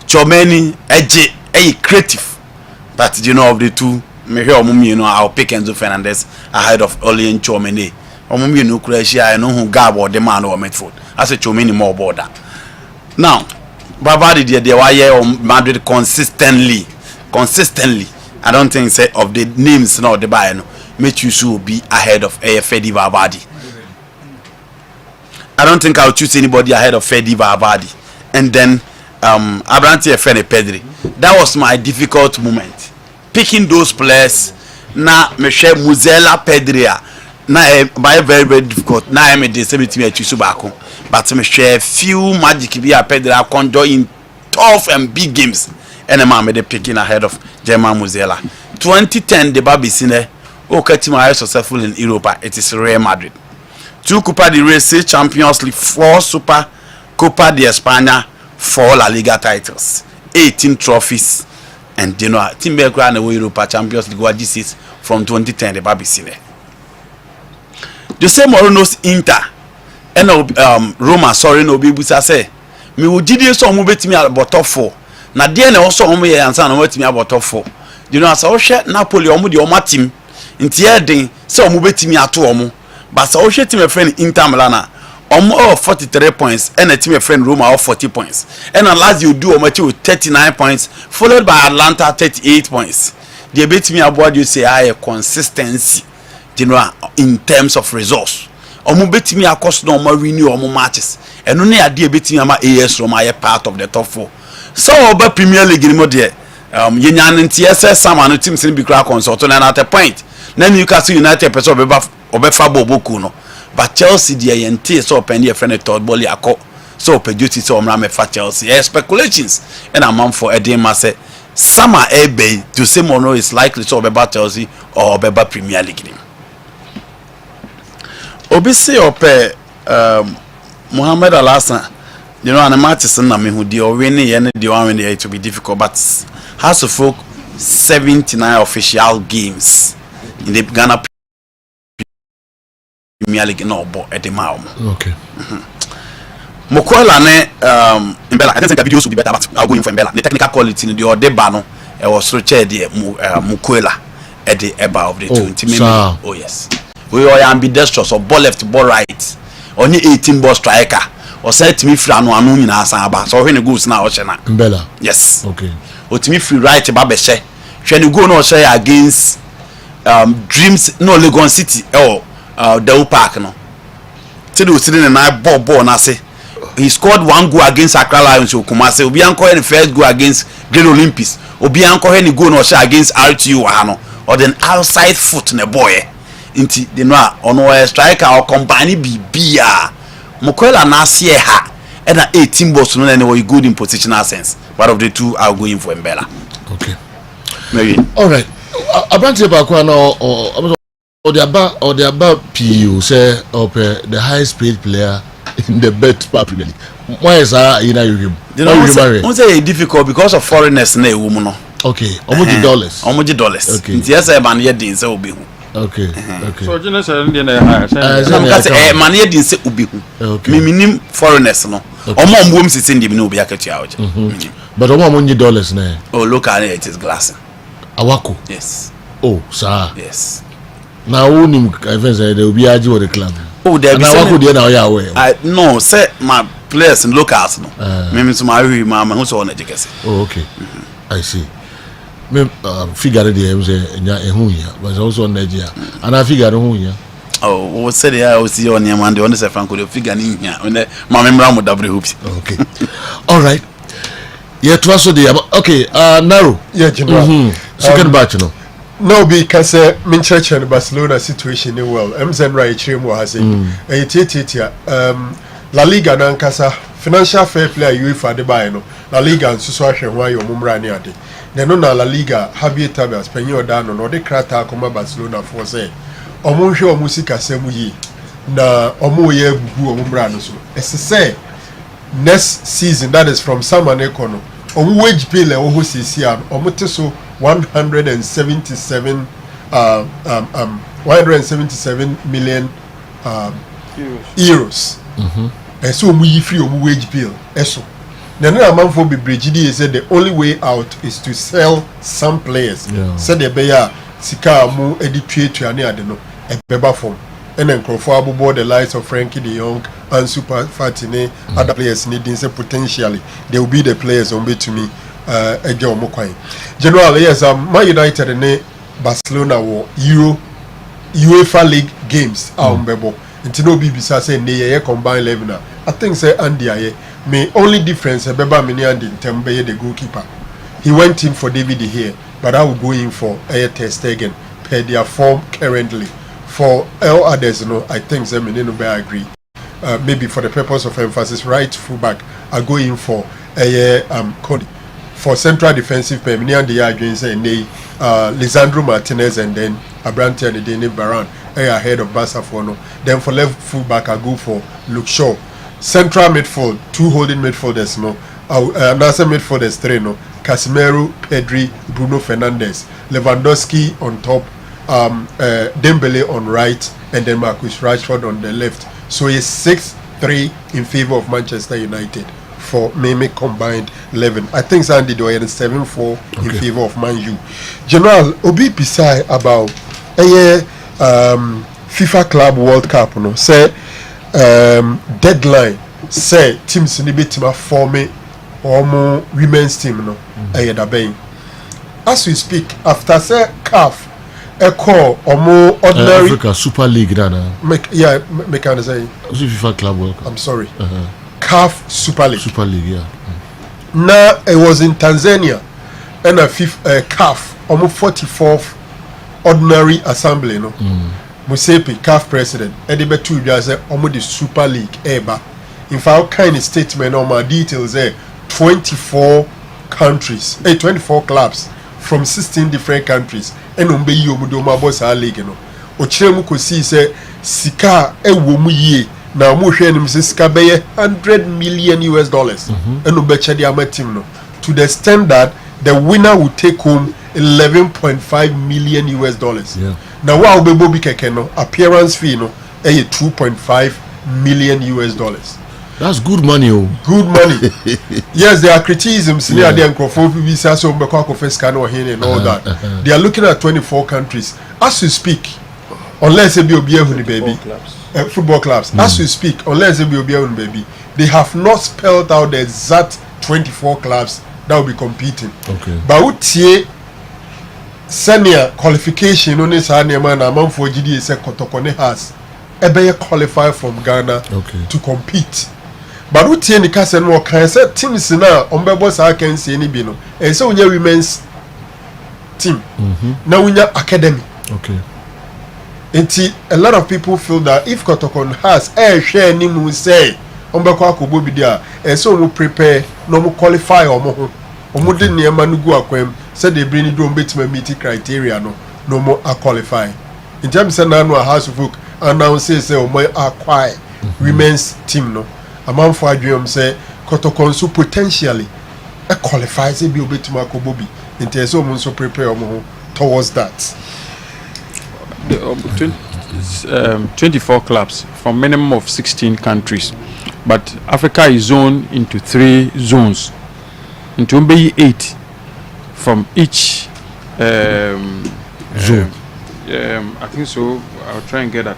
Chomeni edge a creative. But you know of the two. Me hear you know I'll pick Enzo Fernandez ahead of Oli and Chomeni. You know Croatia I know who Gab or the man or midfield. I say Chomeni more border. Now, Babadi they were here on Madrid consistently. I don't think say of the names now the buy no make you should be ahead of Fedi Babadi. I don't think I'll choose anybody ahead of Fedi Babadi. And then Abrante Fene Pedri. That was my difficult moment. Picking those players na me share Muzela Pedria na by very difficult. Na me dey say me choose back. But me share few magic be a Pedria conjure in tough and big games. And man made picking ahead of German Muzela. 2010 the Babisine team are successful in Europa. It is Real Madrid. 2 Copa del Rey, 6 Champions League, 4 Super Copa de España, 4 La Liga titles, 18 trophies, and you know team be crown the Europa Champions League what this is from 2010 the Babisine. The same Mourinho's Inter and Roma sorry no be busa say me wo gidi so mo betimi about top 4. Na dey na also omo ye ansa na watimi about top 4. You know as I hwe Napoli omo de omo team nti e den say omo betimi ato omo but so hwe team friend Inter Milan omo 43 points and a team friend Roma 40 points and Lazio do omo with 39 points followed by Atlanta 38 points. They betimi aboard you say I consistency you know in terms of results. Omo betimi akos no omo renew omo matches eno na ade betimi ama AS Roma ye part of the top 4. So over Premier League ni mo de yenya ntie sama no team sin bi kra consult na at a point na Newcastle United person obefa boboku no but Chelsea de yente so open your friend third ball yakọ so open duty so omra me fa Chelsea speculations and amount for edema say sama ebe to say Mono is likely so obeba Chelsea or obeba Premier League ni obisi ope Mohamed Al-Hassan. You know, and the matches na me who the winning and the one when it will be difficult, but has to folk 79 official games in the Ghana Premier League no but at the Mao. Okay. Mokola ne Mbella, I don't think the videos will be better, but I'll go in for Mbella. The technical quality in the other bano was so chair the Mukwela at the eba of the two. Oh yes. We are ambidextrous or ball left, ball right. Only 18 ball striker. Or say to me free anu nyina asaba so hwe ne goals na o che na Mbella. Yes. Okay. O to me free right ba be she hwe ne goal na o che against Dreams no Legon City Dew Park no tell you sitting na ball na say he scored 1 goal against Accra Lions Kumasi obi anko the first goal against Green Olympics obi anko he ne goal na o che against RTU wa no or then outside foot ne boy inti the no ono striker or combine bibia Mokwela na see ha and 18 balls no any good in positional sense. One of the two are going for Mbella. Okay. Maybe. All right. Abrante Bakwa no or the about PU say the highest paid player in the bet Premier League. Why is that you know you say difficult because of foreigners na ewu no. Okay. Omoji dollars. Omoji dollars. Okay. Nti ese man ye din say obi hu. Okay. Okay. So you know say ndie na high. Say man ye din say obi hu. Okay. Me minim foreigners no. Omo mbom sisi ndie no obi akatua oje. But omo money dollars na. Oh local it is glass. Awako. Yes. Oh, sir. Yes. Now who nim events they will be aji with the club. Oh, there be Awako dey now ya away. I no say my players in locals no. Me so my wi ma who so na jekese. Oh, okay. I see. Me figure the em say nya ehun ya but also on Nigeria and I figure ehun ya. Oh, what said I was see on him and the one say Franco the figure in here when my member mo double hoops. Okay. All right. Yeah, to also the okay, narrow. Yeah, General. Second batch no. no because Minchurch Barcelona situation well. MZN right chimo has La Liga nankasa financial fair play UEFA de buy no. La Liga nsusu ahwe why omumra ni ade. Then na La Liga Javier Tebas penyo da no de krata akoma Barcelona for say omo hwe omo sika semu yi na omo ye gugu omumra no so. Ese say next season, that is from summer nekono wage bill ho sisi an omoteso 177 million euros so mu yi free wage bill eso na na man for bebrejidi said the only way out is to sell some players said the beya sika mu editue ane ade no ebeba form and then aboard the likes of Frankie de Jong and Super Fatine, other players needing say potentially they will be the players on to me General, yes, Man United and Barcelona war UEFA League games bebo until no BBC say they combined 11. I think say Andy may only difference beba mini and Tembe the goalkeeper. He went in for David here, but I will go in for Ter Stegen per their form currently. For all others, I think them in agree. Maybe for the purpose of emphasis, right fullback, I go in for Cody. For central defensive pair, and the against Lisandro Martinez and then Abrante and the Baran ahead of Barca for no. Then for left fullback, I go for Luke Shaw. Central midfield, two holding midfielders, another midfielders, three, Casemiro, Pedri, Bruno Fernandes, Lewandowski on top. Dembele on right and then Marcus Rashford on the left. So it's 6-3 in favor of Manchester United for maybe combined 11. I think Sandy do it 7-4 in favor of Man U. General Obi Pisai about FIFA Club World Cup say deadline say teams ni betima form or women's team as we speak after say CAF Echo or ordinary Africa Super League Dana. Make can say FIFA Club World Cup. I'm sorry. CAF Super League. Super League, yeah. Now it was in Tanzania and a CAF almost 44th ordinary assembly Musepi CAF president Edibe two say almost the Super League eba. In fact kind of statement on my details there 24 countries 24 clubs from 16 different countries and umbe yi omudo ma boss a league no o kire mu kosi se sika ewo mu yie na mo hwe nim se sika be $100 million and umbe chede ama team no to the extent that the winner will take home $11.5 million yeah. Now wa obebo bi keke no appearance fee no 2.5 million That's good money, oh. Good money. Yes, there are criticisms near the visa so and all that. They are looking at 24 countries. As we speak, unless they be baby. Football clubs. As we speak, unless they be baby, they have not spelled out the exact 24 clubs that will be competing. Okay. But what senior qualification on this man among for GD say Kotokone has qualify from Ghana to compete. But what the case no can say teams na ombebo sa can say ni bi no e say unya women's team na unya academy. Okay. And a lot of people feel that if Kotokon has share ni mu say ombeko akobo bi dia e say we prepare no mu qualify omo de niema no gu akwam say they bring do betima meet criteria no mo qualify. In terms of now House of Folk announce say omo acquire women's team no among for dream say Kotokonsu potentially qualifies be obetima kobobi into so so prepare towards that. The 24 clubs from minimum of 16 countries, but Africa is zoned into 3 zones, into 8 from each zone. I think so. I'll try and get that.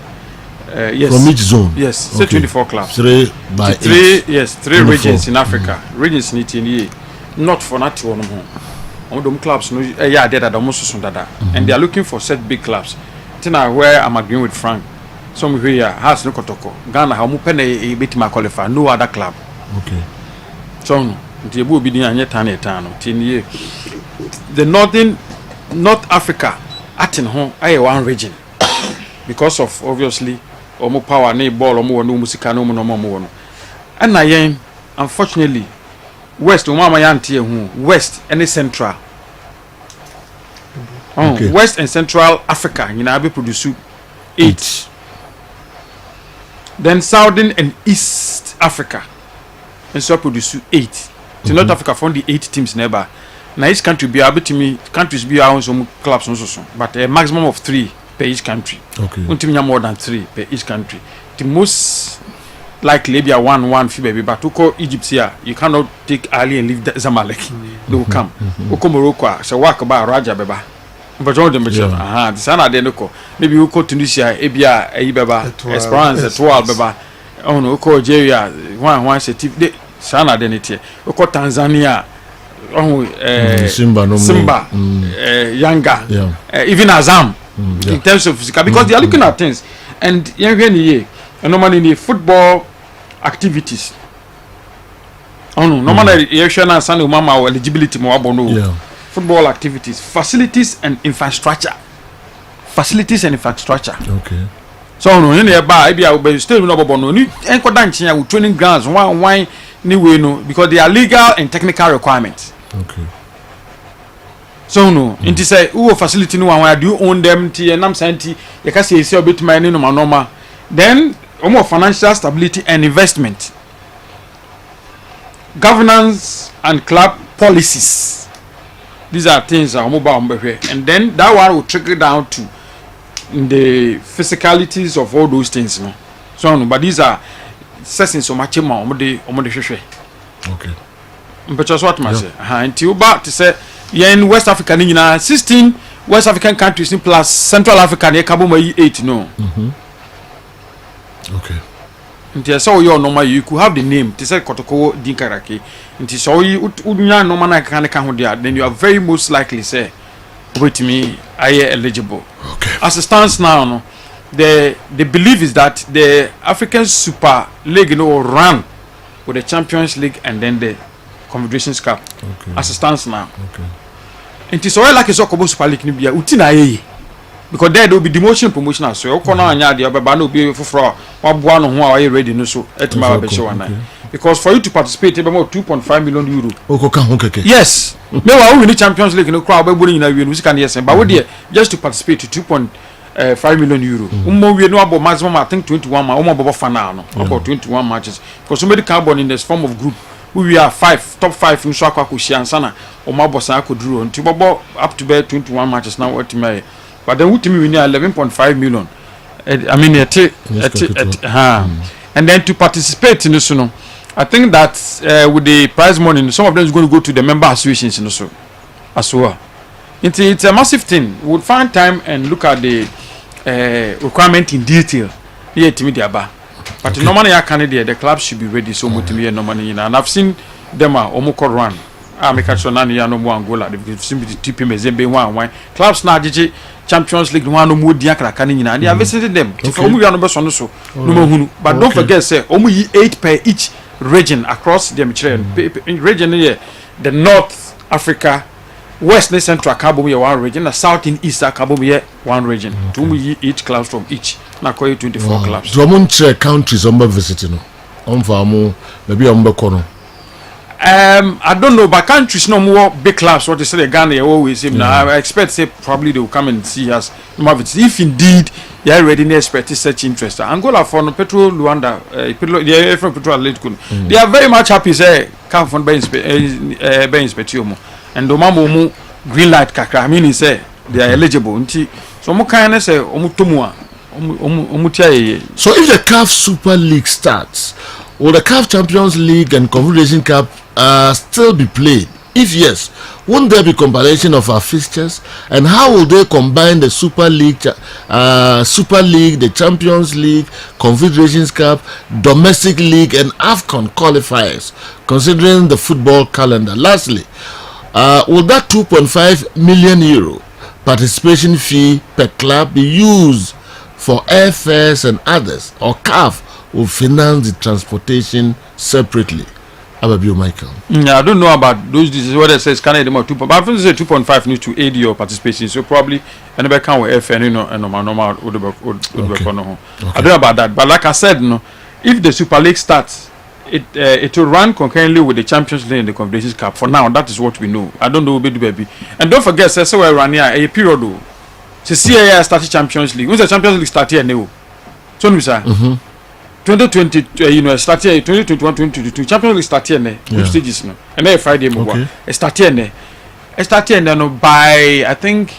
Yes. From each zone. Yes. Say 24 clubs. 3 by 8. Yes, 3 regions in Africa. Regions in not for that one. Them clubs, no, yeah, they are almost and they are looking for set big clubs. Where I'm agreeing with Frank. Some here has no Kotoko. Ghana, how much a bit my qualify? No other club. Okay. So the will be the the North Africa atin ho aye one region because of obviously omo power na ball omo no musika no no no and na yen unfortunately west omo amayante hu west and central West and Central Africa, you know, produce 8. Then Southern and East Africa, and so produce 8. To North Africa found the 8 teams never. Now each country be able to me countries be our own clubs also, but a maximum of 3 per each country. Okay. Until more than 3 per each country. The most likely be a 1-1 baby, but to call Egypt here, you cannot take Ali and leave Zamalek. They will come. Oko Morocco, so walk about Raja Beba. But all them the sana de no maybe we go Tunisia ebia beba Esperance 12 beba on ko Algeria one say de sana de netie we go Tanzania Simba Yanga even Azam in terms of physical because they are looking at things and normally in the football activities normally you should na sana mama eligibility mo abono football activities, facilities and infrastructure. Okay. So no, in the bar, I still no bono. Ni enko dancing with training grounds, one ni we no because they are legal and technical requirements. Okay. So no, inti say who facility no one do you own them? Ti nam santi. You can say a bit money no normal. Then more financial stability and investment, governance and club policies. These are things that are mobile, and then that one will trickle down to the physicalities of all those things. No, so no, but these are sessions so much more. Okay. But just what I say. Until about to say, in West Africa, 16 West African countries plus Central Africa, they come 8. No. Okay. Until so you normal, you could have the name. To say Kotoko Dinkaraki. Until so you unya normal na can then you are very most likely say, wait me, I am eligible. Okay. As it stands now, no, the belief is that the African Super League run with the Champions League and then the Confederations Cup. Okay. As it stands now. Okay. Until so like so Kobo Super League ni bia utina because there will be demotion promotion as well. Okona anya de obeba no be foforo waboa no ho a ready no so etima be show one. Because for you to participate about 2.5 million euro. Yes. Me wa win the Champions League no crowd be bori na we no sika na yes but we there just to participate to 2.5 million euro. Ummo we no about maximum I think 21 ma ummo bobo final no about 21 matches because somebody carbon in this form of group we are 5 top 5 nso akwa ko hia ansana ummo bosa akoduro nti bobo up to be 21 matches now what me. But then we win 11.5 million. I mean, and then to participate in this, I think that with the prize money, some of them is going to go to the member associations as well. It's a massive thing. We'll find time and look at the requirement in detail. But normally, the club should be ready so much to me no money. And I've seen them omoko run. I make sure none ya no more Angola. They've simply TP Mezembe one clubs na GG Champions League one no more diakra kanina. They are visiting them. But don't forget say omu 8 per each region across the Mediterranean region here. The North Africa, West and Central Cabo one region, the South and East Cabo one region. Two each clubs from each. Na 24 clubs. So countries visiting. Maybe kono. I don't know, but countries no more big clubs. What they say, Ghana always. Now I expect say probably they will come and see us. If indeed they are ready, expect such interest. Angola for no Petro Luanda, they are from Petro Atletico. They are very much happy. Say come from Ben Spetiomo and Domamo green light kakra. I mean, he say they are eligible. So mo kind say omutumwa. So if the CAF Super League starts, will the CAF Champions League and Confederation Cup still be played? If yes, won't there be compilation of our fixtures? And how will they combine the Super League, the Champions League, Confederations Cup, Domestic League, and AFCON qualifiers, considering the football calendar? Lastly, will that 2.5 million euro participation fee per club be used for airfares and others, or CAF will finance the transportation separately? Ababio Michael. Yeah, I don't know about those diseases. What it says, can I do 2. But I think say 2.5 need to aid your participation. So probably anybody can with FN, and normal. I don't know about that. But like I said, if the Super League starts, it will run concurrently with the Champions League and the Confederations Cup. For now, that is what we know. I don't know baby. And don't forget, so we're running a period. So CAA started Champions League. When the Champions League started here, so we say 2020, started 2021, 2022. Champions League started here, group stages no. And then Friday mobile. It started here. It started here by I think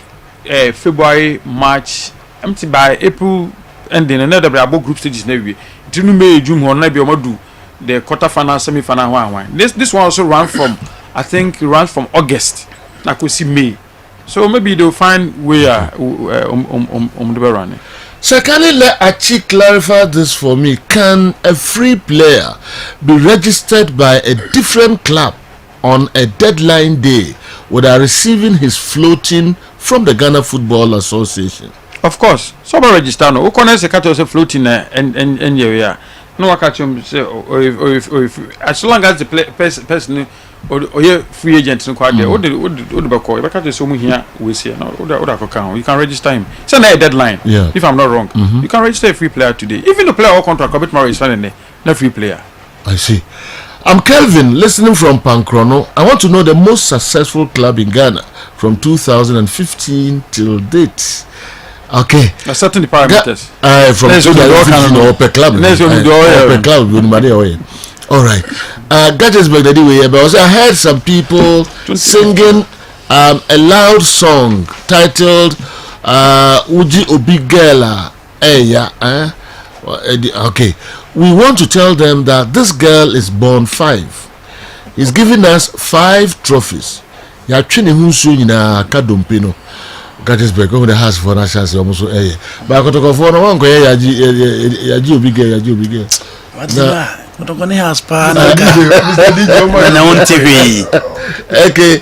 February, March. By April ending. Another about group stages maybe. June, May, June, do the quarterfinal, semi-final, one. This one also runs from August. I could see May. So maybe they'll find where the running. Secondly, let Achi clarify this for me. Can a free player be registered by a different club on a deadline day without receiving his floating from the Ghana Football Association? Of course. Somebody register no. Who connects a cat also floating and yeah. No, I catch him say or if as long as the person or your free agent no quite there. What the call? If I catch someone here, we see no. You can register him. It's a deadline. Yeah. If I'm not wrong, you can register a free player today. Even the player or contract, commit marriage, no free player. I see. I'm Kelvin, listening from Pankrono. I want to know the most successful club in Ghana from 2015 till date. Okay. Certain the parameters. From 2015 or per club. Per club. All right. Gadgetsburg the way, but I heard some people singing a loud song titled Uji Obigela. Okay. We want to tell them that this girl is born 5. He's giving us 5 trophies. Ya chini hunsu ina kadompino. Gadgetsburg over the house for national almost but kotoko for no one ko yaji obigela. Kotoko house pa na on TV. Okay.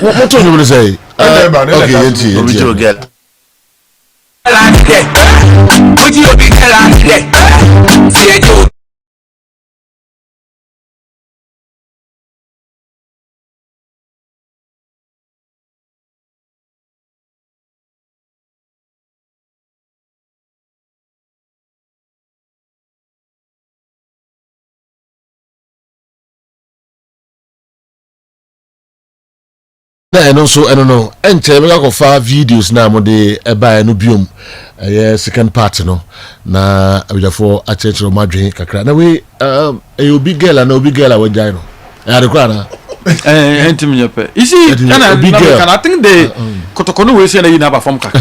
What do you want to say? Okay, original girl. And also, I don't know. And tell me like of 5 videos now. Mo de buy no biom. Second part no. Na therefore a church of Madrid kakra. Na we a big girl and no big girl we jai no. I had a you see, I think the Kotoko will say that you never perform kaka.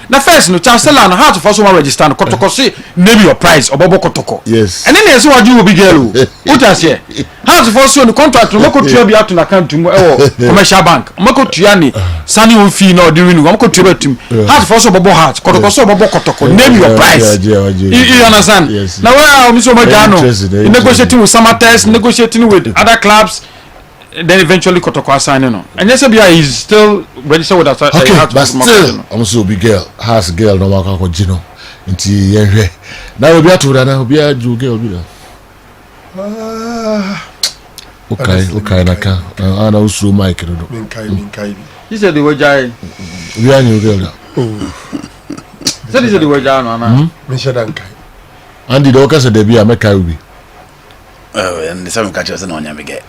Now first, no Chancellor, how to first one register. Kotoko say name your price or Bobo Kotoko. Yes. And then there's what you will be girl. What I say? How to first one contract to Moko Tribe out to account to commercial bank. Moko Triani, Sunny will fee no during Moko Tribe to how to first Bobo Heart. Kotoko so Bobo Kotoko. Name your price. You understand? Yes. Now where Mr. Magano negotiating with Samates, negotiating with other clubs. Then eventually Kotoko signing on. And yes, he's still registered with us. Okay, but still, I'm so big girl. Has girl no waka ko jino. Nti yenhwe. Na obi atura na obi aju girl bi da. Okay na ka. Ana usu mic no. Minkai. He said the wajai. We are new girl. Said he said the wajai no na. Me shadankai. Andi do ka se de bi ameka ubi. And the seven catchers and on Yamige.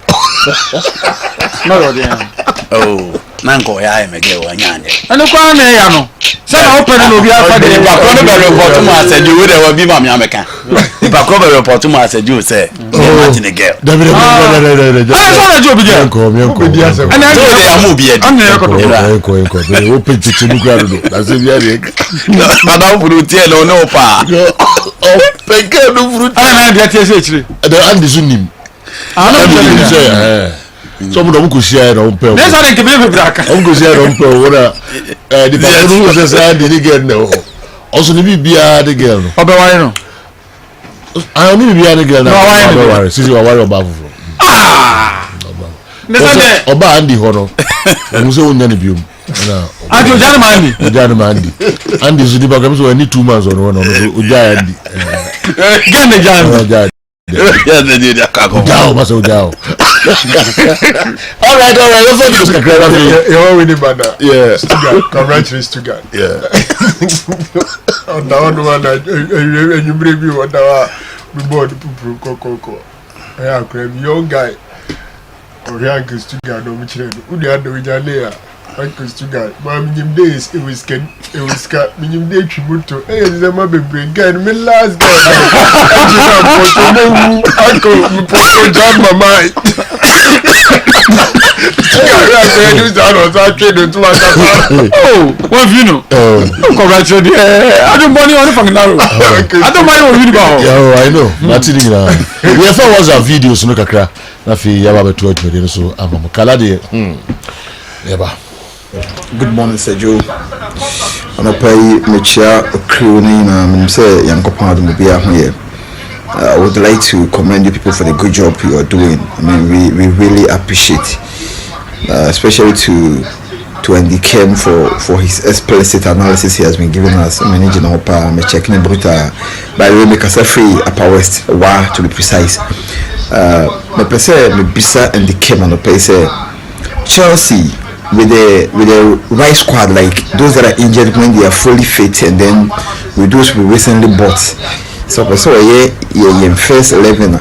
Oh, Nanko, I am a girl. And the Kwane, say open and be after the Bacoba report to my said you would ever be Mamma American. The Bacoba report to my said you say, Martin a girl. I saw a job again. And I will be a open to Chimugrado. That's a Madame Brutiel no pa. I had the Andy some of them could share on pay. There's a little black. Uncle share on pay. What the person who says I didn't get no. Also, the BBR the girl. I only be the girl now. Since you are worried about Oba Andy Hono. I'm so on you. Uncle Janamandi. Andy Zudiba comes when 2 months on one. Ujandi. Get the Jan. Yeah, they did that. Down, must go down. All right. Let's do this. You're winning, man. Yeah. Stuttgart. Congratulations, Stuttgart. Yeah. On the one that you bring me what we bought the Coco. Yeah, young guy. Oh, yeah, Stuttgart. No, which one? Who the other with Jalea? Uncle Stuttgart. My minimum days, it was cut. Minimum day tribute to. Hey, the mother bring again. Me last guy. Uncle, me put John my mind. Oh, what have you know? Congratulations. I don't money on the fucking narrow. I don't mind what you about. Yeah, I know. Nothing now. We have found our videos no kakra. Na fi yaba beto atwede so amam kala de. Yaba. Good morning, Sir Joe. I'm pay Michia Crewing and say Yankopan to be here. I would like to commend you people for the good job you are doing. I mean, we really appreciate, especially to Andy Kem for his explicit analysis he has been giving us. Managing up, me checking bruta. By the way, make us free Upper West, why to be precise. Me pese me bisa Andy Kem and pay say Chelsea. With the right squad, like those that are injured when they are fully fit, and then with those we recently bought. So yeah, first 11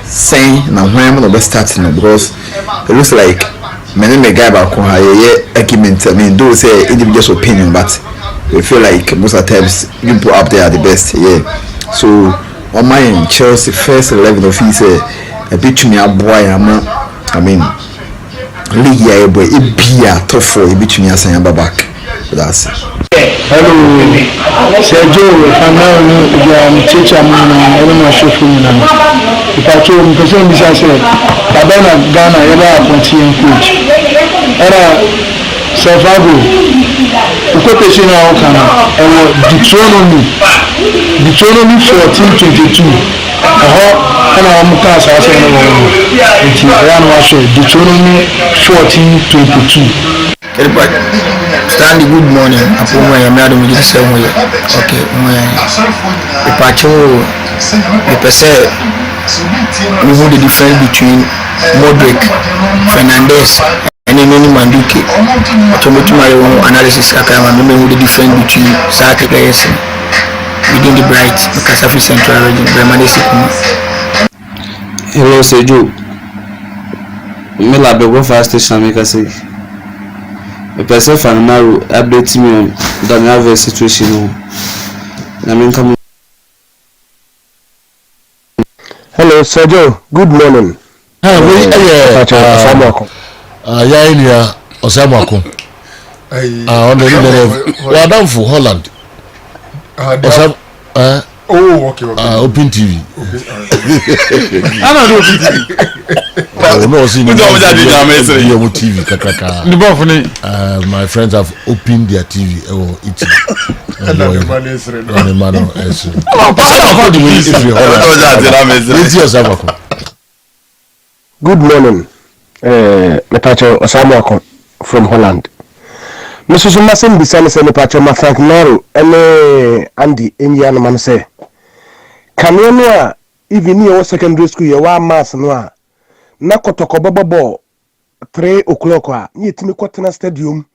saying now when I'm best starting because it looks like many guy back on argument. I mean, those say individual opinion, but we feel like most of the times you put up there are the best. Yeah. So on my Chelsea first 11 of his a bit to me a boy. I mean. League ya boy ibia tofo ibitumi asan back that's it. Hello Sergio Fernando teacher I don't know show from now if I person bisa say Ghana yaba continue coach era survival qualification now kana Deuteronomy 14:22 and I'm cast as Deuteronomy 14:22. Stanley, good morning. Upon my madam, you say, okay, the patrol, the percent, we know the difference between Modric, Fernandez, and any Manduki. To my own analysis, I can remember the difference between Saka players within the Bright, because of the Central region, Hello, Sergio. Me la bego fast station make say. Me person Fanaro update me on the nervous situation. Na me come. Hello, Sergio. Good morning. Osamako. Ya inia Osamako. On the level we are down for Holland. Osam Oh, okay. Open TV. I don't know Open TV. No, see, TV. My friends have opened their TV. Oh, it's Good morning. Mepacho Osamako from Holland. Mr. Sumasin Bisani say Mepacho Frank Naro Andy Indiana man say. Can you know even your secondary school you wa mass no na kotoko bobo 3 o'clock a ni etimi kwatena stadium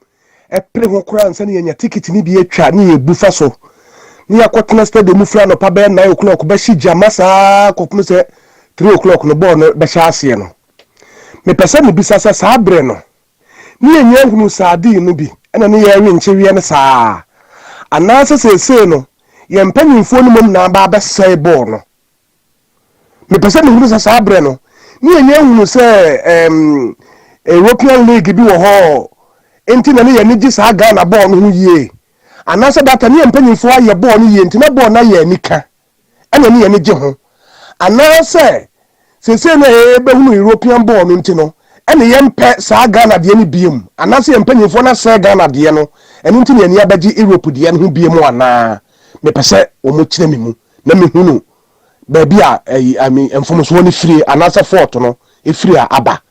e pre ho kura nsa ni nya ticket ni bi atwa ni ebufa so ni akwatena stadium fra no pa be 9 o'clock be shi jamasa kopum se 3 o'clock no ball no be sha ase no me pese me bisa sa bre no ni enya hunu saadi no bi ena ni ye nche wie ne saa anase se no ye mpanyimfo no mom na ba sai ball no me pese me hunu sa bre no ni enya hunu se European League bi wo ho enti na ne ye ni gi sa Ghana ball no hu yie anase data ni mpanyimfo aye ball no yie enti na ball na ye nika ena ni ye ni gi ho anase se na be hunu European ball no enti no ena ye mpe sa Ghana de ni biem anase ye mpanyimfo na sa Ghana de no eni enti na ni abagi Europe de no hu biem ana me pese o mo kire me mu na me hunu baby I mean enfomo so ni free anasa fort no e free aba.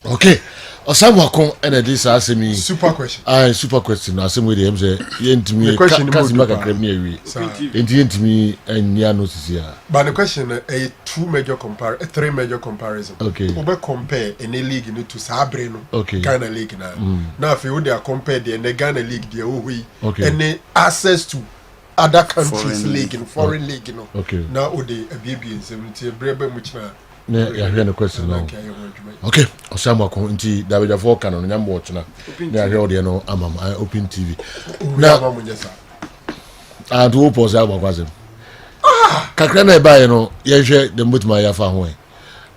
Okay. Osamwako and this asemi super question. Super question. Asemi the MZ yentimi question Kazima kakremi ewi. Yentimi enya no sisia. But the question three major comparison. Okay. We compare any league to Sabre no. Okay. Ghana league now. Now if you they compare the Ghana league the we any access to other countries league in foreign league no. Okay. Now the BB 70 brebe much na. Yeah, hear the question now. Okay, Osamwako nti David for canon nyambo watchna. Na hear the no amam open TV. Now and who pose Abagwazem. Kakra na ba ye no ye hwe the mutima ya fa ho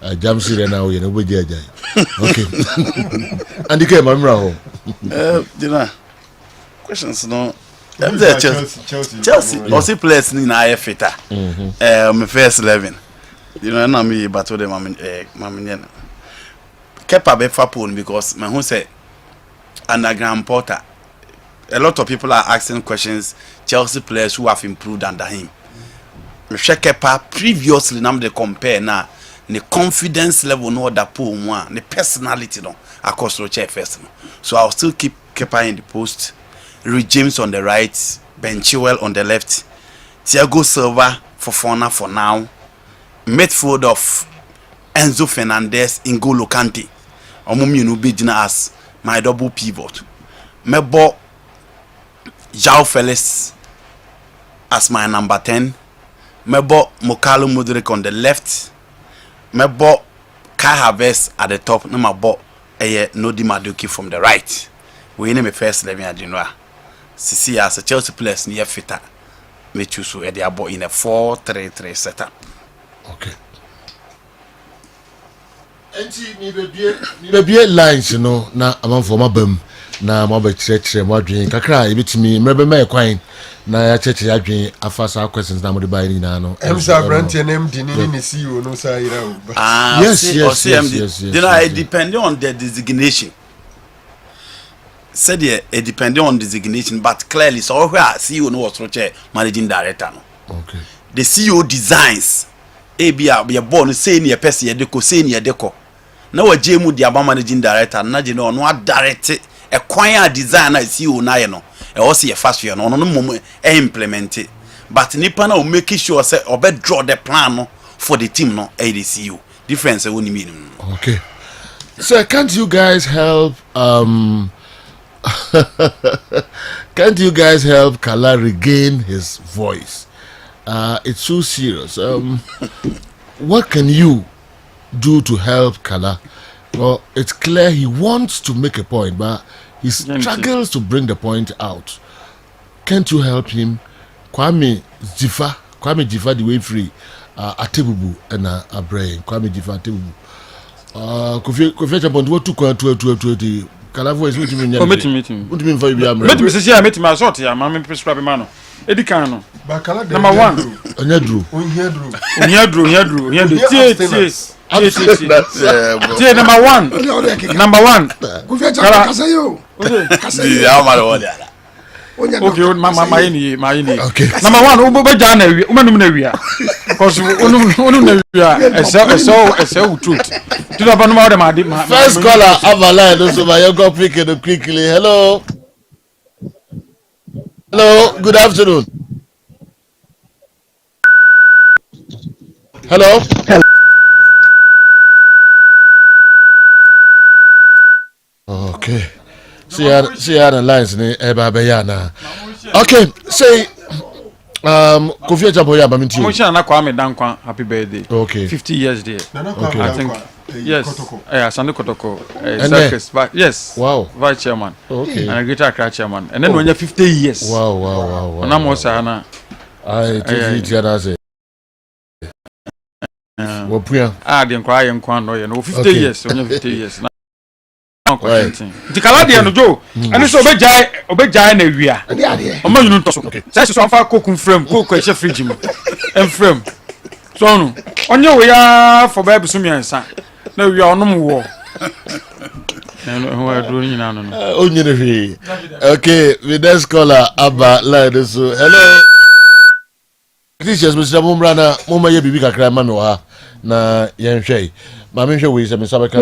jamsi re na wo ye no boji ajai. Okay. And the mamra ho. Dina. Questions no. Chelsea. Also players ni na fita. My first 11. You know, na me but them mamenye. Kepa be fapon because my who say underground porter. A lot of people are asking questions. Chelsea players who have improved under him. Me Kepa previously now they compare na the confidence level no that pool one, the personality no across the chair first. So I'll still keep Kepa in the post. Rui James on the right, Ben Chilwell on the left, Thiago Silva for now. Midfield of Enzo Fernandez, N'Golo Kante. Omumi no be as my double pivot. Mebo João Felix as my number 10. Mebo Mokalo Mudrik on the left. Mebo Kai Havertz at the top. Mebo Nodi Madueke from the right. We name a first 11 at Genoa. Sisi as a Chelsea players near fitter. Me choose to abo in a 4-3-3 setup. Okay. Enti ni bebie lines no na amanfo mabam na mabe chire mwadwen kakra ebitimi mrebe mai kwan na ya cheche adwen afasa questions na mo de bai ni na no emsa brand name dini ni CEO no sa ira o yes you know it depending on the designation said it depending on designation but clearly so where CEO no was managing director no okay the CEO designs ebia be born say ne person ye deco say ne deco na waje mu dia ba managing director na je no direct e kwan a design na CEO na ye no e wo se ye fast ye no no mom e implement it but nipa na o make sure say obe draw the plan no for the team no e the CEO difference e woni mean okay so can't you guys help can't you guys help Kala regain his voice? It's so serious. What can you do to help Kala? Well, it's clear he wants to make a point, but he struggles to bring the point out. Can't you help him? Kwame Jifa the way free. Atebubu and a brain. Kwame Jifa Atebubu. Kofi Chapon, what to Kala voice meeting. Oh, meeting. What do you mean for you? Meeting, Mrs. Meeting, my sort here. I'm prescribe mano. Edikano. Number 1. Onyedru. Tie number 1. Number 1. Okay, my okay. Number 1, Ubo Jana, Umanum Navia. Because Unum Navia, so truth. First caller, Avalai, those of my go quickly. Hello. Hello, good afternoon. Hello. Okay. See how the lines ni Ebabayana. Okay, say Kofi Chapoya Baminti. Motion na Kwame Dankwa, happy birthday. Okay. 50 years there. Okay. I think yes. Sandu Kotoko. Circus. Yes. Wow. Vice chairman. Okay. And a Greater Accra chairman. And then when you're 50 years. Wow. And I'm also Anna. I think say. The cry and Kwano, you know, 50 years, when you're 50 years. The Caladian Joe, and it's Obejai Nevia. Among you, okay. That's so far cooking from cook a chef regime and from. So, on your way for Baby Sumian, son. No, we are no more. And who are doing now? Okay, with that scholar, Abba, ladies. Hello. This is Mr. Mumbrana, Muma Yabi Kakra Manoa, na Yanshay. Mammy, we is a Misabaka.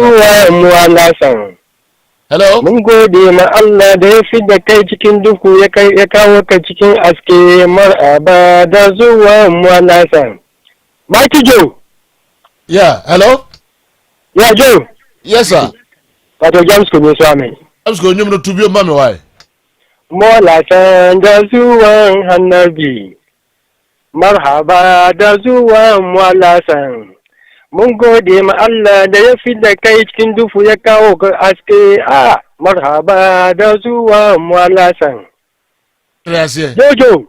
Hello? Mun gode ma Allah da ya fi da kai cikin duhu ya kawo ka cikin aske mar'aba da zuwa mwalasan. Mighty Joe. Yeah, hello? Yeah, Joe. Yes, sir. Pato James ko so amen. James ko nyum no tubio mami why? Mwalasan da zuwa Annabi. Marhaba da zuwa mwalasan. Mun gode ma Allah da ya fi da kai cikin dufu ya kawo ka aske marhaba da zuwa mwalasan. Gracias. Jojo,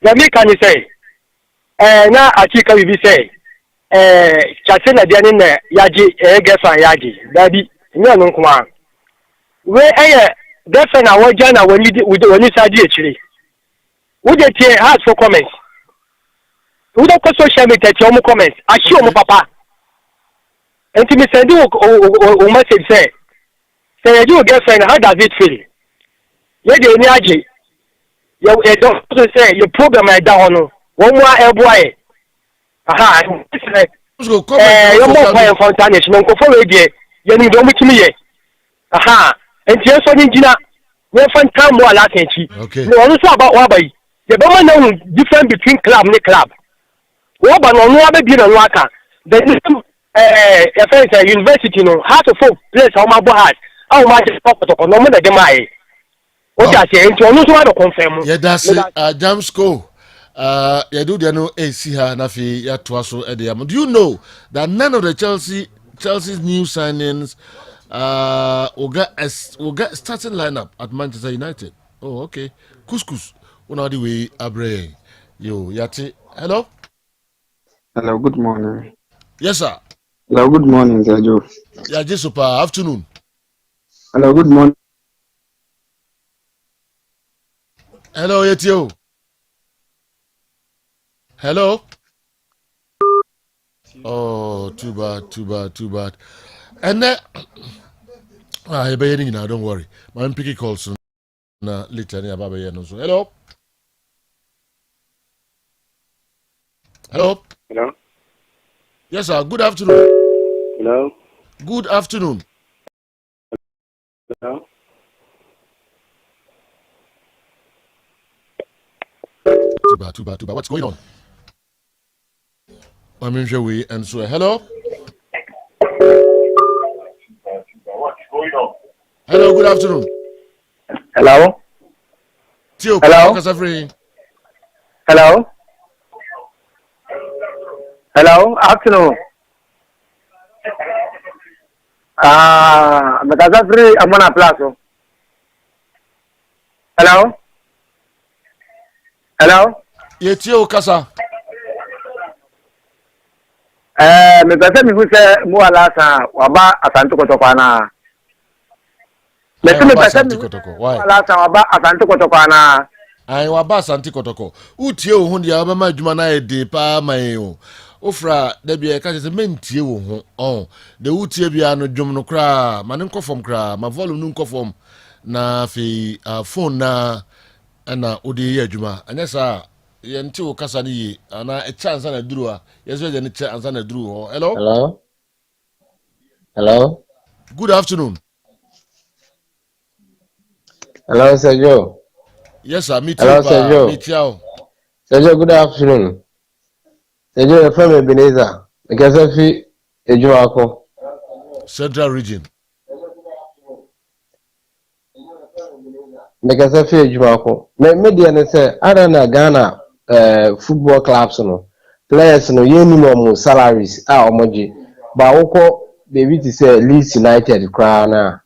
Jami kan say, na achika bibi say, chase na biya ne yaji gefa yaji, dabi, ni anu kuma. We gefa na waja na wani sadi echire. Wode tie heart for comments. Wode ko social media tie omo comments, ashi omo papa. Enti me send o message say your girlfriend, how does it feel? You dey ni aje. You don't say your program I down no. One more boy. Aha, you more boy foundation no ko for we dey. You ni do mutimi ye. Aha, enti so ni gina. We fan time mo ala tenchi. No no so about wa bai. The be know difference between club and club. Wo ba no no abebi na no aka. The university no how to folk place how my boy has. How much is pocket or no more than my what I say into no one confirm. Yeah, that's it. Jamsco. You do the no AC ha nafi ya twaso ediam. Do you know that none of the Chelsea's new signings will get starting lineup at Manchester United? Oh, okay. Couscous. One of the way abre. Yo, yati. Hello? Hello, good morning. Yes, sir. Hello, good morning, Sergio. Yeah, just super afternoon. Hello, good morning. Hello, Yetio. Hello. Oh, too bad. And then, don't worry. My picky calls soon. Later, hello. Hello. Hello. Yes, sir. Good afternoon. Hello. Good afternoon. Hello. Too bad. What's going on? I'm in your way and so hello. What's going on? Hello, good afternoon. Hello. Tio, hello. Hello. Hello. Afternoon. Free Amana Plaza. Hello. Hello. Yetio Kasa. Me pese mi huse mu alasa waba asantu kotokwana. Me pese mi alasa waba asantu kotokwana. Ai waba asanti kotoko. Utie wo hu dia ba adwuma na ede pa man o. Ofra da bia ka se mentie wo ho. Oh, de utie bia no dwom no kra, ma ne nkofom kra, ma volume no nkofom na fi phone na odi ye adwuma. Anya sa yenti wo kasa ni yi ana a chance na duru a. Yeso je ni chance na duru ho. Hello? Hello? Hello? Good afternoon. Hello, Sergio. Yes, sir. Meet Hello, you. Sergio. Meet you. Sergio, good afternoon. Sergio, you're from Ebenezer. Because of the Ejuako. Central region. Because of the Ejuako. Media say, I don't know Ghana football clubs, no. Players, no, minimum salaries are omoji. But Oko, baby, to say Leeds United crown.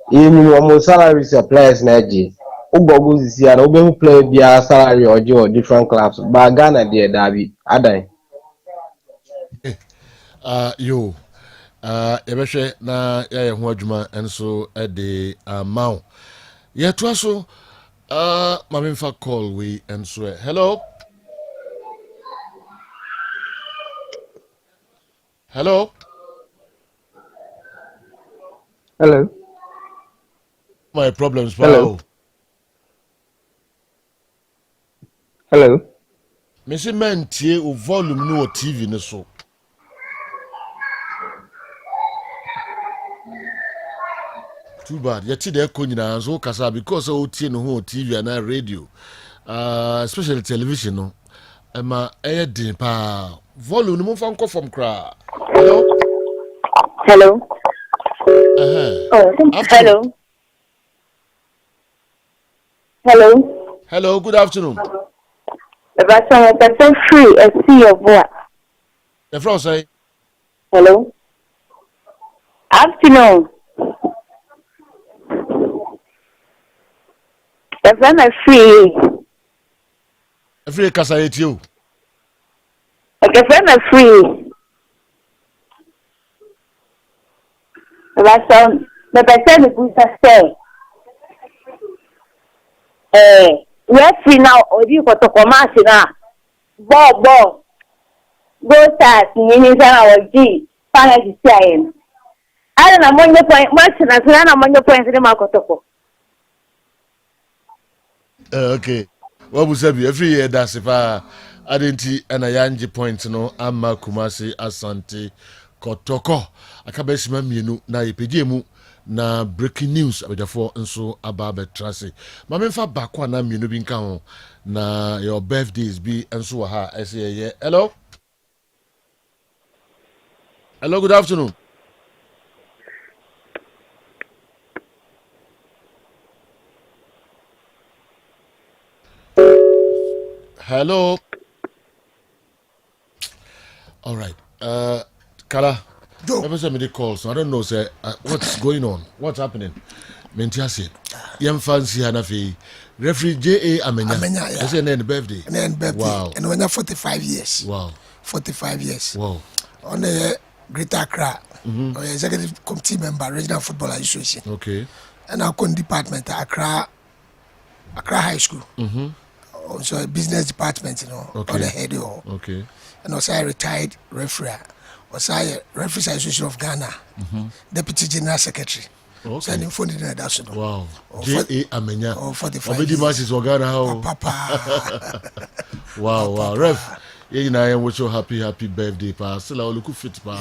Minimum salaries are players, Naji. Ubogu is here, Oben play via salary or different clubs. But Ghana, dear Dabi, Adai. Yo. Ebeshe na ya ho adwuma enso de amount. Ye to so mama fa call we enso. Hello. Hello. Hello. My problems, Hello. Hello. Me say men tie o volume no TV ne so. Too bad. Yet there konyina so kasa because o tie no ho TV and radio. Especially television no. Emma din pa volume no fan ko from kra. Hello. Hello. Hello. Hello. Hello, good afternoon. That's a person free a see of what? The front say. Hello. Afternoon. If I'm free. Free kasa yet you. If I'm free. That's the person who say. We're free now, or you got to commerce now. Bob, go start, meaning our G, finally saying. I don't know when the point, much and I'm on the point in the market. Okay. What was every year that's if I didn't and a yanji point no Amma Kumasi Asante Kotoko. Akabesi mamienu na ipejemu na breaking news abejafo nso ababe trase. Mamemfa bakwa na mienu bi nka ho na your birthdays bi nso wa ha ese. Hello. Hello, good afternoon. Hello. All right. Kala. Never send me the call, so I don't know, sir. What's going on? What's happening? Mentiasi. Yem fancy hanafi. Referee J.A. Amenya. Yeah. I say the birthday. And birthday. Wow. And when you're 45 years. Wow. 45 years. Wow. On the Greater Accra. Executive committee member, Regional Football Association. Okay. And our department, Accra High School. Also a business department, you know, Okay. on the head of. Okay. And also a retired referee. Also a Referees Association of Ghana. Deputy General Secretary. Okay. So I'm funding that. Wow. J.A. Amenya. Oh, 45 Obedi matches for Ghana. How? Papa. Wow, wow. Ref. Yeah, I wish you happy birthday, pa. Still I look fit, pa.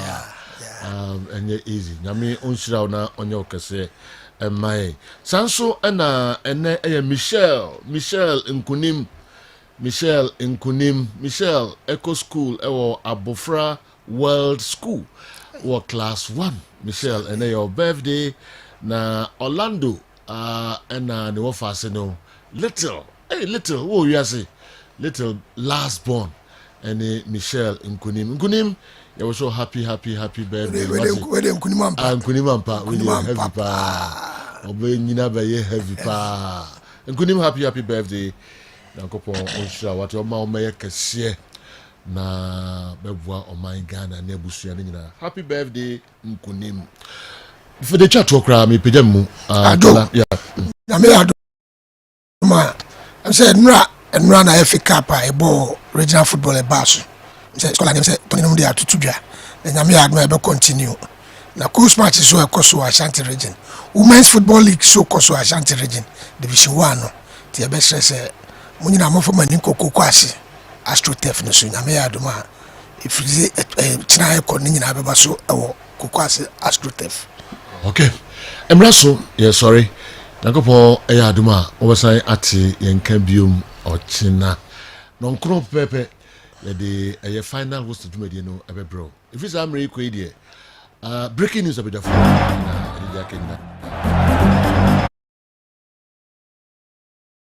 And yeah, easy. Nyame unshira na onyo kese. My Sanso and Michelle Nkunim Michelle Eco School or Abofra World School or Class 1 Michelle and your birthday na Orlando and the office no little oh you say little last born and Michelle Nkunim you were so happy birthday. Where them Nkunimampa with your heavy pa. Obey Nina by your heavy pa. Nkunim happy birthday. Nankopon onsha what your mama make kese na bebwa o my Ghana na ebusua ni nyina. Happy birthday Nkunim. For the chat okra me pejam mu. Yeah. Na me ado ma. I'm saying nra na FA Cup a ball regional football e baso. Say scholar dem say Tony no dey atutudwa. Na nyame adma e be continue. Na course match so e koso Ashanti region. Women's football league so koso Ashanti region division 1 no. Ti e be stress munyina amofo mani kokoko ase. AstroTurf no so nyame adma if china e ko nyina be ba so e wo kokoko ase AstroTurf. Okay. Emraso, yeah sorry. Nankopon e aduma obasan ati yenka biom ochina. Non kro pepe the final host of media no ebe bro. If it's Amri Kwedie, breaking news about the phone.